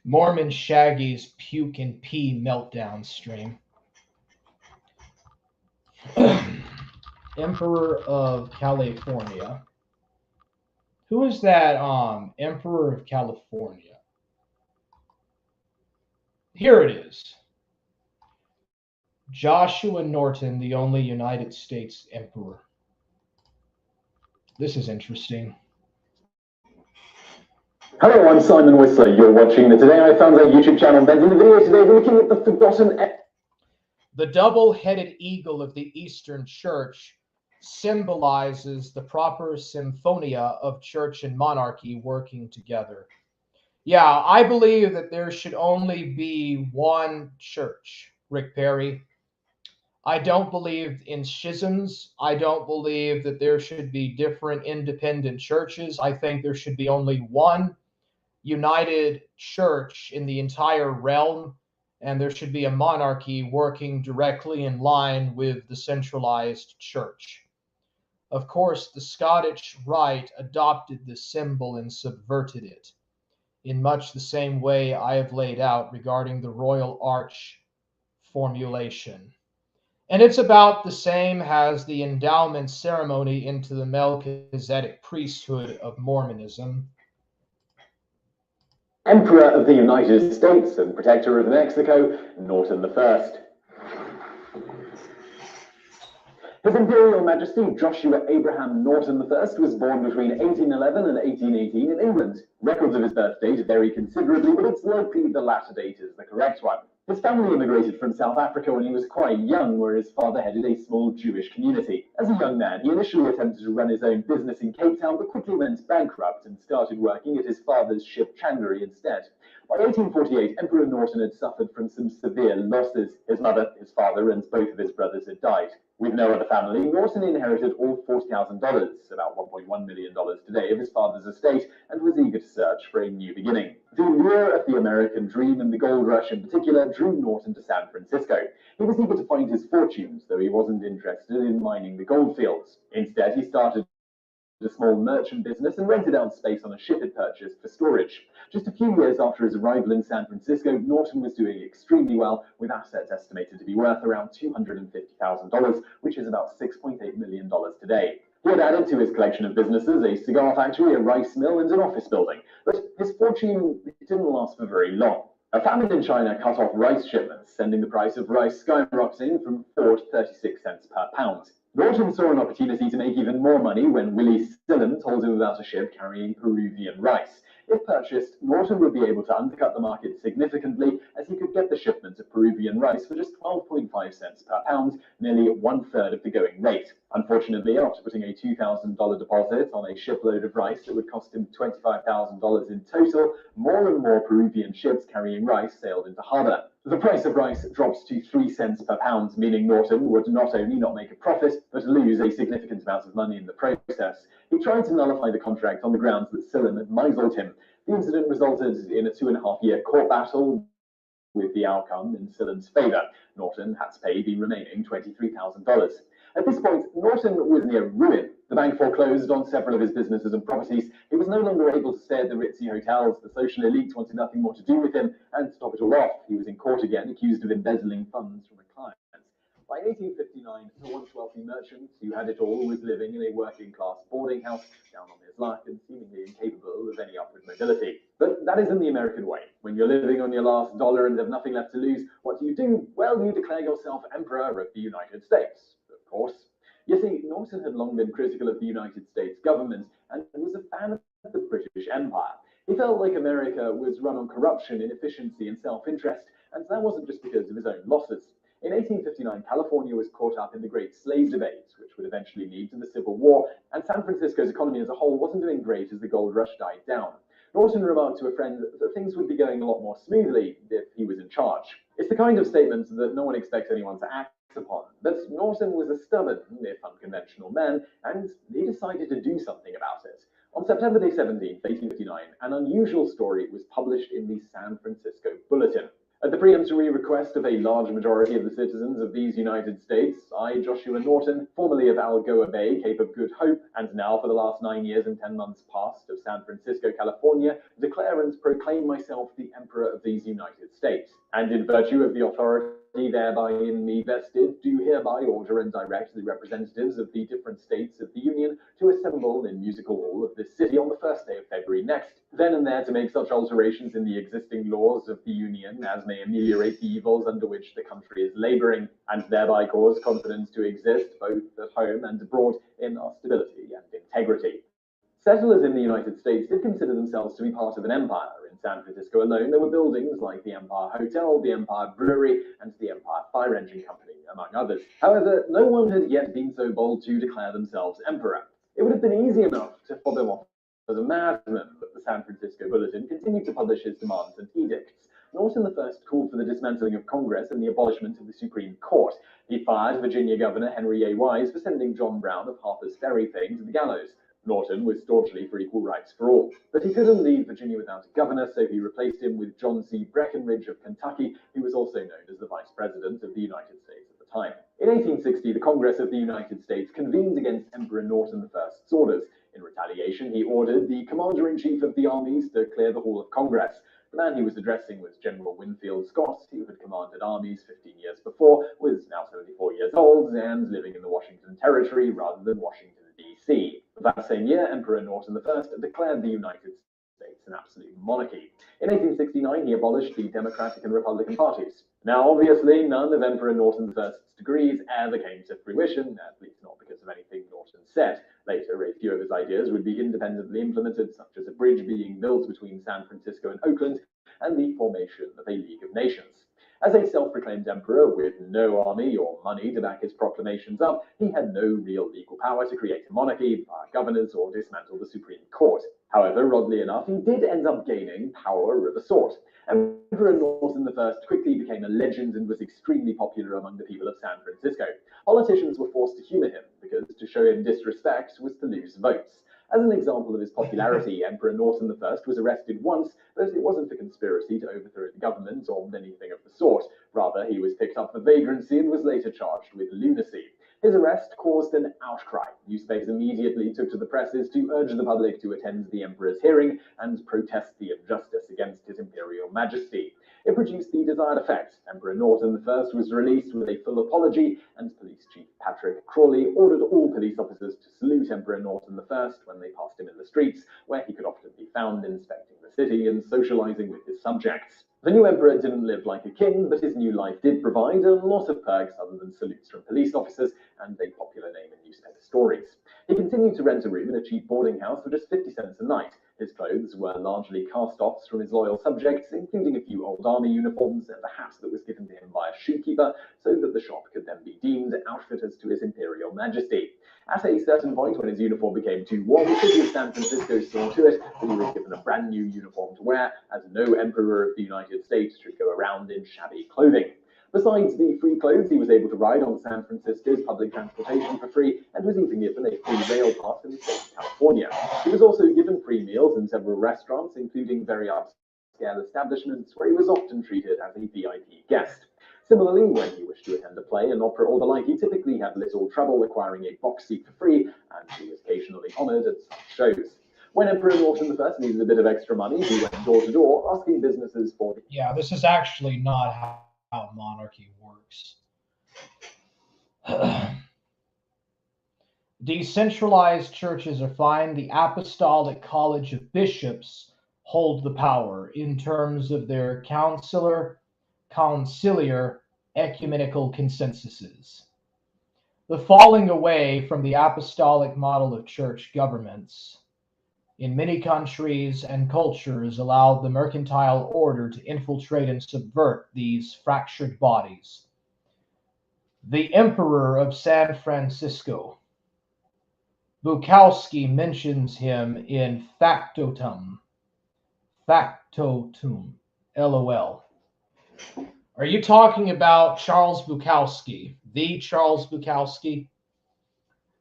Mormon Shaggy's puke and pee meltdown stream. Emperor of California. Who is that Emperor of California? Here it is. Joshua Norton, the only United States emperor. This is interesting. Hello, I'm Simon Whistler. You're watching the Today I Found Out YouTube channel. And in the video today, we're looking at the forgotten... The double-headed eagle of the Eastern Church symbolizes the proper symphonia of church and monarchy working together. Yeah, I believe that there should only be one church, Rick Perry. I don't believe in schisms. I don't believe that there should be different independent churches. I think there should be only one united church in the entire realm, and there should be a monarchy working directly in line with the centralized church. Of course, the Scottish Rite adopted this symbol and subverted it, in much the same way I have laid out regarding the Royal Arch formulation. And it's about the same as the endowment ceremony into the Melchizedek priesthood of Mormonism. Emperor of the United States and Protector of Mexico, Norton I. His Imperial Majesty Joshua Abraham Norton I was born between 1811 and 1818 in England. Records of his birth date vary considerably, but it's likely the latter date is the correct one. His family immigrated from South Africa when he was quite young, where his father headed a small Jewish community. As a young man, he initially attempted to run his own business in Cape Town, but quickly went bankrupt and started working at his father's ship chandlery instead. By 1848, Emperor Norton had suffered from some severe losses. His mother, his father, and both of his brothers had died. With no other family, Norton inherited all $40,000, about $1.1 million today, of his father's estate, and was eager to search for a new beginning. The lure of the American dream and the gold rush in particular drew Norton to San Francisco. He was eager to find his fortunes, though he wasn't interested in mining the gold fields. Instead, he started a small merchant business and rented out space on a ship he'd purchased for storage. Just a few years after his arrival in San Francisco, Norton was doing extremely well, with assets estimated to be worth around $250,000, which is about $6.8 million today. He had added to his collection of businesses a cigar factory, a rice mill, and an office building, but his fortune didn't last for very long. A famine in China cut off rice shipments, sending the price of rice skyrocketing from 4 to 36 cents per pound. Norton saw an opportunity to make even more money when Willie Stillen told him about a ship carrying Peruvian rice. If purchased, Norton would be able to undercut the market significantly, as he could get the shipment of Peruvian rice for just 12.5 cents per pound, nearly one-third of the going rate. Unfortunately, after putting a $2,000 deposit on a shipload of rice that would cost him $25,000 in total, more and more Peruvian ships carrying rice sailed into harbor. The price of rice dropped to 3 cents per pound, meaning Norton would not only not make a profit, but lose a significant amount of money in the process. He tried to nullify the contract on the grounds that Stillen had misled him. The incident resulted in a 2.5-year court battle, with the outcome in Stillen's favor. Norton had to pay the remaining $23,000. At this point, Norton was near ruin. The bank foreclosed on several of his businesses and properties. He was no longer able to stay at the ritzy hotels. The social elite wanted nothing more to do with him, and to top it all off, he was in court again, accused of embezzling funds from a client. By 1859, the once wealthy merchant who had it all was living in a working-class boarding house, down on his luck and seemingly incapable of any upward mobility. But that isn't the American way. When you're living on your last dollar and have nothing left to lose, what do? Well, you declare yourself Emperor of the United States, of course. You see, Norton had long been critical of the United States government and was a fan of the British Empire. He felt like America was run on corruption, inefficiency, and self-interest, and that wasn't just because of his own losses. In 1859, California was caught up in the Great Slave Debate, which would eventually lead to the Civil War, and San Francisco's economy as a whole wasn't doing great as the gold rush died down. Norton remarked to a friend that things would be going a lot more smoothly if he was in charge. It's the kind of statement that no one expects anyone to act upon, but Norton was a stubborn, if unconventional man, and he decided to do something about it. On September 17, 1859, an unusual story was published in the San Francisco Bulletin. At the peremptory request of a large majority of the citizens of these United States, I, Joshua Norton, formerly of Algoa Bay, Cape of Good Hope, and now for the last 9 years and 10 months past of San Francisco, California, declare and proclaim myself the Emperor of these United States. And in virtue of the authority thereby in me vested, do hereby order and direct the representatives of the different states of the Union to assemble in musical hall of this city on the 1st day of February next, then and there to make such alterations in the existing laws of the Union as may ameliorate the evils under which the country is laboring, and thereby cause confidence to exist both at home and abroad in our stability and integrity. Settlers in the United States did consider themselves to be part of an empire. In San Francisco alone, there were buildings like the Empire Hotel, the Empire Brewery, and the Empire Fire Engine Company, among others. However, no one had yet been so bold to declare themselves emperor. It would have been easy enough to fob him off as a madman, but the San Francisco Bulletin continued to publish his demands and edicts. Norton I called for the dismantling of Congress and the abolishment of the Supreme Court. He fired Virginia Governor Henry A. Wise for sending John Brown of Harper's Ferry fame to the gallows. Norton was staunchly for equal rights for all, but he couldn't leave Virginia without a governor, so he replaced him with John C. Breckinridge of Kentucky, who was also known as the Vice President of the United States at the time. In 1860, the Congress of the United States convened against Emperor Norton I's orders. In retaliation, he ordered the Commander-in-Chief of the armies to clear the Hall of Congress. The man he was addressing was General Winfield Scott, who had commanded armies 15 years before, was now 74 years old, and living in the Washington Territory rather than Washington, D.C. That same year, Emperor Norton I declared the United States an absolute monarchy. In 1869, he abolished the Democratic and Republican parties. Now, obviously, none of Emperor Norton I's degrees ever came to fruition, at least not because of anything Norton said. Later, a few of his ideas would be independently implemented, such as a bridge being built between San Francisco and Oakland, and the formation of a League of Nations. As a self-proclaimed emperor with no army or money to back his proclamations up, he had no real legal power to create a monarchy, fire governors, or dismantle the Supreme Court. However, oddly enough, he did end up gaining power of a sort. Emperor Norton I quickly became a legend and was extremely popular among the people of San Francisco. Politicians were forced to humor him, because to show him disrespect was to lose votes. As an example of his popularity, Emperor Norton I was arrested once, but it wasn't for conspiracy to overthrow the government or anything of the sort. Rather, he was picked up for vagrancy and was later charged with lunacy. His arrest caused an outcry. Newspapers immediately took to the presses to urge the public to attend the emperor's hearing and protest the injustice against his imperial majesty. It produced the desired effect. Emperor Norton I was released with a full apology, and Police Chief Patrick Crawley ordered all police officers to salute Emperor Norton I when they passed him in the streets, where he could often be found inspecting the city and socializing with his subjects. The new emperor didn't live like a king, but his new life did provide a lot of perks other than salutes from police officers and a popular name in newspaper stories. He continued to rent a room in a cheap boarding house for just 50 cents a night. His clothes were largely cast-offs from his loyal subjects, including a few old army uniforms and a hat that was given to him by a shoekeeper, so that the shop could then be deemed outfitters to his imperial majesty. At a certain point, when his uniform became too warm, the city of San Francisco saw to it that he was given a brand new uniform to wear, as no emperor of the United States should go around in shabby clothing. Besides the free clothes, he was able to ride on San Francisco's public transportation for free, and was even given a free rail pass in the state of California. He was also given free meals in several restaurants, including very upscale establishments, where he was often treated as a VIP guest. Similarly, when he wished to attend a play, an opera, or the like, he typically had little trouble acquiring a box seat for free, and he was occasionally honoured at such shows. When Emperor Norton I needed a bit of extra money, he went door to door, asking businesses for... Yeah, this is actually not how monarchy works. Decentralized churches are fine. The Apostolic College of Bishops hold the power in terms of their conciliar ecumenical consensuses. The falling away from the apostolic model of church governments in many countries and cultures allowed the mercantile order to infiltrate and subvert these fractured bodies. The Emperor of San Francisco, Bukowski mentions him in Factotum, LOL. Are you talking about Charles Bukowski, the Charles Bukowski?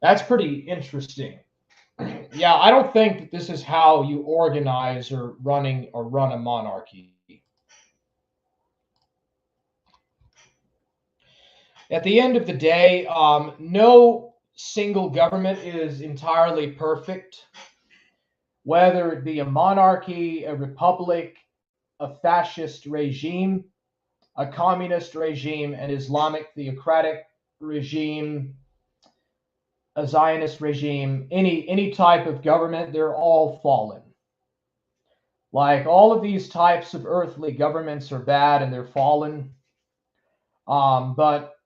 That's pretty interesting. Yeah, I don't think that this is how you organize or run a monarchy. At the end of the day, no single government is entirely perfect. Whether it be a monarchy, a republic, a fascist regime, a communist regime, an Islamic theocratic regime, a Zionist regime, any type of government, they're all fallen. Like, all of these types of earthly governments are bad and they're fallen. But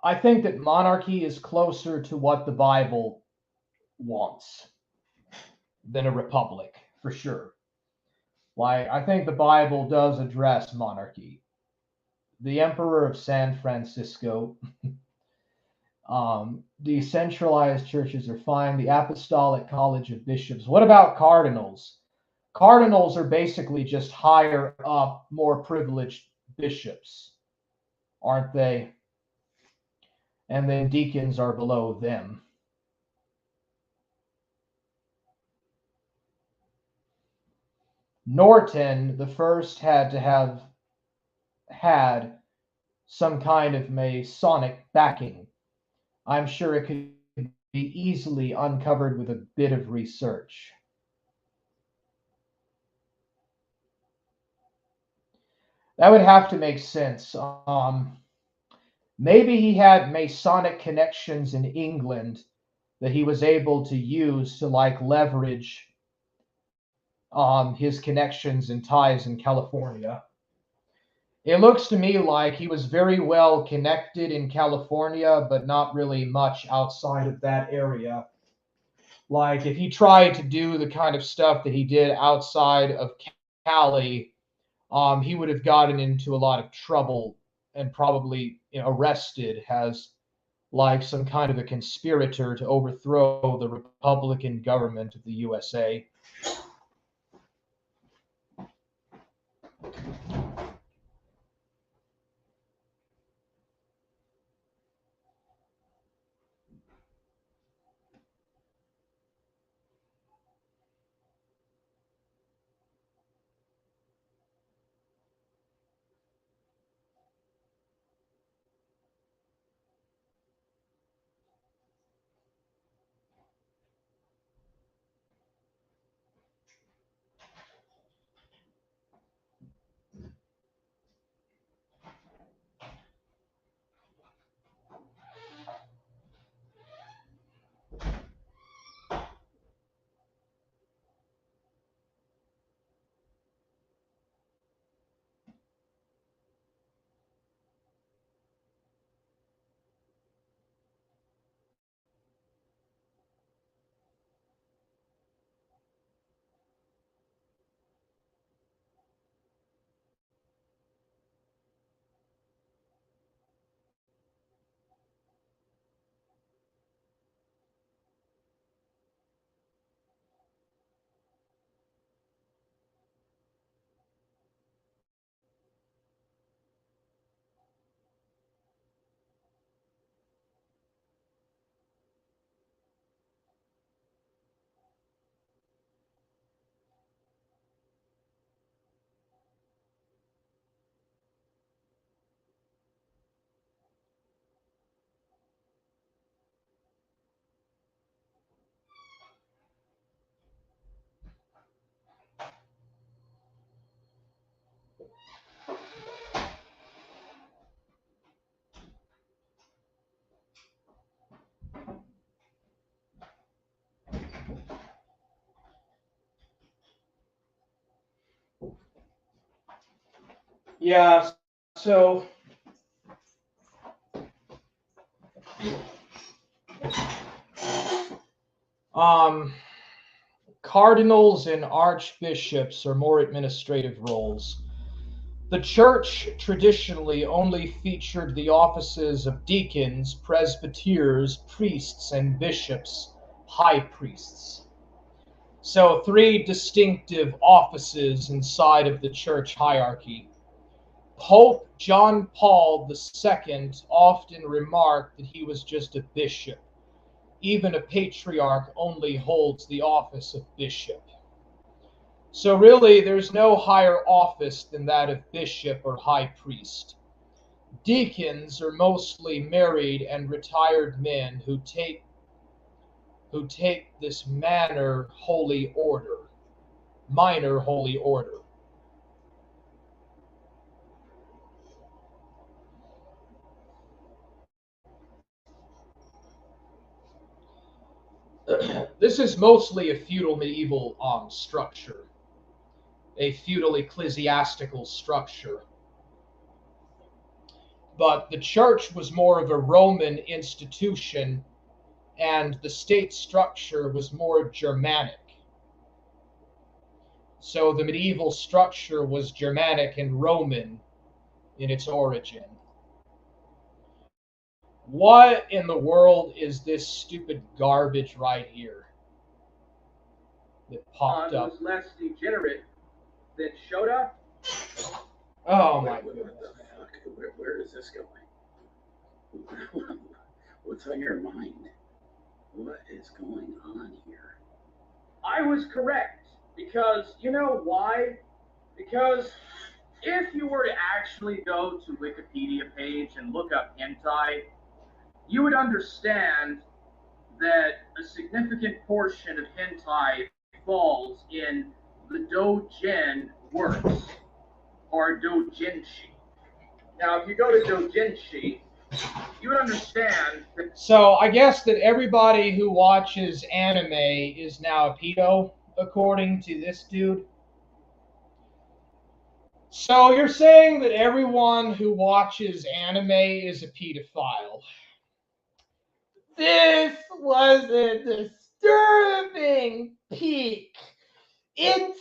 I think that monarchy is closer to what the Bible wants than a republic, for sure. Like, I think the Bible does address monarchy. The Emperor of San Francisco, decentralized churches are fine. The Apostolic College of Bishops. What about cardinals? Cardinals are basically just higher up, more privileged bishops, aren't they? And then deacons are below them. Norton the first had to have had some kind of Masonic backing. I'm sure it could be easily uncovered with a bit of research. That would have to make sense. Maybe he had Masonic connections in England that he was able to use to like leverage his connections and ties in California. It looks to me like he was very well connected in California, but not really much outside of that area. Like, if he tried to do the kind of stuff that he did outside of Cali, he would have gotten into a lot of trouble and probably, arrested as like some kind of a conspirator to overthrow the Republican government of the USA. Yeah, so cardinals and archbishops are more administrative roles. The church traditionally only featured the offices of deacons, presbyters, priests, and bishops, high priests. So, three distinctive offices inside of the church hierarchy. Pope John Paul II often remarked that he was just a bishop. Even a patriarch only holds the office of bishop. So really, there's no higher office than that of bishop or high priest. Deacons are mostly married and retired men who take this minor holy order. This is mostly a feudal medieval structure, a feudal ecclesiastical structure. But the church was more of a Roman institution, and the state structure was more Germanic. So the medieval structure was Germanic and Roman in its origin. What in the world is this stupid garbage right here that popped up? Was less degenerate than Shota. Oh my What goodness. the fuck? Where is this going? What's on your mind? What is going on here? I was correct, because you know why? Because if you were to actually go to Wikipedia page and look up hentai, you would understand that a significant portion of hentai falls in the doujin works, or doujinshi. Now, if you go to doujinshi, you would understand that. So I guess that everybody who watches anime is now a pedo, according to this dude. So you're saying that everyone who watches anime is a pedophile. This was a disturbing peek into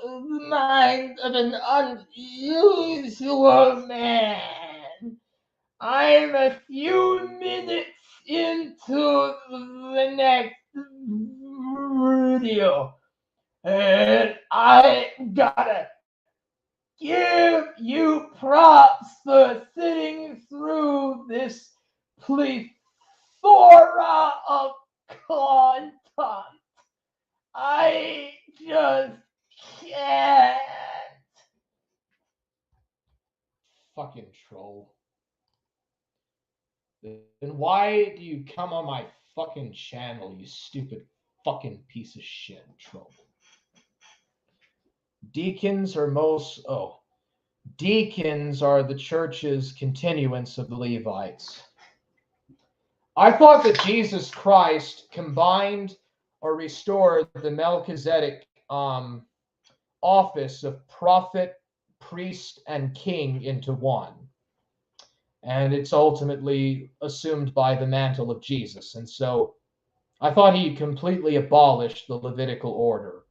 the mind of an unusual man. I'm a few minutes into the next video, and I gotta give you props for sitting through this plethora of content. I just can't. Fucking troll. Then why do you come on my fucking channel, you stupid fucking piece of shit, troll? Deacons are the church's continuance of the Levites. I thought that Jesus Christ combined or restored the Melchizedek office of prophet, priest, and king into one. And it's ultimately assumed by the mantle of Jesus. And so I thought he completely abolished the Levitical order.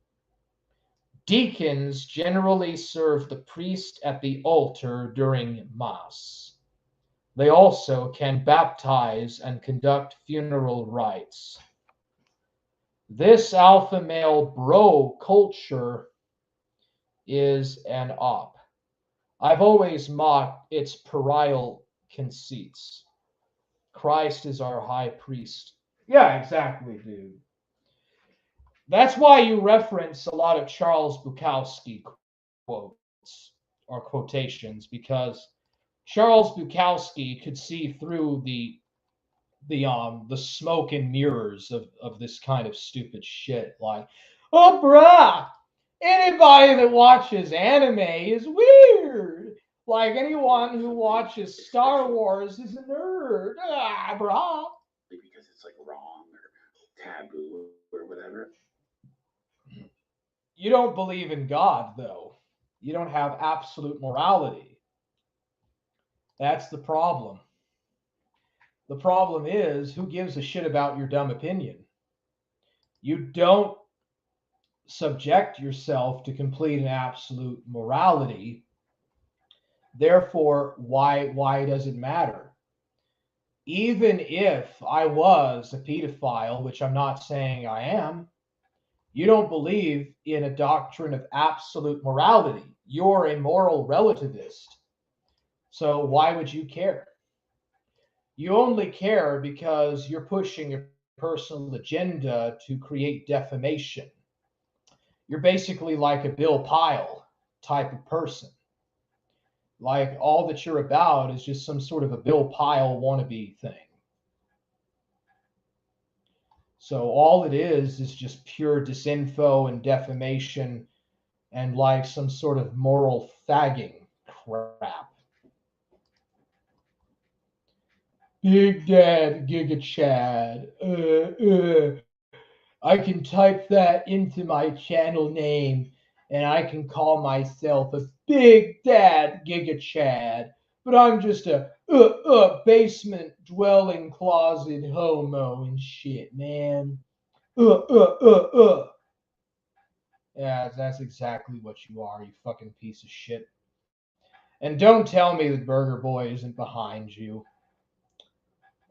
Deacons generally serve the priest at the altar during Mass. They also can baptize and conduct funeral rites. This alpha male bro culture is an op. I've always mocked its puerile conceits. Christ is our high priest. Yeah, exactly, dude. That's why you reference a lot of Charles Bukowski quotes or quotations, because Charles Bukowski could see through the smoke and mirrors of this kind of stupid shit. Like, oh, bruh, anybody that watches anime is weird. Like, anyone who watches Star Wars is a nerd. Ah, bruh. Because it's like wrong or taboo or whatever. You don't believe in God, though. You don't have absolute morality. That's the problem. The problem is, who gives a shit about your dumb opinion? You don't subject yourself to complete and absolute morality. Therefore, why does it matter? Even if I was a pedophile, which I'm not saying I am, you don't believe in a doctrine of absolute morality. You're a moral relativist. So why would you care? You only care because you're pushing a personal agenda to create defamation. You're basically like a Bill Pyle type of person. Like, all that you're about is just some sort of a Bill Pyle wannabe thing. So all it is just pure disinfo and defamation and like some sort of moral fagging crap. Big Dad Giga Chad. I can type that into my channel name and I can call myself a Big Dad Giga Chad. But I'm just a basement dwelling closet homo and shit, man. Uh, uh, uh, uh. Yeah, that's exactly what you are, you fucking piece of shit. And don't tell me that Burger Boy isn't behind you.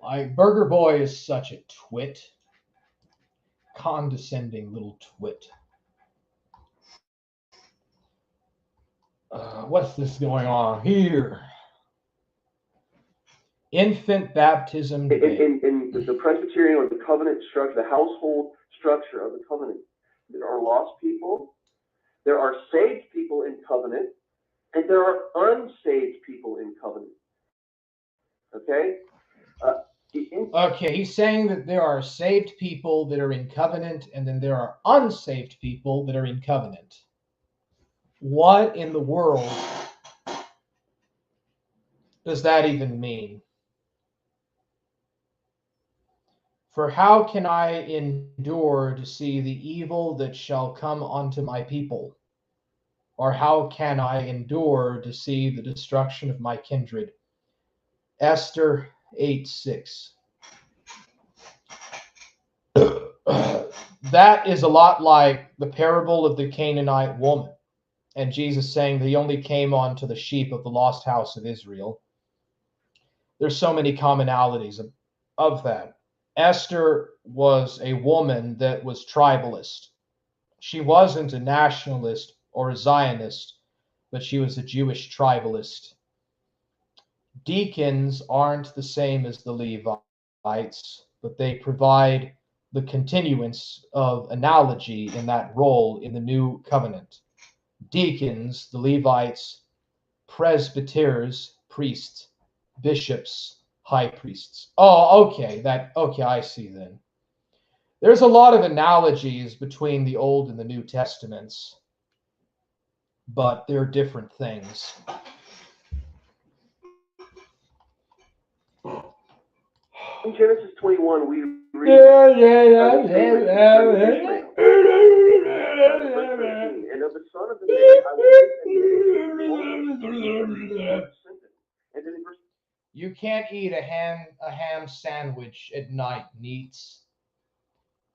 Like, Burger Boy is such a twit. Condescending little twit. What's this going on here? Infant baptism debate. In the Presbyterian or the covenant structure, the household structure of the covenant, there are lost people, there are saved people in covenant, and there are unsaved people in covenant. Okay? Okay, he's saying that there are saved people that are in covenant, and then there are unsaved people that are in covenant. What in the world does that even mean? For how can I endure to see the evil that shall come unto my people? Or how can I endure to see the destruction of my kindred? Esther 8:6. That is a lot like the parable of the Canaanite woman, and Jesus saying that he only came onto the sheep of the lost house of Israel. There's so many commonalities of that. Esther was a woman that was tribalist. She wasn't a nationalist or a Zionist, but she was a Jewish tribalist. Deacons aren't the same as the Levites, but they provide the continuance of analogy in that role in the new covenant. Deacons, the Levites, presbyters, priests, bishops, high priests. Oh, okay, I see then. There's a lot of analogies between the Old and the New Testaments, but they're different things. In Genesis 21, we read and of the son of the man I will and then in verse You can't eat a ham sandwich at night, neats.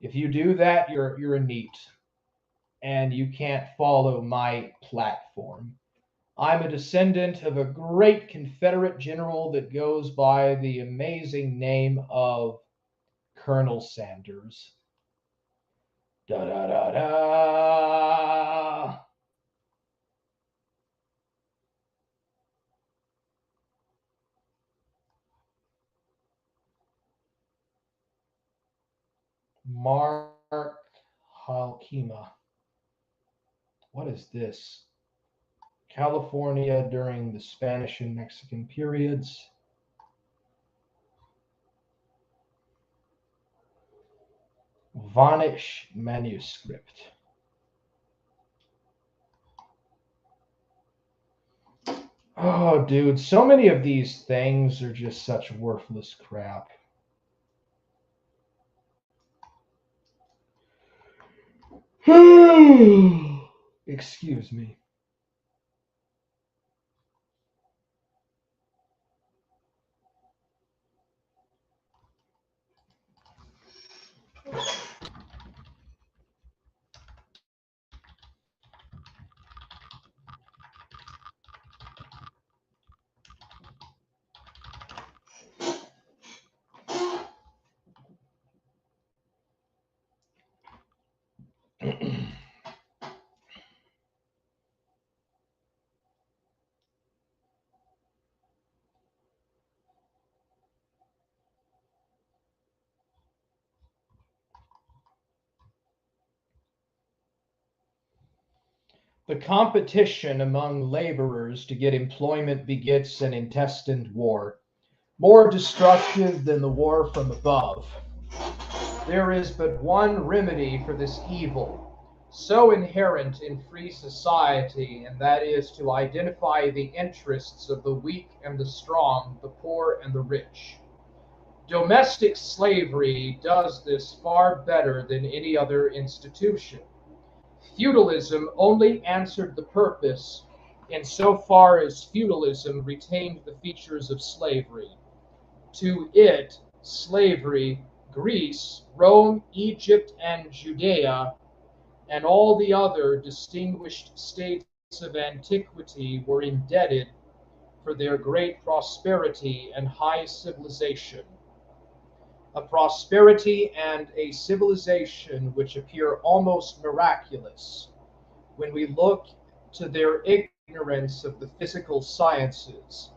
If you do that, you're a neat, and you can't follow my platform. I'm a descendant of a great Confederate general that goes by the amazing name of Colonel Sanders. Da da da da. Mark Halkema. What is this? California during the Spanish and Mexican periods. Varnish manuscript. Oh, dude, so many of these things are just such worthless crap. Excuse me. The competition among laborers to get employment begets an intestine war, more destructive than the war from above. There is but one remedy for this evil, so inherent in free society, and that is to identify the interests of the weak and the strong, the poor and the rich. Domestic slavery does this far better than any other institution. Feudalism only answered the purpose insofar as feudalism retained the features of slavery. To it, slavery, Greece, Rome, Egypt, and Judea, and all the other distinguished states of antiquity were indebted for their great prosperity and high civilization. A prosperity and a civilization which appear almost miraculous when we look to their ignorance of the physical sciences.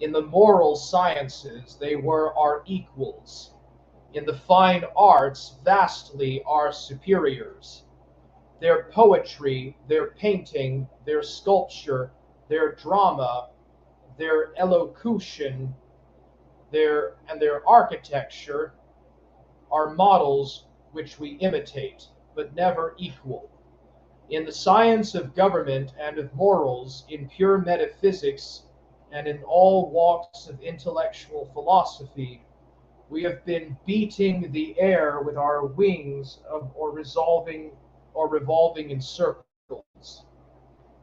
In the moral sciences, they were our equals. In the fine arts, vastly our superiors. Their poetry, their painting, their sculpture, their drama, their elocution, their architecture are models which we imitate, but never equal. In the science of government and of morals, in pure metaphysics, and in all walks of intellectual philosophy, we have been beating the air with our wings or revolving in circles.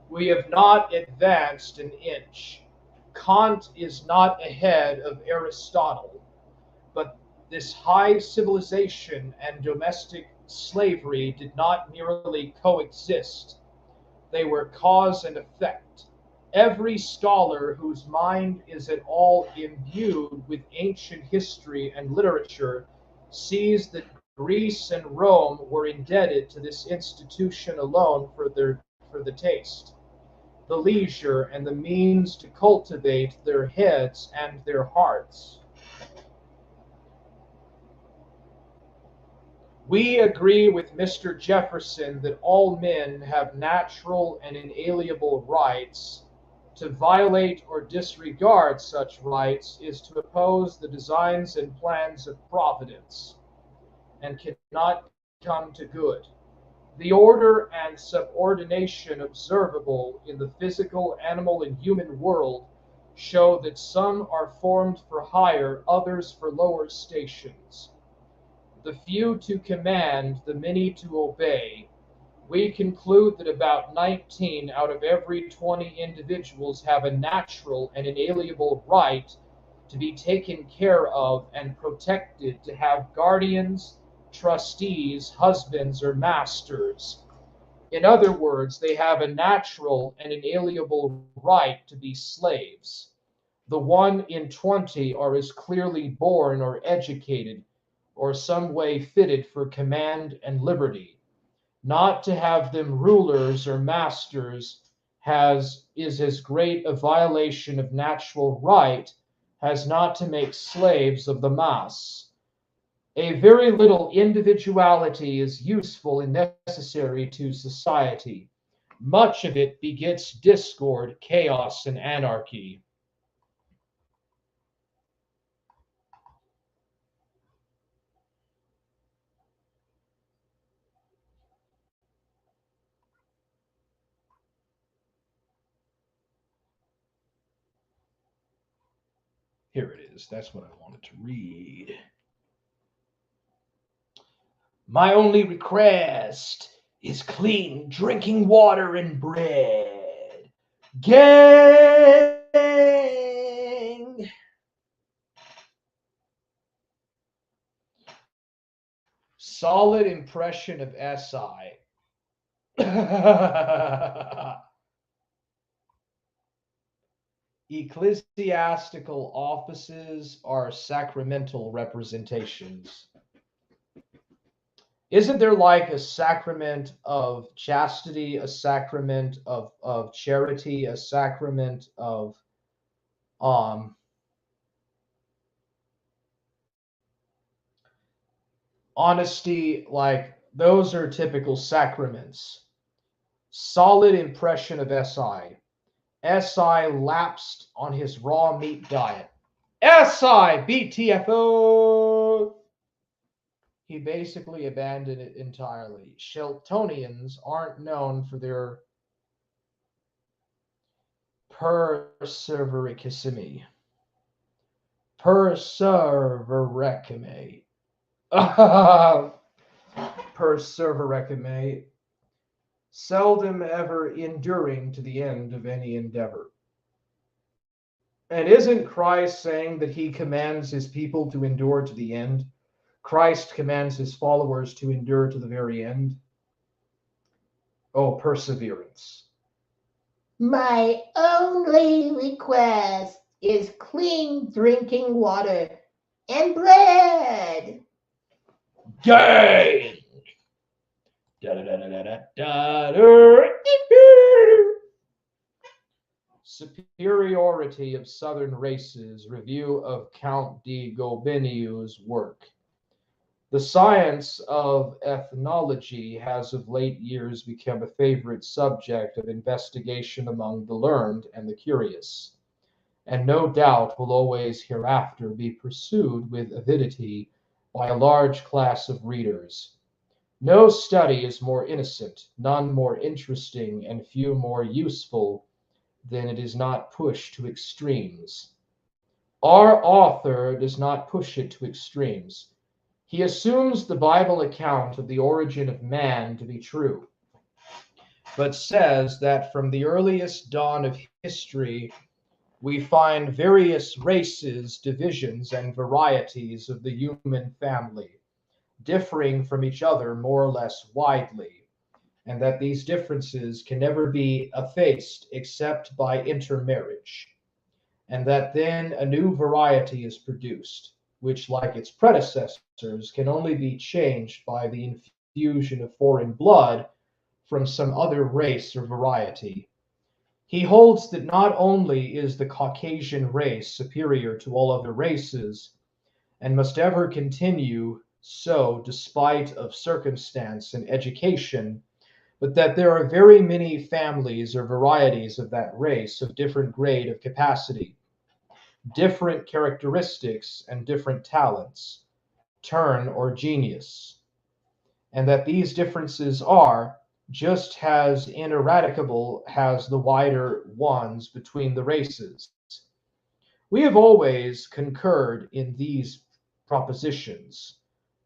We have not advanced an inch. Kant is not ahead of Aristotle, but this high civilization and domestic slavery did not merely coexist, they were cause and effect. Every scholar whose mind is at all imbued with ancient history and literature sees that Greece and Rome were indebted to this institution alone for the taste, the leisure, and the means to cultivate their heads and their hearts. We agree with Mr. Jefferson that all men have natural and inalienable rights. To violate or disregard such rights is to oppose the designs and plans of Providence, and cannot come to good. The order and subordination observable in the physical, animal, and human world show that some are formed for higher, others for lower stations. The few to command, the many to obey. We conclude that about 19 out of every 20 individuals have a natural and inalienable right to be taken care of and protected, to have guardians, trustees, husbands, or masters. In other words, they have a natural and inalienable right to be slaves. The 1 in 20 are as clearly born or educated or some way fitted for command and liberty. Not to have them rulers or masters is as great a violation of natural right as not to make slaves of the mass. A very little individuality is useful and necessary to society. Much of it begets discord, chaos, and anarchy. Here it is. That's what I wanted to read. My only request is clean drinking water and bread. Gang! Solid impression of SI. Ecclesiastical offices are sacramental representations. Isn't there like a sacrament of chastity, a sacrament of charity, a sacrament of honesty? Like those are typical sacraments. Solid impression of SI. SI lapsed on his raw meat diet. SI BTFO! He basically abandoned it entirely. Sheltonians aren't known for their persevericissimi. perseverecame. Perseverecame. Seldom ever enduring to the end of any endeavor. And isn't Christ saying that he commands his people to endure to the end? Christ commands his followers to endure to the very end. Oh, perseverance. My only request is clean drinking water and bread. Gang! Superiority of Southern Races, review of Count de Gobineau's work. The science of ethnology has of late years become a favorite subject of investigation among the learned and the curious, and no doubt will always hereafter be pursued with avidity by a large class of readers. No study is more innocent, none more interesting, and few more useful than it is not pushed to extremes. Our author does not push it to extremes. He assumes the Bible account of the origin of man to be true, but says that from the earliest dawn of history, we find various races, divisions, and varieties of the human family, differing from each other more or less widely, and that these differences can never be effaced except by intermarriage, and that then a new variety is produced, which, like its predecessors, can only be changed by the infusion of foreign blood from some other race or variety. He holds that not only is the Caucasian race superior to all other races, and must ever continue so despite of circumstance and education, but that there are very many families or varieties of that race of different grade of capacity, different characteristics, and different talents, turn or genius, and that these differences are just as ineradicable as the wider ones between the races. We have always concurred in these propositions,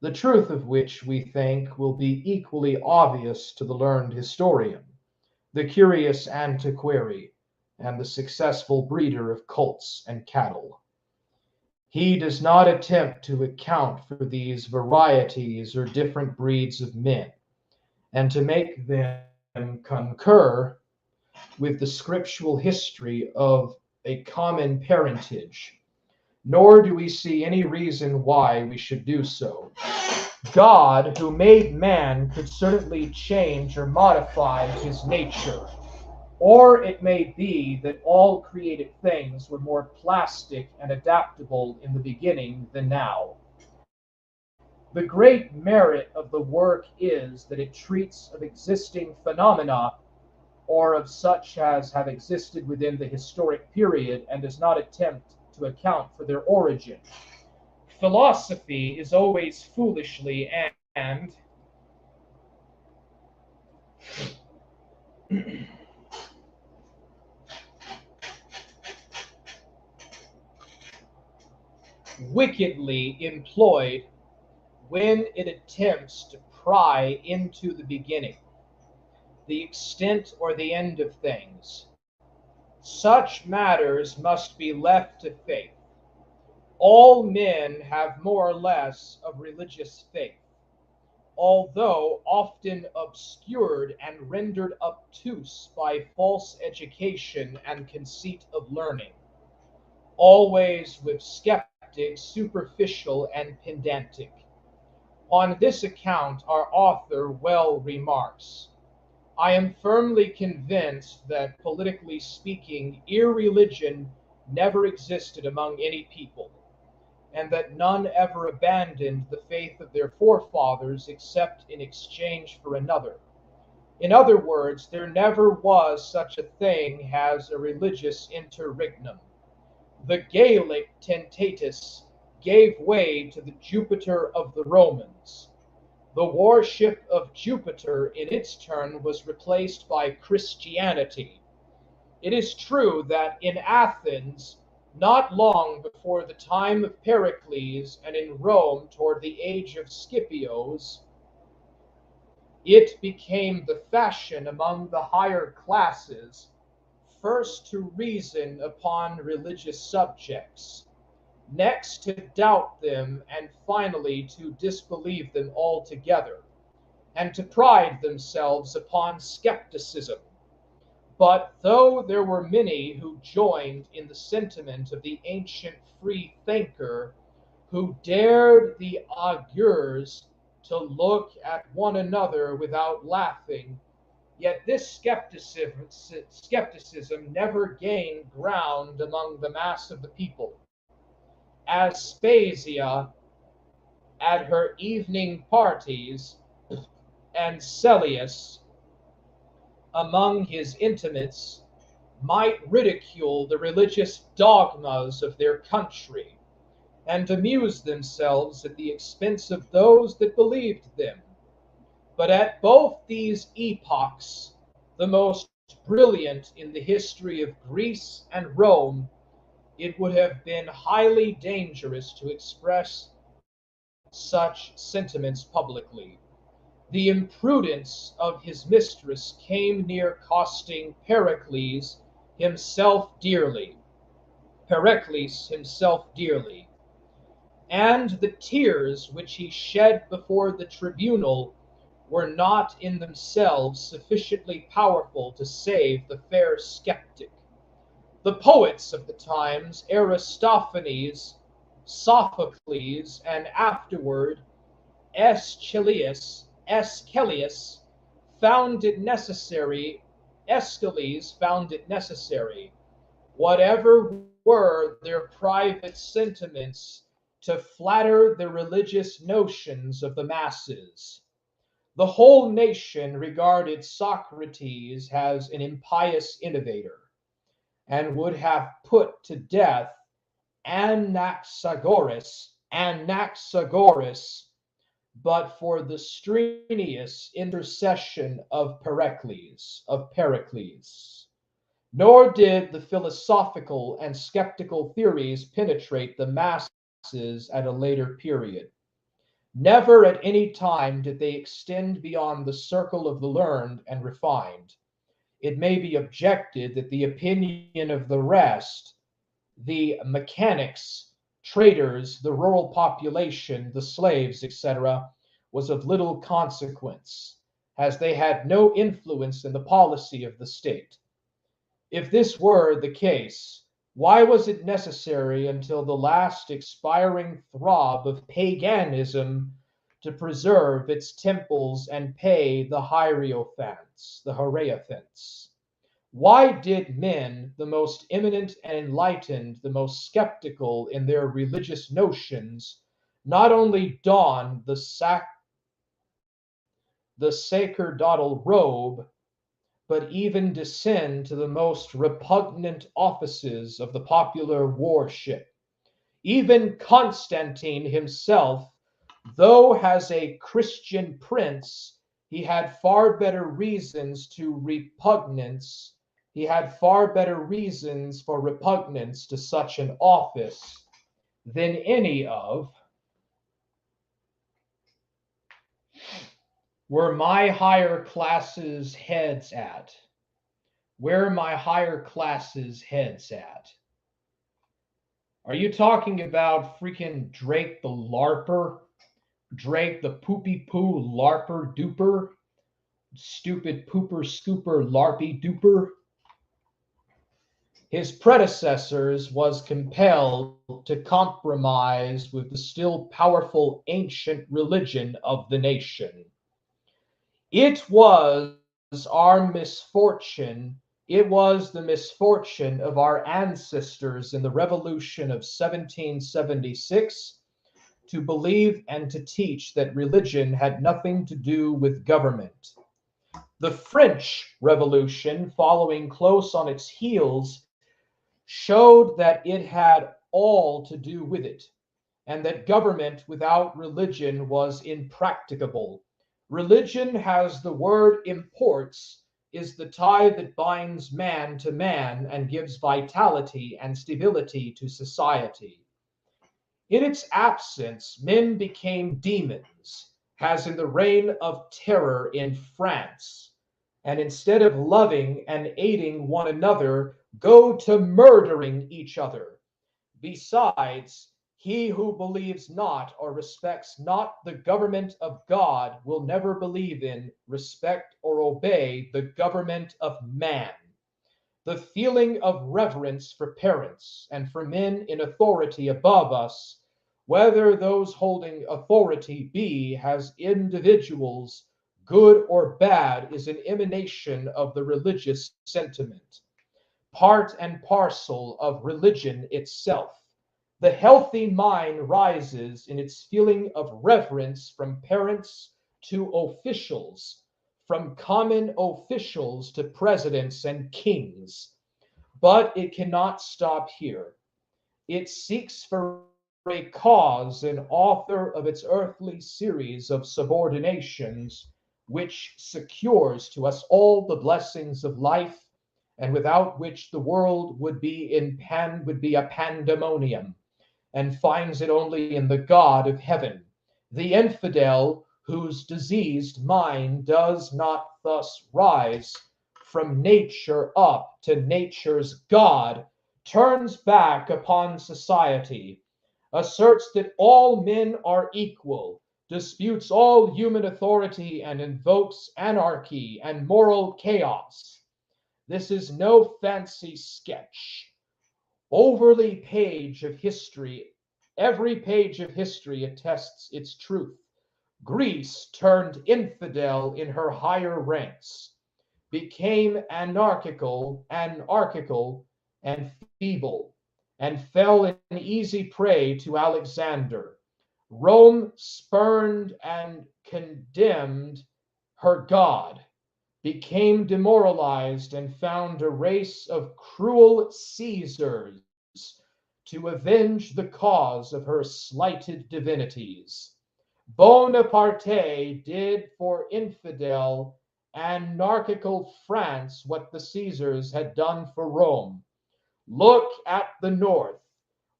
the truth of which we think will be equally obvious to the learned historian, the curious antiquary, and the successful breeder of colts and cattle. He does not attempt to account for these varieties or different breeds of men, and to make them concur with the scriptural history of a common parentage, nor do we see any reason why we should do so. God, who made man, could certainly change or modify his nature. Or it may be that all created things were more plastic and adaptable in the beginning than now. The great merit of the work is that it treats of existing phenomena or of such as have existed within the historic period and does not attempt to account for their origin. Philosophy is always foolishly and wickedly employed when it attempts to pry into the beginning, the extent or the end of things. Such matters must be left to faith. All men have more or less of religious faith, although often obscured and rendered obtuse by false education and conceit of learning, always with skeptics superficial and pedantic. On this account our author well remarks, I am firmly convinced that, politically speaking, irreligion never existed among any people, and that none ever abandoned the faith of their forefathers except in exchange for another. In other words, there never was such a thing as a religious interregnum. The Gallic Tentatus gave way to the Jupiter of the Romans. The worship of Jupiter in its turn was replaced by Christianity. It is true that in Athens Not long before the time of Pericles and in Rome toward the age of Scipios, it became the fashion among the higher classes first to reason upon religious subjects, next to doubt them, and finally to disbelieve them altogether, and to pride themselves upon skepticism. But though there were many who joined in the sentiment of the ancient free thinker, who dared the augurs to look at one another without laughing, yet this skepticism never gained ground among the mass of the people. Aspasia at her evening parties, and Celius among his intimates might ridicule the religious dogmas of their country, and amuse themselves at the expense of those that believed them. But at both these epochs, the most brilliant in the history of Greece and Rome, it would have been highly dangerous to express such sentiments publicly. The imprudence of his mistress came near costing Pericles himself dearly, and the tears which he shed before the tribunal were not in themselves sufficiently powerful to save the fair skeptic. The poets of the times, Aristophanes, Sophocles, and afterward Aeschylus found it necessary, Aeschylus found it necessary, whatever were their private sentiments, to flatter the religious notions of the masses. The whole nation regarded Socrates as an impious innovator, and would have put to death Anaxagoras, but for the strenuous intercession of Pericles. Nor did the philosophical and skeptical theories penetrate the masses at a later period. Never at any time did they extend beyond the circle of the learned and refined. It may be objected that the opinion of the rest, the mechanics, traders, the rural population, the slaves, etc., was of little consequence, as they had no influence in the policy of the state. If this were the case, why was it necessary until the last expiring throb of paganism to preserve its temples and pay the hierophants? Why did men, the most eminent and enlightened, the most skeptical in their religious notions, not only don the sacerdotal robe, but even descend to the most repugnant offices of the popular worship? Even Constantine himself, though as a Christian prince, he had far better reasons for repugnance to such an office than any of where my higher classes heads at. Where my higher classes heads at. Are you talking about freaking Drake the LARPer? Drake the poopy poo LARPer duper? Stupid pooper scooper LARPy duper? His predecessors was compelled to compromise with the still powerful ancient religion of the nation. It was our misfortune, it was the misfortune of our ancestors in the Revolution of 1776 to believe and to teach that religion had nothing to do with government. The French Revolution, following close on its heels, showed that it had all to do with it, and that government without religion was impracticable. Religion, as the word imports, is the tie that binds man to man and gives vitality and stability to society. In its absence, men became demons, as in the reign of terror in France, and instead of loving and aiding one another, go to murdering each other. Besides, he who believes not or respects not the government of God will never believe in, respect, or obey the government of man. The feeling of reverence for parents and for men in authority above us, whether those holding authority be as individuals, good or bad, is an emanation of the religious sentiment, part and parcel of religion itself. The healthy mind rises in its feeling of reverence from parents to officials, from common officials to presidents and kings. But it cannot stop here. It seeks for a cause and author of its earthly series of subordinations, which secures to us all the blessings of life, and without which the world would be a pandemonium, and finds it only in the God of heaven. The infidel, whose diseased mind does not thus rise from nature up to nature's God, turns back upon society, asserts that all men are equal, disputes all human authority, and invokes anarchy and moral chaos. This is no fancy sketch. Every page of history attests its truth. Greece turned infidel in her higher ranks, became anarchical and feeble, and fell an easy prey to Alexander. Rome spurned and condemned her God, became demoralized, and found a race of cruel Caesars to avenge the cause of her slighted divinities. Bonaparte did for infidel, anarchical France what the Caesars had done for Rome. Look at the north,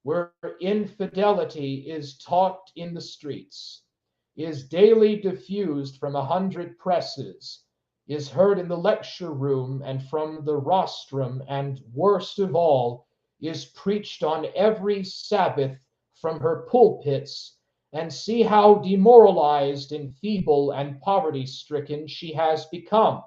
where infidelity is taught in the streets, is daily diffused from 100 presses, is heard in the lecture room and from the rostrum, and worst of all, is preached on every Sabbath from her pulpits, and see how demoralized and feeble and poverty stricken she has become.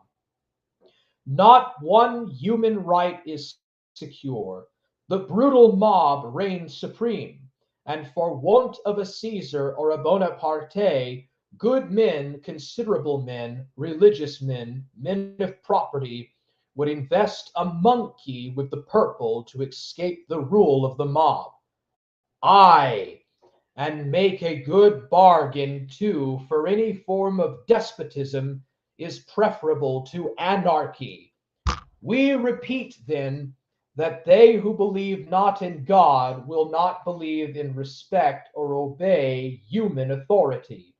Not one human right is secure. The brutal mob reigns supreme, and for want of a Caesar or a Bonaparte, good men, considerable men, religious men, men of property, would invest a monkey with the purple to escape the rule of the mob. Aye, and make a good bargain too, for any form of despotism is preferable to anarchy. We repeat then that they who believe not in God will not believe in respect or obey human authority.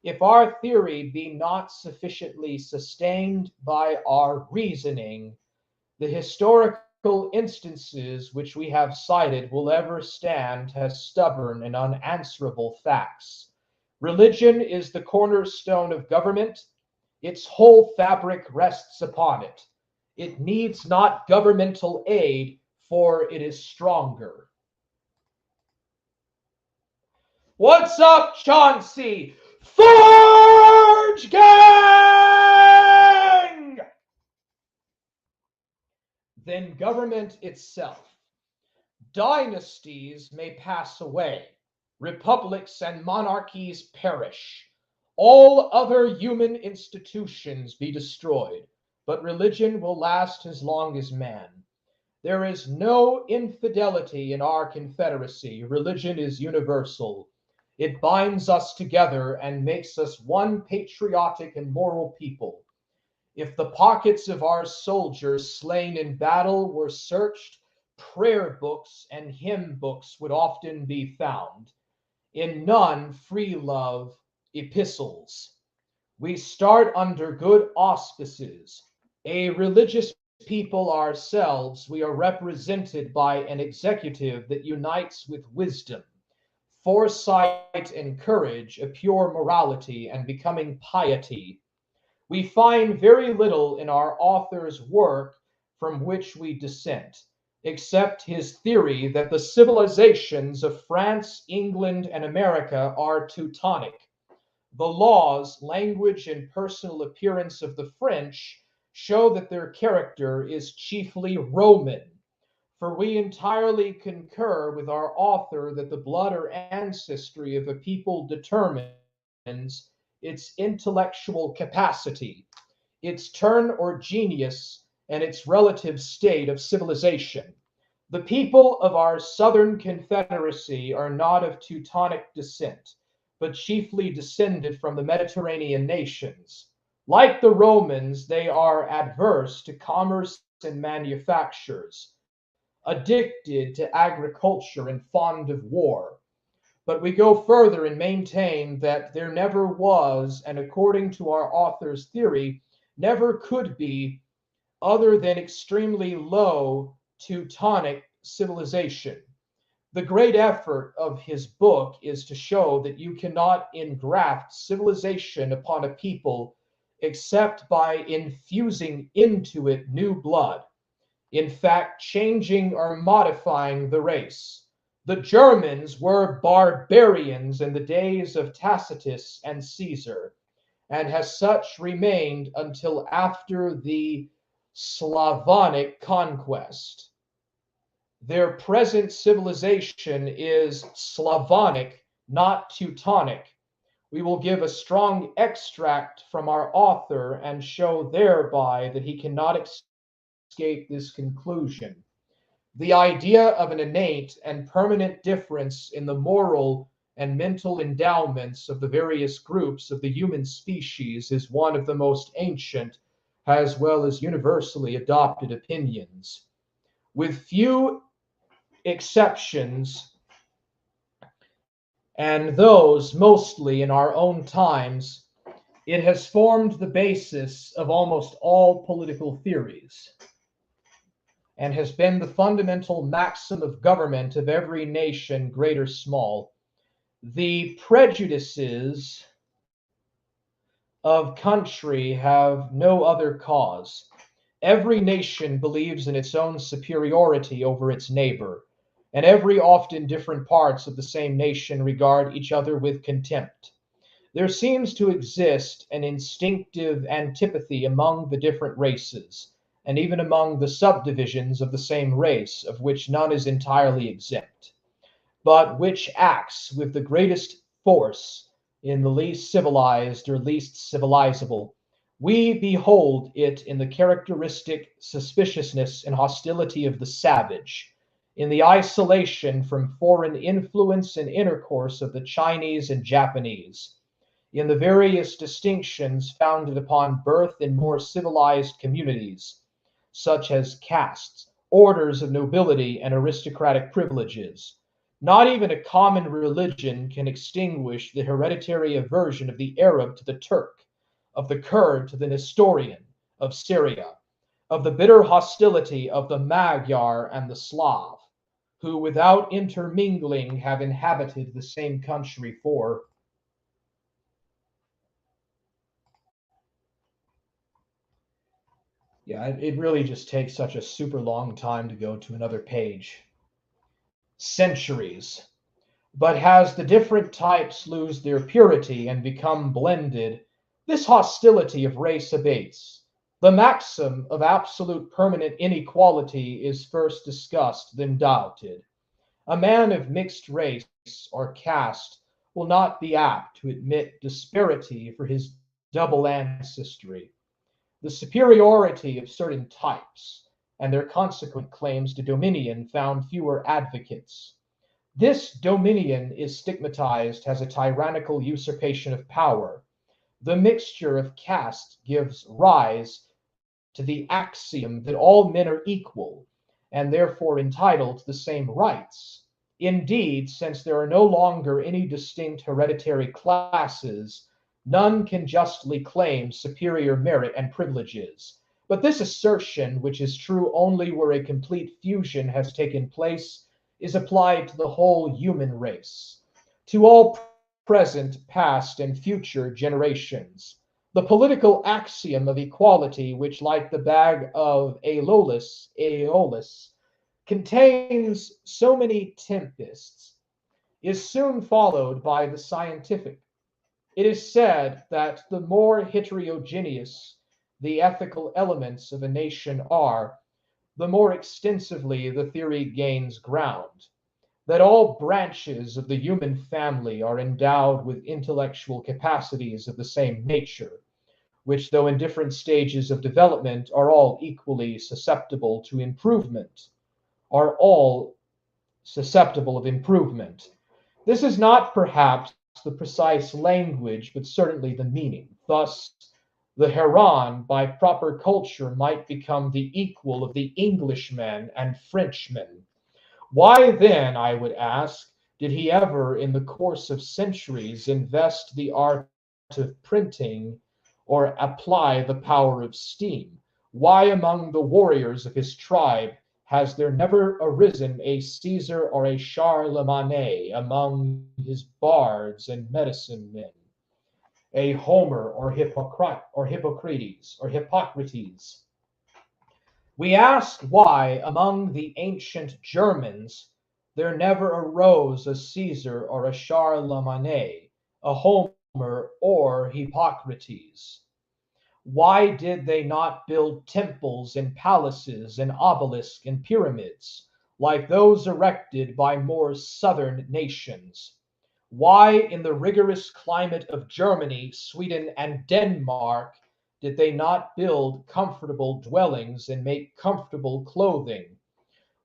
If our theory be not sufficiently sustained by our reasoning, the historical instances which we have cited will ever stand as stubborn and unanswerable facts. Religion is the cornerstone of government. Its whole fabric rests upon it. It needs not governmental aid, for it is stronger. What's up, Chauncey? Forge Gang! Then government itself. Dynasties may pass away, republics and monarchies perish, all other human institutions be destroyed, but religion will last as long as man. There is no infidelity in our confederacy. Religion is universal. It binds us together and makes us one patriotic and moral people. If the pockets of our soldiers slain in battle were searched, prayer books and hymn books would often be found. In none free love epistles. We start under good auspices. A religious people ourselves, we are represented by an executive that unites with wisdom, foresight and courage, a pure morality, and becoming piety. We find very little in our author's work from which we dissent, except his theory that the civilizations of France, England, and America are Teutonic. The laws, language, and personal appearance of the French show that their character is chiefly Roman, for we entirely concur with our author that the blood or ancestry of a people determines its intellectual capacity, its turn or genius, and its relative state of civilization. The people of our Southern Confederacy are not of Teutonic descent, but chiefly descended from the Mediterranean nations. Like the Romans, they are adverse to commerce and manufactures, addicted to agriculture, and fond of war. But we go further and maintain that there never was, and according to our author's theory, never could be, other than extremely low Teutonic civilization. The great effort of his book is to show that you cannot engraft civilization upon a people except by infusing into it new blood, in fact, changing or modifying the race. The Germans were barbarians in the days of Tacitus and Caesar, and has such remained until after the Slavonic conquest. Their present civilization is Slavonic, not Teutonic. We will give a strong extract from our author and show thereby that he cannot escape this conclusion. The idea of an innate and permanent difference in the moral and mental endowments of the various groups of the human species is one of the most ancient as well as universally adopted opinions. With few exceptions, and those mostly in our own times, it has formed the basis of almost all political theories, and has been the fundamental maxim of government of every nation, great or small. The prejudices of country have no other cause. Every nation believes in its own superiority over its neighbor, and every often different parts of the same nation regard each other with contempt. There seems to exist an instinctive antipathy among the different races, and even among the subdivisions of the same race, of which none is entirely exempt, but which acts with the greatest force in the least civilized or least civilizable. We behold it in the characteristic suspiciousness and hostility of the savage, in the isolation from foreign influence and intercourse of the Chinese and Japanese, in the various distinctions founded upon birth in more civilized communities, such as castes, orders of nobility, and aristocratic privileges. Not even a common religion can extinguish the hereditary aversion of the Arab to the Turk, of the Kurd to the Nestorian of Syria, of the bitter hostility of the Magyar and the Slav, who without intermingling have inhabited the same country for it really just takes such a super long time to go to another page. Centuries. But as the different types lose their purity and become blended, this hostility of race abates. The maxim of absolute permanent inequality is first discussed, then doubted. A man of mixed race or caste will not be apt to admit disparity for his double ancestry. The superiority of certain types and their consequent claims to dominion found fewer advocates. This dominion is stigmatized as a tyrannical usurpation of power. The mixture of caste gives rise to the axiom that all men are equal and therefore entitled to the same rights. Indeed, since there are no longer any distinct hereditary classes, none can justly claim superior merit and privileges, But this assertion, which is true only where a complete fusion has taken place, is applied to the whole human race, to all present, past, and future generations. The political axiom of equality, which, like the bag of Aeolus, contains so many tempests, is soon followed by the scientific. It is said that the more heterogeneous the ethical elements of a nation are, the more extensively the theory gains ground. That all branches of the human family are endowed with intellectual capacities of the same nature, which, though in different stages of development, are all equally susceptible to improvement, are all susceptible of improvement. This is not perhaps the precise language, but certainly the meaning. Thus, the Heron, by proper culture, might become the equal of the Englishman and Frenchman. Why then, I would ask, did he ever, in the course of centuries, invest the art of printing or apply the power of steam? Why, among the warriors of his tribe, has there never arisen a Caesar or a Charlemagne among his bards and medicine men, a Homer or Hippocrates? We ask why among the ancient Germans there never arose a Caesar or a Charlemagne, a Homer or Hippocrates. Why did they not build temples and palaces and obelisks and pyramids like those erected by more southern nations? Why, in the rigorous climate of Germany, Sweden, and Denmark, did they not build comfortable dwellings and make comfortable clothing?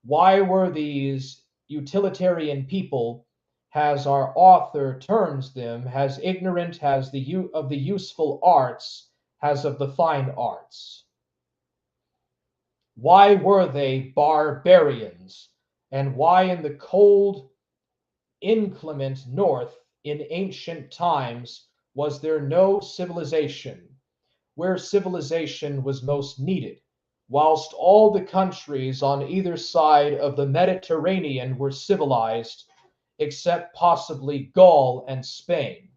Why were these utilitarian people, as our author terms them, as ignorant as of the useful arts as of the fine arts? Why were they barbarians? And why in the cold, inclement north in ancient times was there no civilization, where civilization was most needed, whilst all the countries on either side of the Mediterranean were civilized, except possibly Gaul and Spain,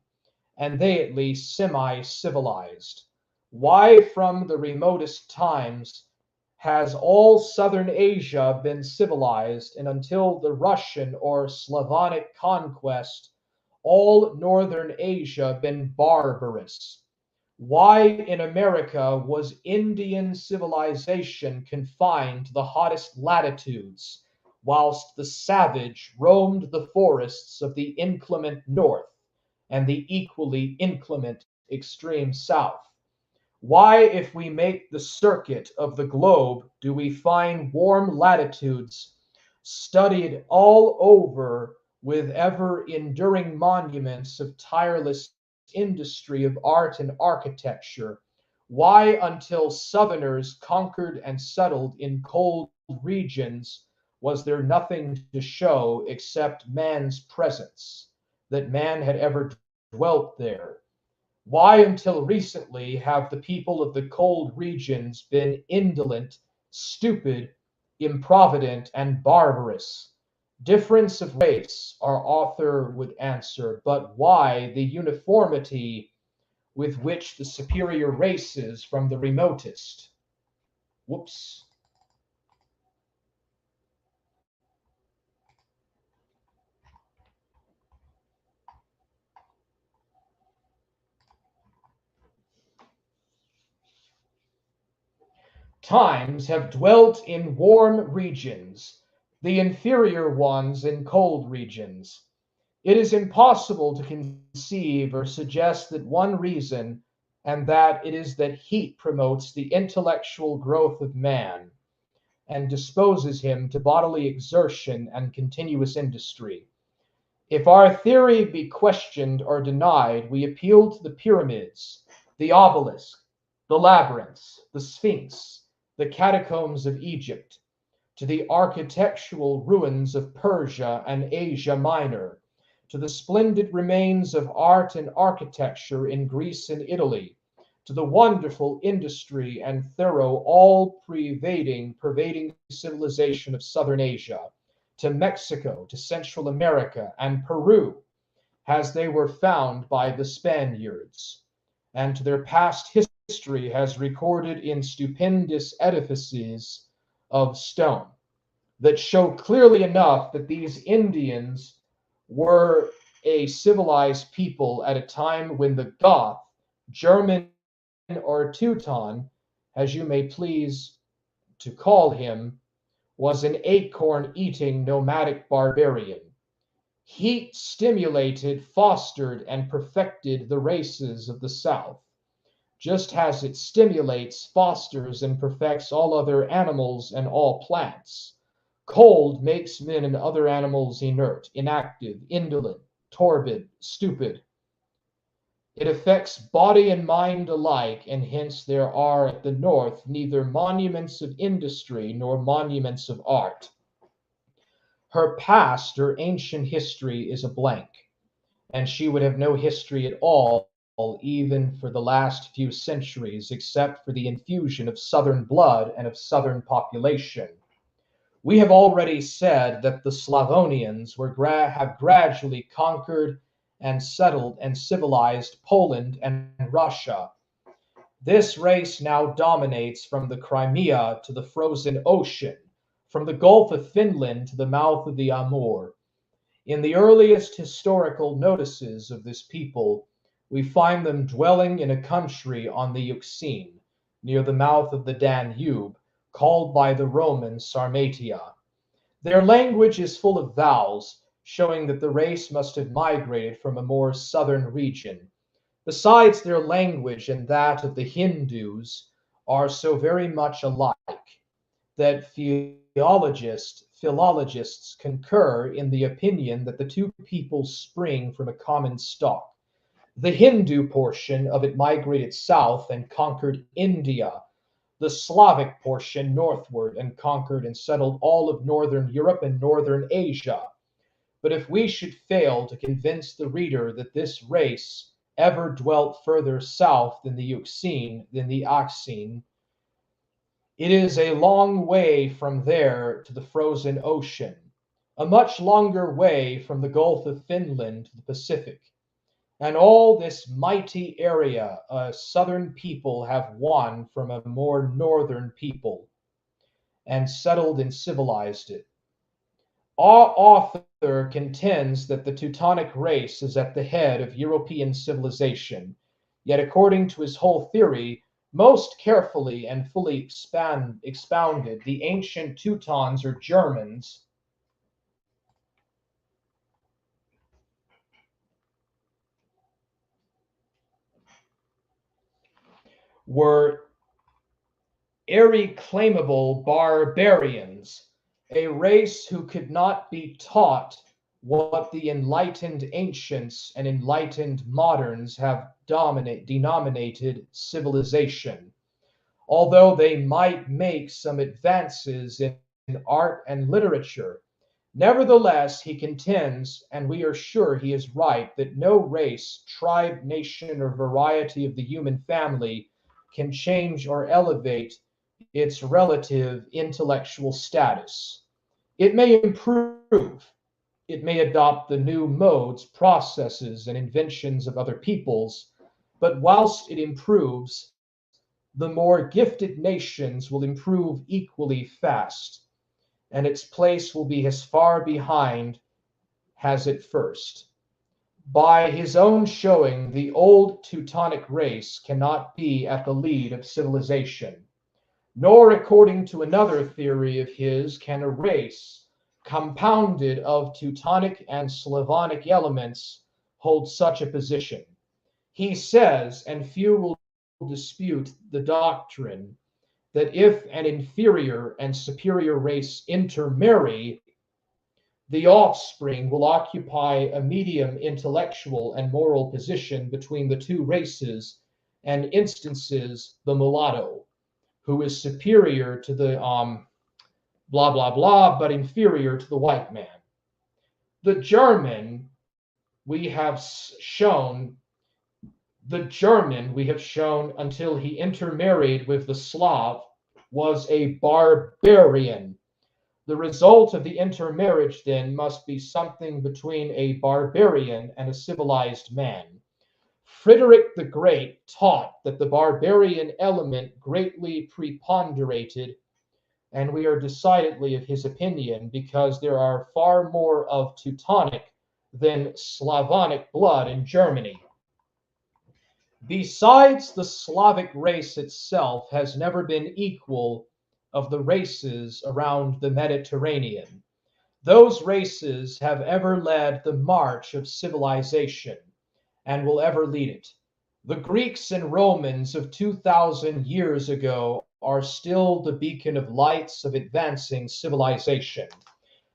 and they at least semi-civilized? Why from the remotest times has all southern Asia been civilized, and until the Russian or Slavonic conquest, all northern Asia been barbarous? Why in America was Indian civilization confined to the hottest latitudes, whilst the savage roamed the forests of the inclement north and the equally inclement extreme south? Why, if we make the circuit of the globe, do we find warm latitudes studied all over with ever enduring monuments of tireless industry of art and architecture? Why, until Southerners conquered and settled in cold regions, was there nothing to show except man's presence, that man had ever dwelt there? Why, until recently, have the people of the cold regions been indolent, stupid, improvident, and barbarous? Difference of race, our author would answer, but why the uniformity with which the superior races from the remotest? Whoops. Times have dwelt in warm regions, the inferior ones in cold regions. It is impossible to conceive or suggest that one reason, and that it is that heat promotes the intellectual growth of man and disposes him to bodily exertion and continuous industry. If our theory be questioned or denied, we appeal to the pyramids, the obelisk, the labyrinths, the sphinx, the catacombs of Egypt, to the architectural ruins of Persia and Asia Minor, to the splendid remains of art and architecture in Greece and Italy, to the wonderful industry and thorough, all pervading civilization of Southern Asia, to Mexico, to Central America, and Peru, as they were found by the Spaniards, and to their past history as recorded in stupendous edifices of stone that show clearly enough that these Indians were a civilized people at a time when the Goth, German, or Teuton, as you may please to call him, was an acorn eating nomadic barbarian. Heat stimulated, fostered, and perfected the races of the South, just as it stimulates, fosters, and perfects all other animals and all plants. Cold makes men and other animals inert, inactive, indolent, torpid, stupid. It affects body and mind alike, and hence there are at the North neither monuments of industry nor monuments of art. Her past, her ancient history is a blank, and she would have no history at all, even for the last few centuries, except for the infusion of Southern blood and of Southern population. We have already said that the Slavonians have gradually conquered and settled and civilized Poland and Russia. This race now dominates from the Crimea to the frozen ocean, from the Gulf of Finland to the mouth of the Amur. In the earliest historical notices of this people, we find them dwelling in a country on the Euxine, near the mouth of the Danube, called by the Romans Sarmatia. Their language is full of vowels, showing that the race must have migrated from a more southern region. Besides, their language and that of the Hindus are so very much alike that philologists concur in the opinion that the two peoples spring from a common stock. The Hindu portion of it migrated south and conquered India, the Slavic portion northward and conquered and settled all of northern Europe and northern Asia. But if we should fail to convince the reader that this race ever dwelt further south than the Euxine, than the Oxine, it is a long way from there to the frozen ocean, a much longer way from the Gulf of Finland to the Pacific. And all this mighty area a southern people have won from a more northern people, and settled and civilized it. Our author contends that the Teutonic race is at the head of European civilization, yet according to his whole theory, most carefully and fully expounded, the ancient Teutons or Germans were irreclaimable barbarians, a race who could not be taught what the enlightened ancients and enlightened moderns have denominated civilization, although they might make some advances in art and literature. Nevertheless, he contends, and we are sure he is right, that no race, tribe, nation, or variety of the human family can change or elevate its relative intellectual status. It may improve, it may adopt the new modes, processes, and inventions of other peoples, but whilst it improves, the more gifted nations will improve equally fast, and its place will be as far behind as at first. By his own showing, the old Teutonic race cannot be at the lead of civilization, nor, according to another theory of his, can a race compounded of Teutonic and Slavonic elements hold such a position. He says, and few will dispute the doctrine, that if an inferior and superior race intermarry, the offspring will occupy a medium intellectual and moral position between the two races, and instances the mulatto, who is superior to the blah blah blah, but inferior to the white man. The German, we have shown, The German, we have shown, until he intermarried with the Slav, was a barbarian. The result of the intermarriage, then, must be something between a barbarian and a civilized man. Frederick the Great taught that the barbarian element greatly preponderated, and we are decidedly of his opinion because there are far more of Teutonic than Slavonic blood in Germany. Besides, the Slavic race itself has never been equal of the races around the Mediterranean. Those races have ever led the march of civilization and will ever lead it. The Greeks and Romans of 2,000 years ago are still the beacon of lights of advancing civilization,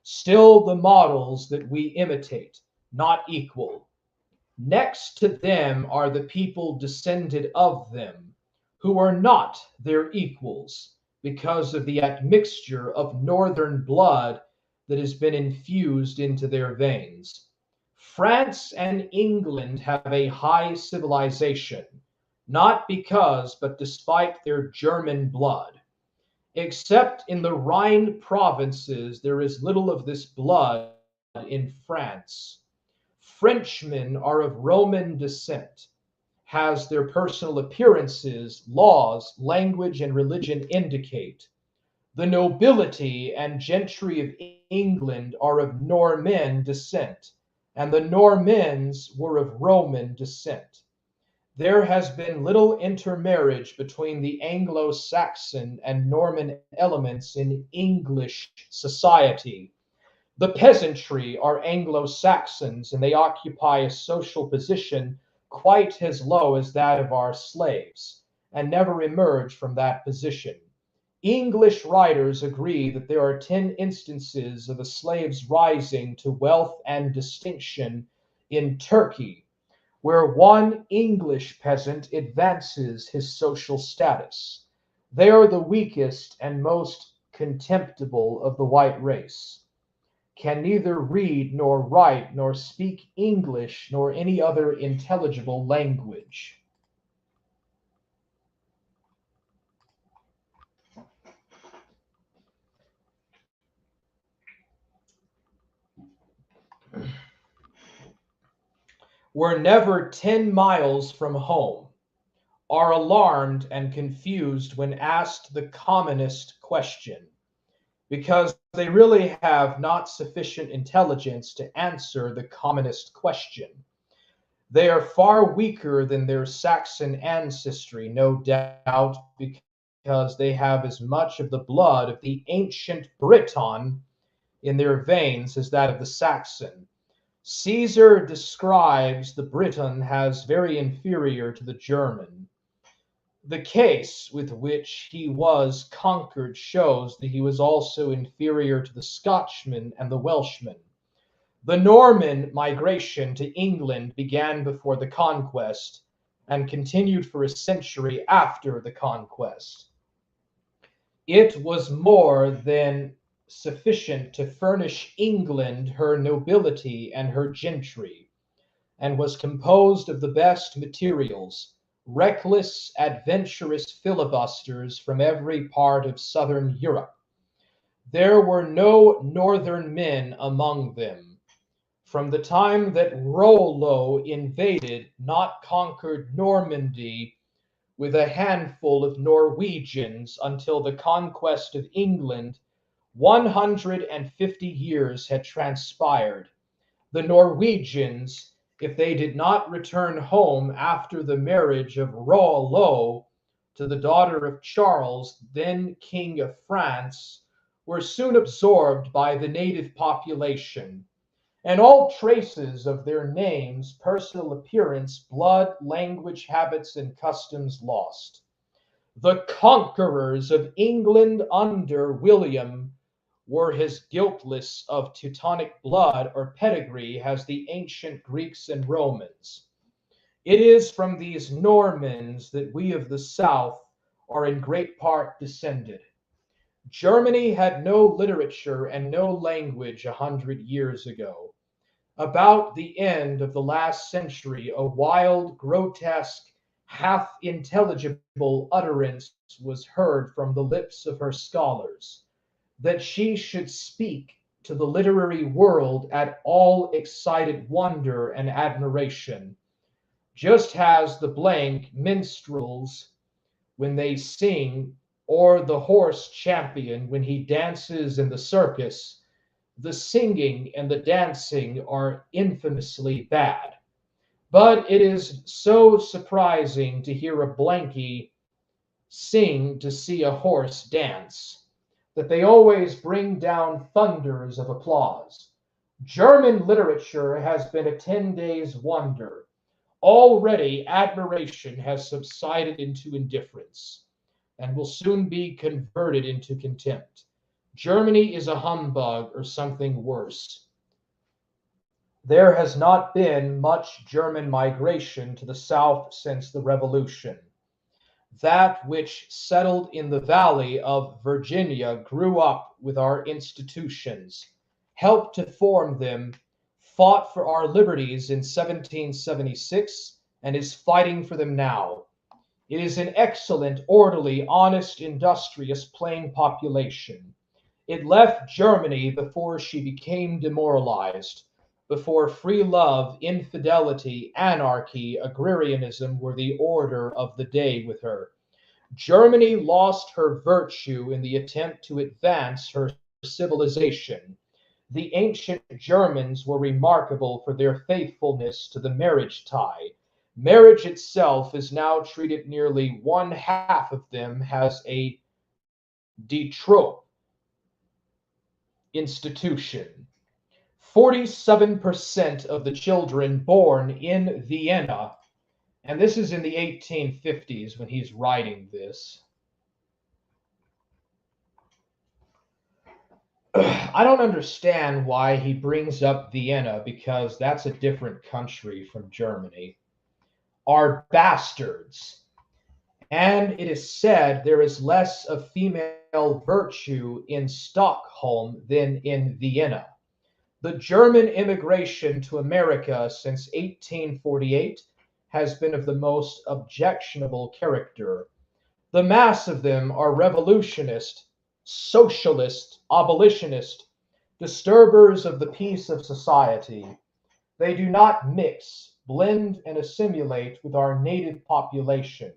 still the models that we imitate, not equal. Next to them are the people descended of them, who are not their equals because of the admixture of northern blood that has been infused into their veins. France and England have a high civilization, not because, but despite their German blood. Except in the Rhine provinces, there is little of this blood in France. Frenchmen are of Roman descent, as their personal appearances, laws, language, and religion indicate. The nobility and gentry of England are of Norman descent, and the Normans were of Roman descent. There has been little intermarriage between the Anglo-Saxon and Norman elements in English society. The peasantry are Anglo-Saxons, and they occupy a social position quite as low as that of our slaves, and never emerge from that position. English writers agree that there are 10 instances of a slave's rising to wealth and distinction in Turkey, where one English peasant advances his social status. They are the weakest and most contemptible of the white race, can neither read nor write nor speak English nor any other intelligible language. Were never 10 miles from home, are alarmed and confused when asked the commonest question, because they really have not sufficient intelligence to answer the commonest question. They are far weaker than their Saxon ancestry, no doubt, because they have as much of the blood of the ancient Briton in their veins as that of the Saxon. Caesar describes the Briton as very inferior to the German. The case with which he was conquered shows that he was also inferior to the Scotchman and the Welshman. The Norman migration to England began before the conquest and continued for a century after the conquest. It was more than sufficient to furnish England her nobility and her gentry, and was composed of the best materials, reckless, adventurous filibusters from every part of southern Europe. There were no northern men among them. From the time that Rollo invaded, not conquered Normandy, with a handful of Norwegians until the conquest of England, 150 years had transpired. The Norwegians, if they did not return home after the marriage of Rollo to the daughter of Charles, then King of France, were soon absorbed by the native population, and all traces of their names, personal appearance, blood, language, habits, and customs lost. The conquerors of England under William were as guiltless of Teutonic blood or pedigree as the ancient Greeks and Romans. It is from these Normans that we of the South are in great part descended. Germany had no literature and no language 100 years ago. About the end of the last century, a wild, grotesque, half intelligible utterance was heard from the lips of her scholars, that she should speak to the literary world at all excited wonder and admiration, just as the blank minstrels when they sing, or the horse champion when he dances in the circus. The singing and the dancing are infamously bad. But it is so surprising to hear a blankie sing to see a horse dance, that they always bring down thunders of applause. German literature has been a 10 days wonder. Already admiration has subsided into indifference, and will soon be converted into contempt. Germany is a humbug or something worse. There has not been much German migration to the south since the Revolution. That which settled in the valley of Virginia grew up with our institutions, helped to form them, fought for our liberties in 1776, and is fighting for them now. It is an excellent, orderly, honest, industrious, plain population. It left Germany before she became demoralized, before free love, infidelity, anarchy, agrarianism were the order of the day with her. Germany lost her virtue in the attempt to advance her civilization. The ancient Germans were remarkable for their faithfulness to the marriage tie. Marriage itself is now treated nearly one half of them as a de trop institution. 47% of the children born in Vienna, and this is in the 1850s when he's writing this. I don't understand why he brings up Vienna, because that's a different country from Germany, are bastards. And it is said there is less of female virtue in Stockholm than in Vienna. The German immigration to America since 1848 has been of the most objectionable character. The mass of them are revolutionist, socialist, abolitionist, disturbers of the peace of society. They do not mix, blend, and assimilate with our native population,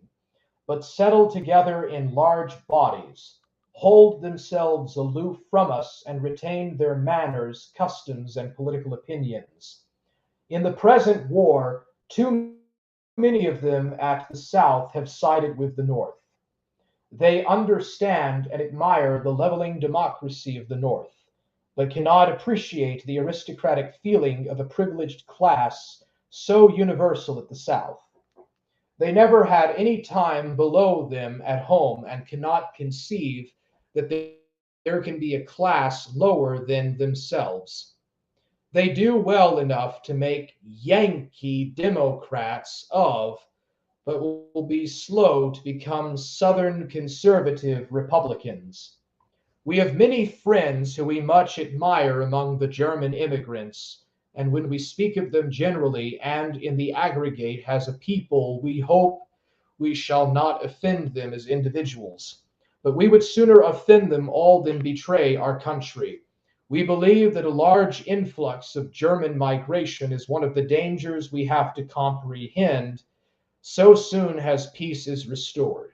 but settle together in large bodies, hold themselves aloof from us, and retain their manners, customs, and political opinions. In the present war, too many of them at the South have sided with the North. They understand and admire the leveling democracy of the North, but cannot appreciate the aristocratic feeling of a privileged class so universal at the South. They never had any time below them at home, and cannot conceive that there can be a class lower than themselves. They do well enough to make Yankee Democrats of, but will be slow to become Southern conservative Republicans. We have many friends who we much admire among the German immigrants, and when we speak of them generally and in the aggregate as a people, we hope we shall not offend them as individuals. But we would sooner offend them all than betray our country. We believe that a large influx of German migration is one of the dangers we have to comprehend so soon as peace is restored.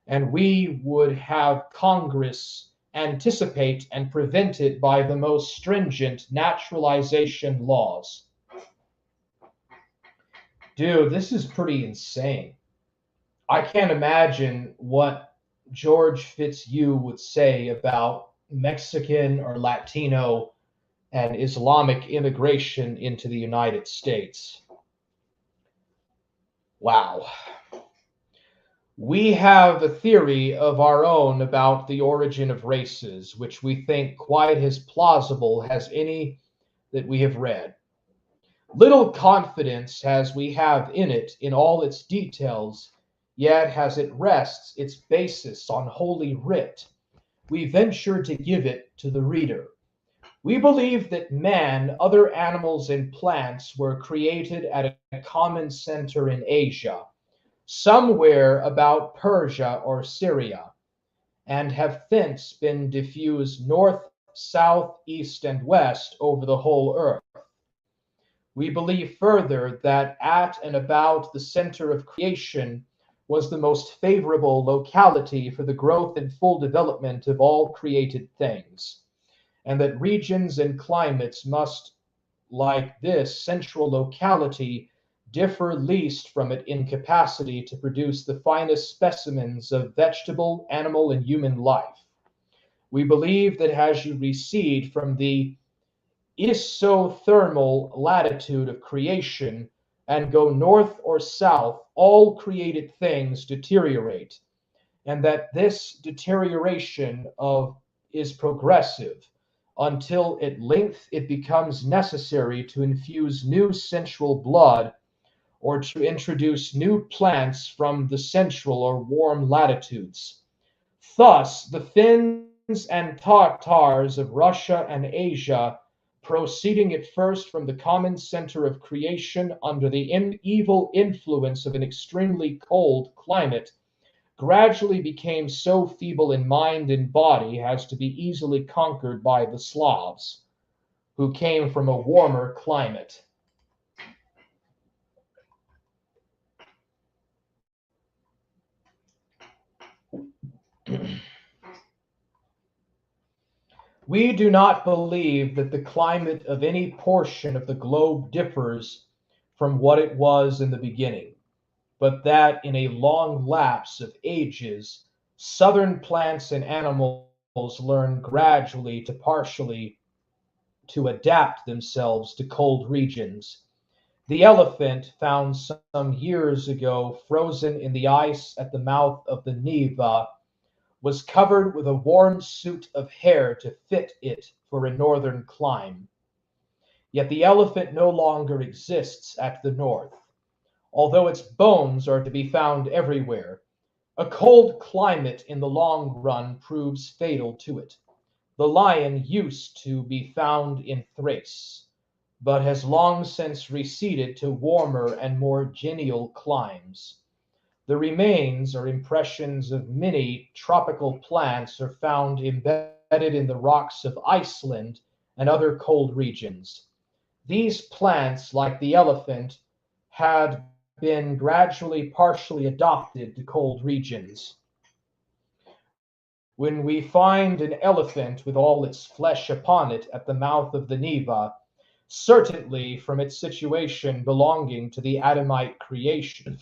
And we would have Congress anticipate and prevent it by the most stringent naturalization laws. Dude, this is pretty insane. I can't imagine what George Fitzhugh would say about Mexican or Latino and Islamic immigration into the United States. Wow. We have a theory of our own about the origin of races, which we think quite as plausible as any that we have read. Little confidence as we have in it in all its details, yet as it rests its basis on Holy Writ, we venture to give it to the reader. We believe that man, other animals, and plants were created at a common center in Asia, somewhere about Persia or Syria, and have thence been diffused north, south, east, and west over the whole earth. We believe further that at and about the center of creation was the most favorable locality for the growth and full development of all created things, and that regions and climates must, like this central locality, differ least from it in capacity to produce the finest specimens of vegetable, animal, and human life. We believe that as you recede from the isothermal latitude of creation and go north or south, all created things deteriorate, and that this deterioration is progressive until at length it becomes necessary to infuse new sensual blood or to introduce new plants from the central or warm latitudes. Thus, the Finns and Tartars of Russia and Asia, proceeding at first from the common center of creation under the evil influence of an extremely cold climate, gradually became so feeble in mind and body as to be easily conquered by the Slavs, who came from a warmer climate. We do not believe that the climate of any portion of the globe differs from what it was in the beginning, but that in a long lapse of ages, southern plants and animals learn gradually to partially to adapt themselves to cold regions. The elephant, found some years ago frozen in the ice at the mouth of the Neva, was covered with a warm suit of hair to fit it for a northern clime. Yet the elephant no longer exists at the north, although its bones are to be found everywhere. A cold climate in the long run proves fatal to it. The lion used to be found in Thrace, but has long since receded to warmer and more genial climes. The remains or impressions of many tropical plants are found embedded in the rocks of Iceland and other cold regions. These plants, like the elephant, had been gradually partially adopted to cold regions. When we find an elephant with all its flesh upon it at the mouth of the Neva, certainly from its situation belonging to the Adamite creation,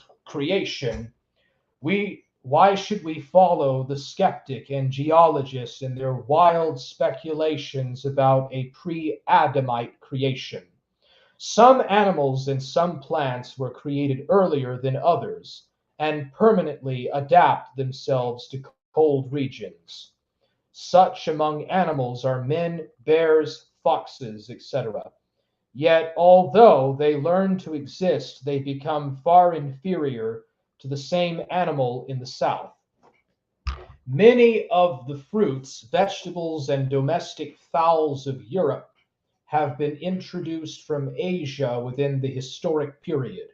why should we follow the skeptic and geologist in their wild speculations about a pre-Adamite creation? Some animals and some plants were created earlier than others and permanently adapt themselves to cold regions. Such among animals are men, bears, foxes, etc. Yet, although they learn to exist, they become far inferior to the same animal in the south. Many of the fruits, vegetables, and domestic fowls of Europe have been introduced from Asia within the historic period.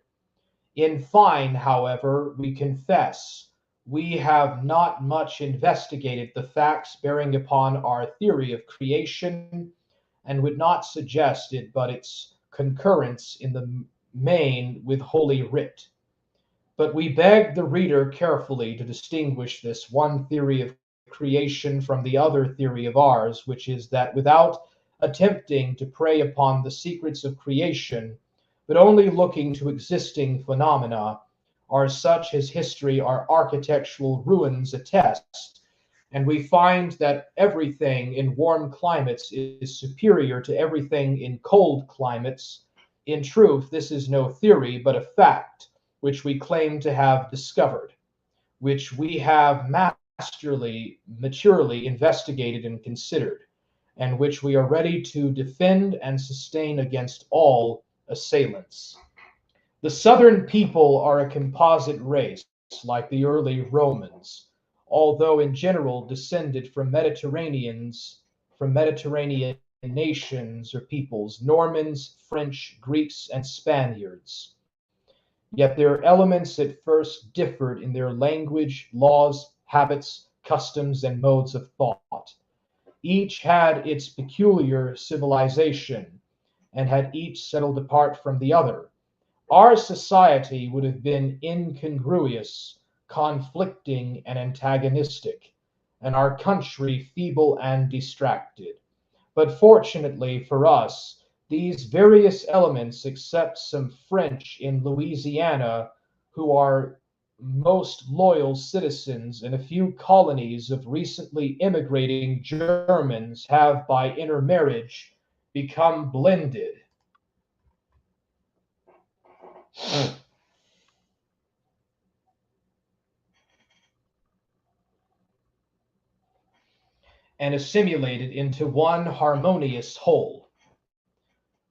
In fine, however, we confess we have not much investigated the facts bearing upon our theory of creation and would not suggest it but its concurrence in the main with Holy Writ. But we beg the reader carefully to distinguish this one theory of creation from the other theory of ours, which is that without attempting to prey upon the secrets of creation, but only looking to existing phenomena, are such as history our architectural ruins attest, and we find that everything in warm climates is superior to everything in cold climates. In truth, this is no theory, but a fact, which we claim to have discovered, which we have maturely investigated and considered, and which we are ready to defend and sustain against all assailants. The southern people are a composite race, like the early Romans, although in general descended from Mediterranean nations or peoples, Normans, French, Greeks, and Spaniards. Yet their elements at first differed in their language, laws, habits, customs, and modes of thought. Each had its peculiar civilization, and had each settled apart from the other. Our society would have been incongruous, conflicting, and antagonistic, and our country feeble and distracted. But fortunately for us, these various elements, except some French in Louisiana, who are most loyal citizens, and a few colonies of recently immigrating Germans, have by intermarriage become blended. And assimilated into one harmonious whole.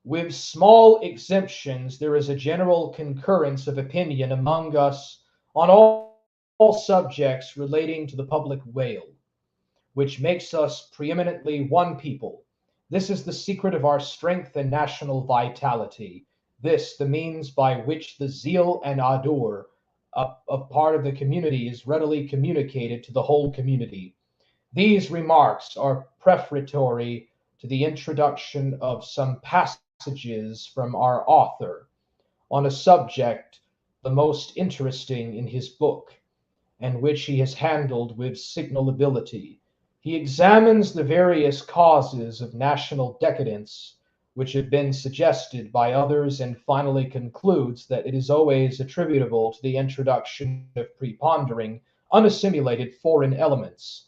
With small exemptions, there is a general concurrence of opinion among us on all subjects relating to the public weal, which makes us preeminently one people. This is the secret of our strength and national vitality. This, the means by which the zeal and ardor of part of the community is readily communicated to the whole community. These remarks are prefatory to the introduction of some passages from our author on a subject the most interesting in his book, and which he has handled with signal ability. He examines the various causes of national decadence which have been suggested by others, and finally concludes that it is always attributable to the introduction of prepondering, unassimilated foreign elements.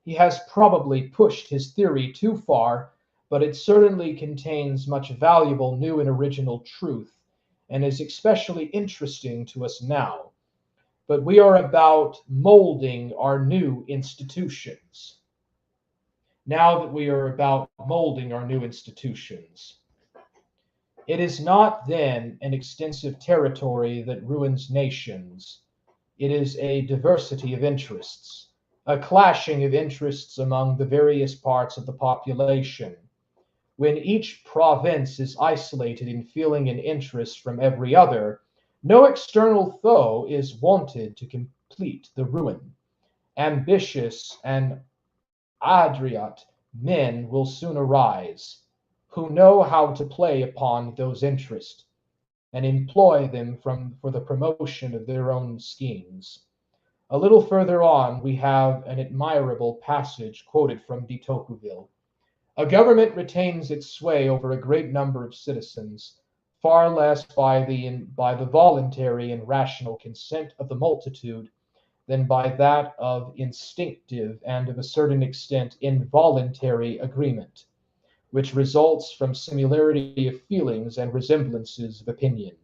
He has probably pushed his theory too far, but it certainly contains much valuable new and original truth, and is especially interesting to us now. But we are about molding our new institutions. Now that we are about molding our new institutions, it is not then an extensive territory that ruins nations. It is a diversity of interests, a clashing of interests among the various parts of the population. When each province is isolated in feeling an interest from every other, no external foe is wanted to complete the ruin. Ambitious and adroit men will soon arise, who know how to play upon those interests, and employ them for the promotion of their own schemes. A little further on, we have an admirable passage quoted from de Tocqueville. A government retains its sway over a great number of citizens, far less by the voluntary and rational consent of the multitude than by that of instinctive and, to a certain extent, involuntary agreement, which results from similarity of feelings and resemblances of opinion.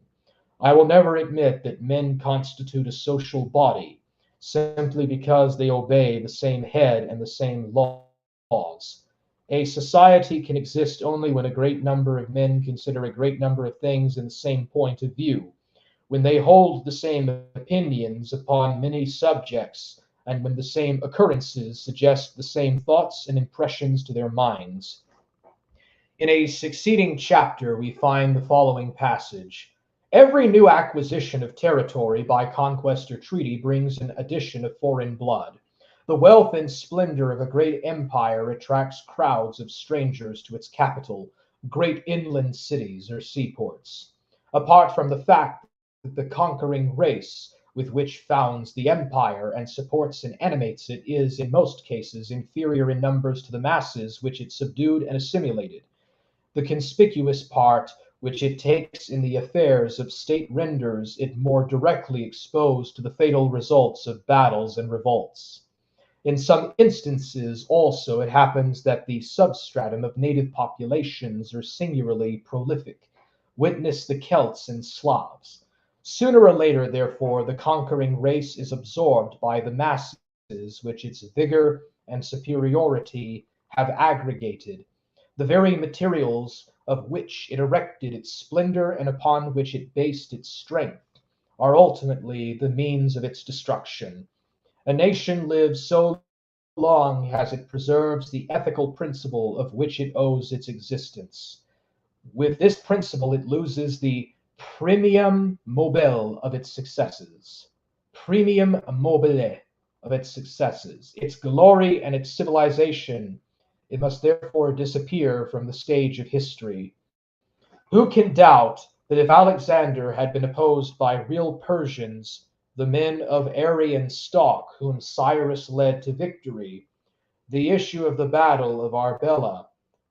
I will never admit that men constitute a social body simply because they obey the same head and the same laws. A society can exist only when a great number of men consider a great number of things in the same point of view, when they hold the same opinions upon many subjects, and when the same occurrences suggest the same thoughts and impressions to their minds. In a succeeding chapter, we find the following passage. Every new acquisition of territory by conquest or treaty brings an addition of foreign blood. The wealth and splendor of a great empire attracts crowds of strangers to its capital, great inland cities or seaports. Apart from the fact that the conquering race with which founds the empire and supports and animates it is, in most cases, inferior in numbers to the masses which it subdued and assimilated. The conspicuous part which it takes in the affairs of state renders it more directly exposed to the fatal results of battles and revolts. In some instances, also, it happens that the substratum of native populations are singularly prolific. Witness the Celts and Slavs. Sooner or later, therefore, the conquering race is absorbed by the masses which its vigor and superiority have aggregated. The very materials of which it erected its splendor and upon which it based its strength are ultimately the means of its destruction. A nation lives solely long as it preserves the ethical principle of which it owes its existence. With this principle, it loses the premium mobile of its successes. Premium mobile of its successes. Its glory and its civilization. It must therefore disappear from the stage of history. Who can doubt that if Alexander had been opposed by real Persians, the men of Aryan stock whom Cyrus led to victory, the issue of the battle of Arbela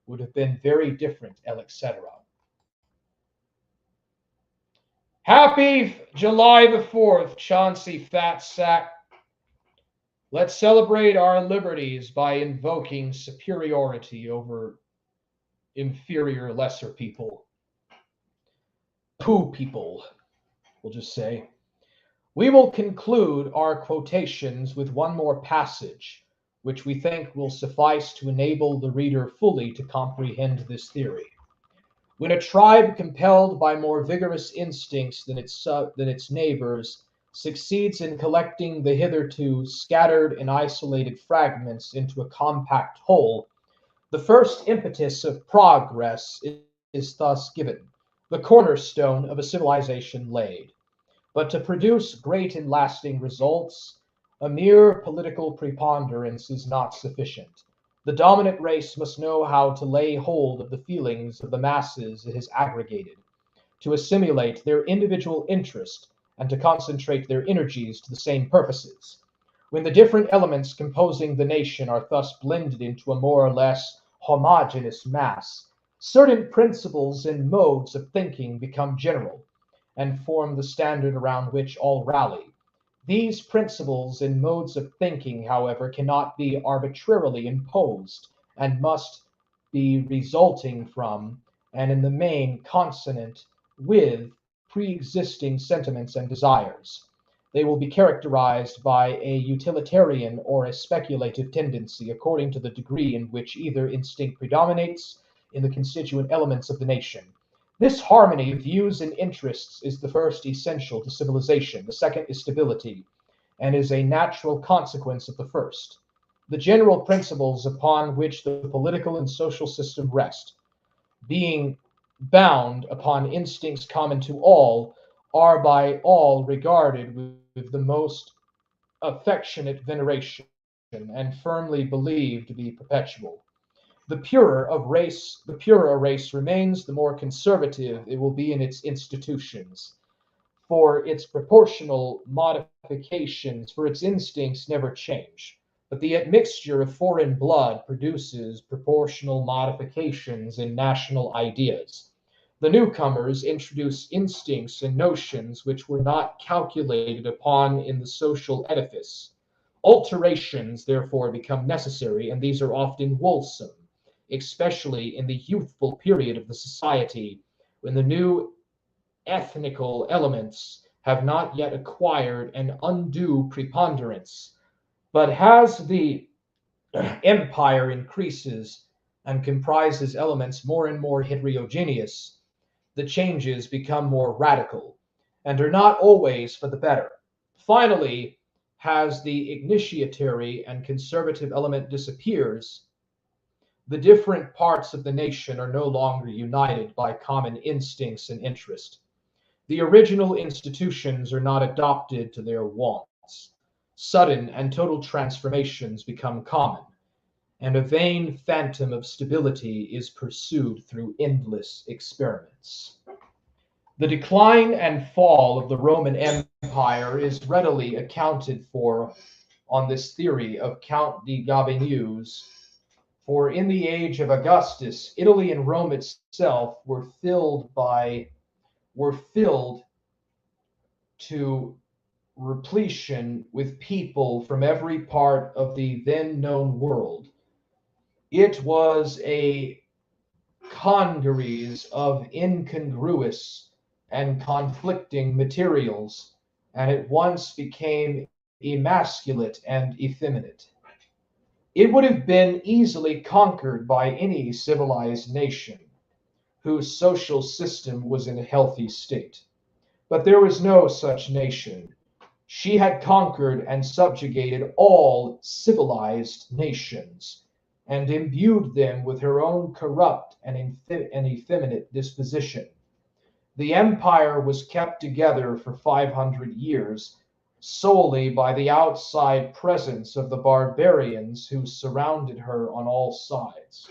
would have been very different, etc. Happy July the 4th, Chauncey Fat Sack. Let's celebrate our liberties by invoking superiority over inferior, lesser people. Pooh people, we'll just say. We will conclude our quotations with one more passage, which we think will suffice to enable the reader fully to comprehend this theory. When a tribe compelled by more vigorous instincts than its neighbors succeeds in collecting the hitherto scattered and isolated fragments into a compact whole, the first impetus of progress is thus given, the cornerstone of a civilization laid. But to produce great and lasting results, a mere political preponderance is not sufficient. The dominant race must know how to lay hold of the feelings of the masses it has aggregated, to assimilate their individual interest, and to concentrate their energies to the same purposes. When the different elements composing the nation are thus blended into a more or less homogeneous mass, certain principles and modes of thinking become general, and form the standard around which all rally. These principles and modes of thinking, however, cannot be arbitrarily imposed, and must be resulting from, and in the main consonant with, pre-existing sentiments and desires. They will be characterized by a utilitarian or a speculative tendency, according to the degree in which either instinct predominates in the constituent elements of the nation. This harmony of views and interests is the first essential to civilization. The second is stability, and is a natural consequence of the first. The general principles upon which the political and social system rest, being bound upon instincts common to all, are by all regarded with the most affectionate veneration, and firmly believed to be perpetual. The purer a race remains, the more conservative it will be in its institutions. For its proportional modifications, for its instincts never change. But the admixture of foreign blood produces proportional modifications in national ideas. The newcomers introduce instincts and notions which were not calculated upon in the social edifice. Alterations, therefore, become necessary, and these are often wholesome, especially in the youthful period of the society, when the new ethnical elements have not yet acquired an undue preponderance. But as the empire increases and comprises elements more and more heterogeneous, the changes become more radical and are not always for the better. Finally, as the initiatory and conservative element disappears, the different parts of the nation are no longer united by common instincts and interest. The original institutions are not adopted to their wants. Sudden and total transformations become common, and a vain phantom of stability is pursued through endless experiments. The decline and fall of the Roman Empire is readily accounted for on this theory of Count de Gabinus, for in the age of Augustus, Italy and Rome itself were filled to repletion with people from every part of the then known world. It was a congeries of incongruous and conflicting materials, and at once became emasculate and effeminate. It would have been easily conquered by any civilized nation whose social system was in a healthy state. But there was no such nation. She had conquered and subjugated all civilized nations, and imbued them with her own corrupt and effeminate disposition. The empire was kept together for 500 years solely by the outside presence of the barbarians who surrounded her on all sides.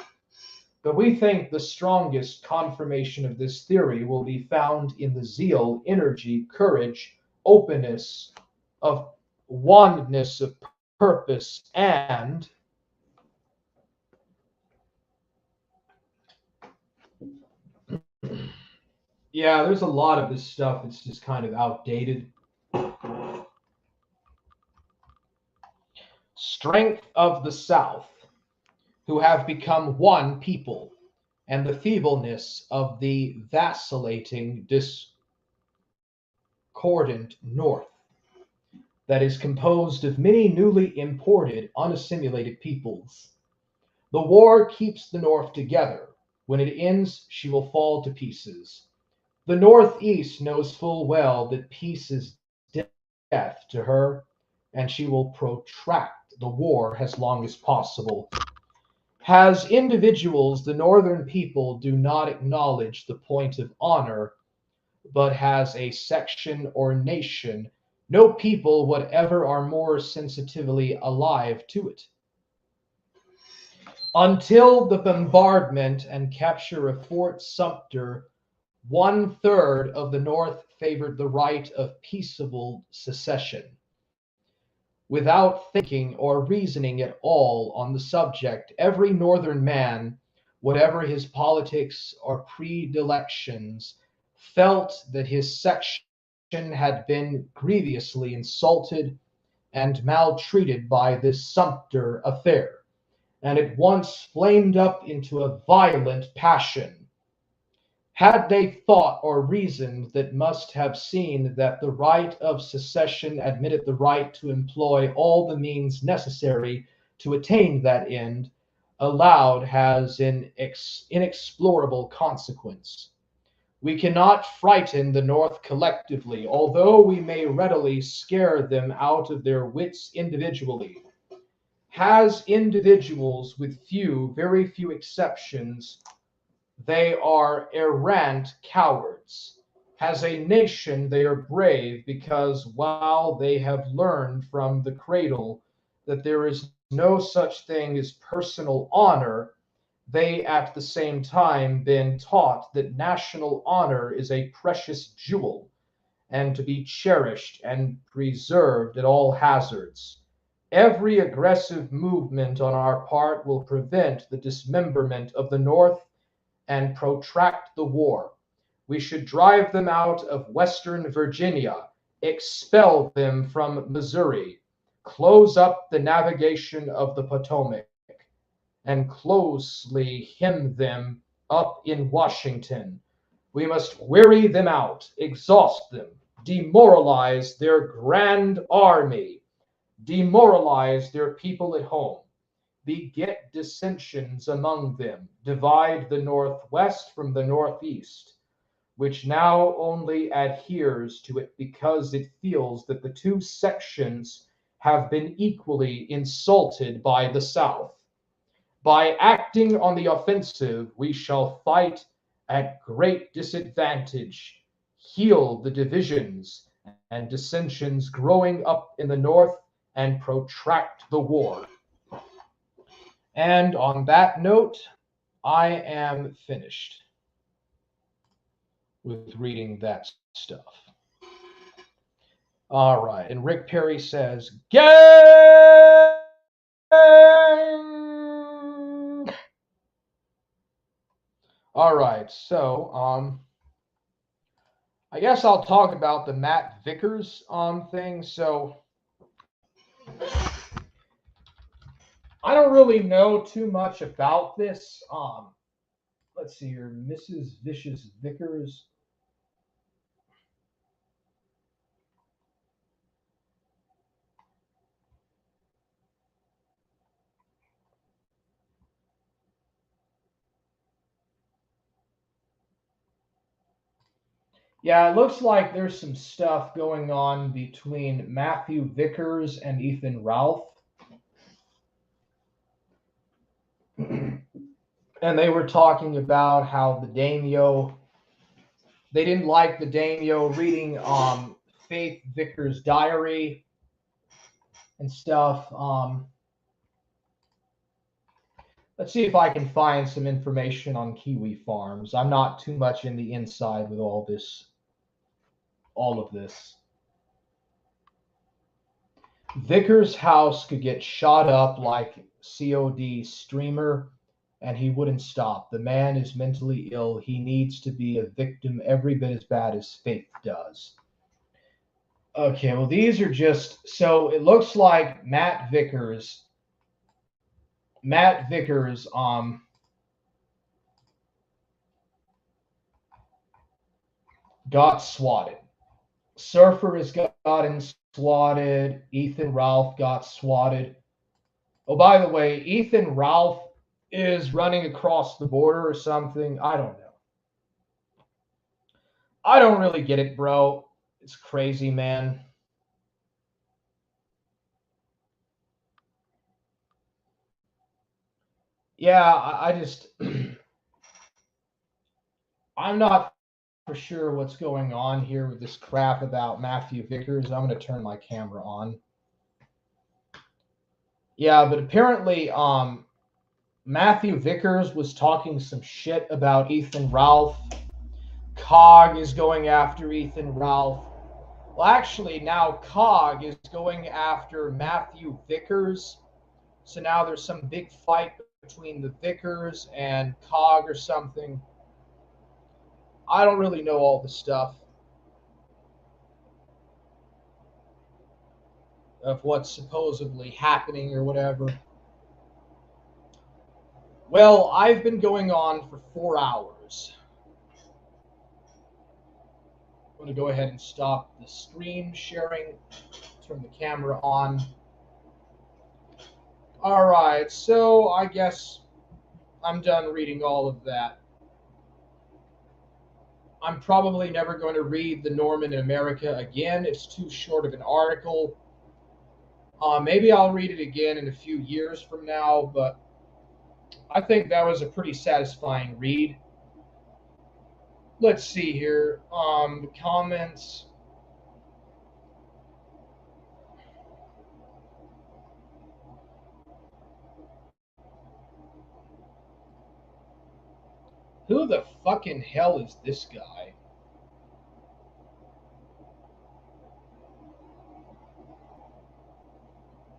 But we think the strongest confirmation of this theory will be found in the zeal, energy, courage, openness, of oneness of purpose, and yeah, there's a lot of this stuff that's just kind of outdated. Strength of the South, who have become one people, and the feebleness of the vacillating, discordant North, that is composed of many newly imported, unassimilated peoples. The war keeps the North together. When it ends, she will fall to pieces. The Northeast knows full well that peace is death to her, and she will protract the war as long as possible. As individuals, the Northern people do not acknowledge the point of honor, but as a section or nation, no people whatever are more sensitively alive to it. Until the bombardment and capture of Fort Sumter, 1/3 of the North favored the right of peaceable secession. Without thinking or reasoning at all on the subject, every Northern man, whatever his politics or predilections, felt that his section had been grievously insulted and maltreated by this Sumter affair, and at once flamed up into a violent passion. Had they thought or reasoned, that must have seen that the right of secession admitted the right to employ all the means necessary to attain that end, allowed has an inexplorable consequence. We cannot frighten the North collectively, although we may readily scare them out of their wits individually. As individuals, with few, very few exceptions, they are arrant cowards. As a nation, they are brave because while they have learned from the cradle that there is no such thing as personal honor, they at the same time been taught that national honor is a precious jewel and to be cherished and preserved at all hazards. Every aggressive movement on our part will prevent the dismemberment of the North and protract the war. We should drive them out of Western Virginia, expel them from Missouri, close up the navigation of the Potomac, and closely hem them up in Washington. We must weary them out, exhaust them, demoralize their grand army, demoralize their people at home, beget dissensions among them, divide the Northwest from the Northeast, which now only adheres to it because it feels that the two sections have been equally insulted by the South. By acting on the offensive, we shall fight at great disadvantage, heal the divisions and dissensions growing up in the North, and protract the war. And on that note, I am finished with reading that stuff. All right. And Rick Perry says, gang! All right. So, I guess I'll talk about the Matt Vickers thing. So, I don't really know too much about this. Let's see here, Mrs. Vicious Vickers. Yeah, it looks like there's some stuff going on between Matthew Vickers and Ethan Ralph. And they were talking about how the daimyo, they didn't like the daimyo reading Faith Vickers' diary and stuff. Let's see if I can find some information on Kiwi Farms. I'm not too much in the inside with all of this. Vickers' house could get shot up like COD streamer, and he wouldn't stop. The man is mentally ill. He needs to be a victim every bit as bad as Faith does. Okay, well, these are just, so it looks like Matt Vickers got swatted. Surfer has gotten swatted. Ethan Ralph got swatted. Oh, by the way, Ethan Ralph is running across the border or something. I don't know. I don't really get it, bro. It's crazy, man. Yeah, I just I'm not for sure what's going on here with this crap about Matthew Vickers. I'm going to turn my camera on. Yeah, but apparently Matthew Vickers was talking some shit about Ethan Ralph. Cog is going after Ethan Ralph. Well, actually, now Cog is going after Matthew Vickers. So now there's some big fight between the Vickers and Cog or something. I don't really know all the stuff of what's supposedly happening or whatever. Well, I've been going on for 4 hours. I'm going to go ahead and stop the screen sharing, turn the camera on. All right, so I guess I'm done reading all of that. I'm probably never going to read The Norman in America again. It's too short of an article. Maybe I'll read it again in a few years from now, but I think that was a pretty satisfying read. Let's see here. The comments. Who the fucking hell is this guy?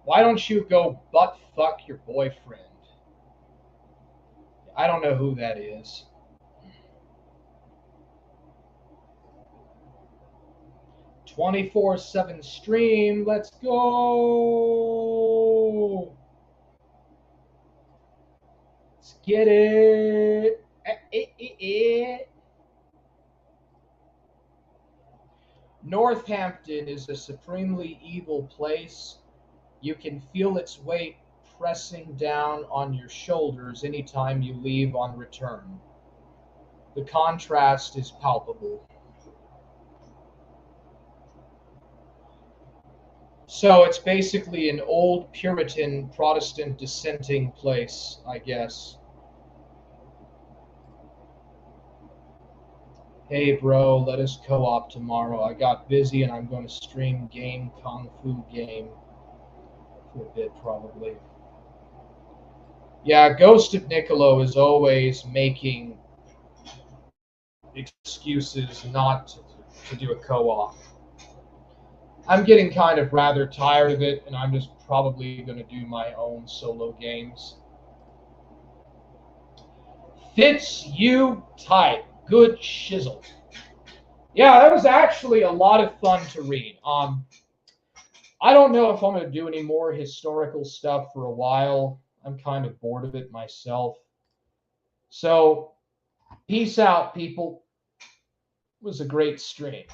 Why don't you go butt fuck your boyfriend? I don't know who that is. "24/7 stream, let's go! Let's get it! Northampton is a supremely evil place. You can feel its weight pressing down on your shoulders anytime you leave on return. The contrast is palpable." So it's basically an old Puritan Protestant dissenting place, I guess. Hey bro, let us co-op tomorrow. I got busy and I'm going to stream game Kung Fu game for a bit probably. Yeah, Ghost of Niccolo is always making excuses not to do a co-op. I'm getting kind of rather tired of it, and I'm just probably going to do my own solo games. Fits you tight. Good shizzle. Yeah, that was actually a lot of fun to read. I don't know if I'm going to do any more historical stuff for a while. I'm kind of bored of it myself. So, peace out, people. It was a great stream.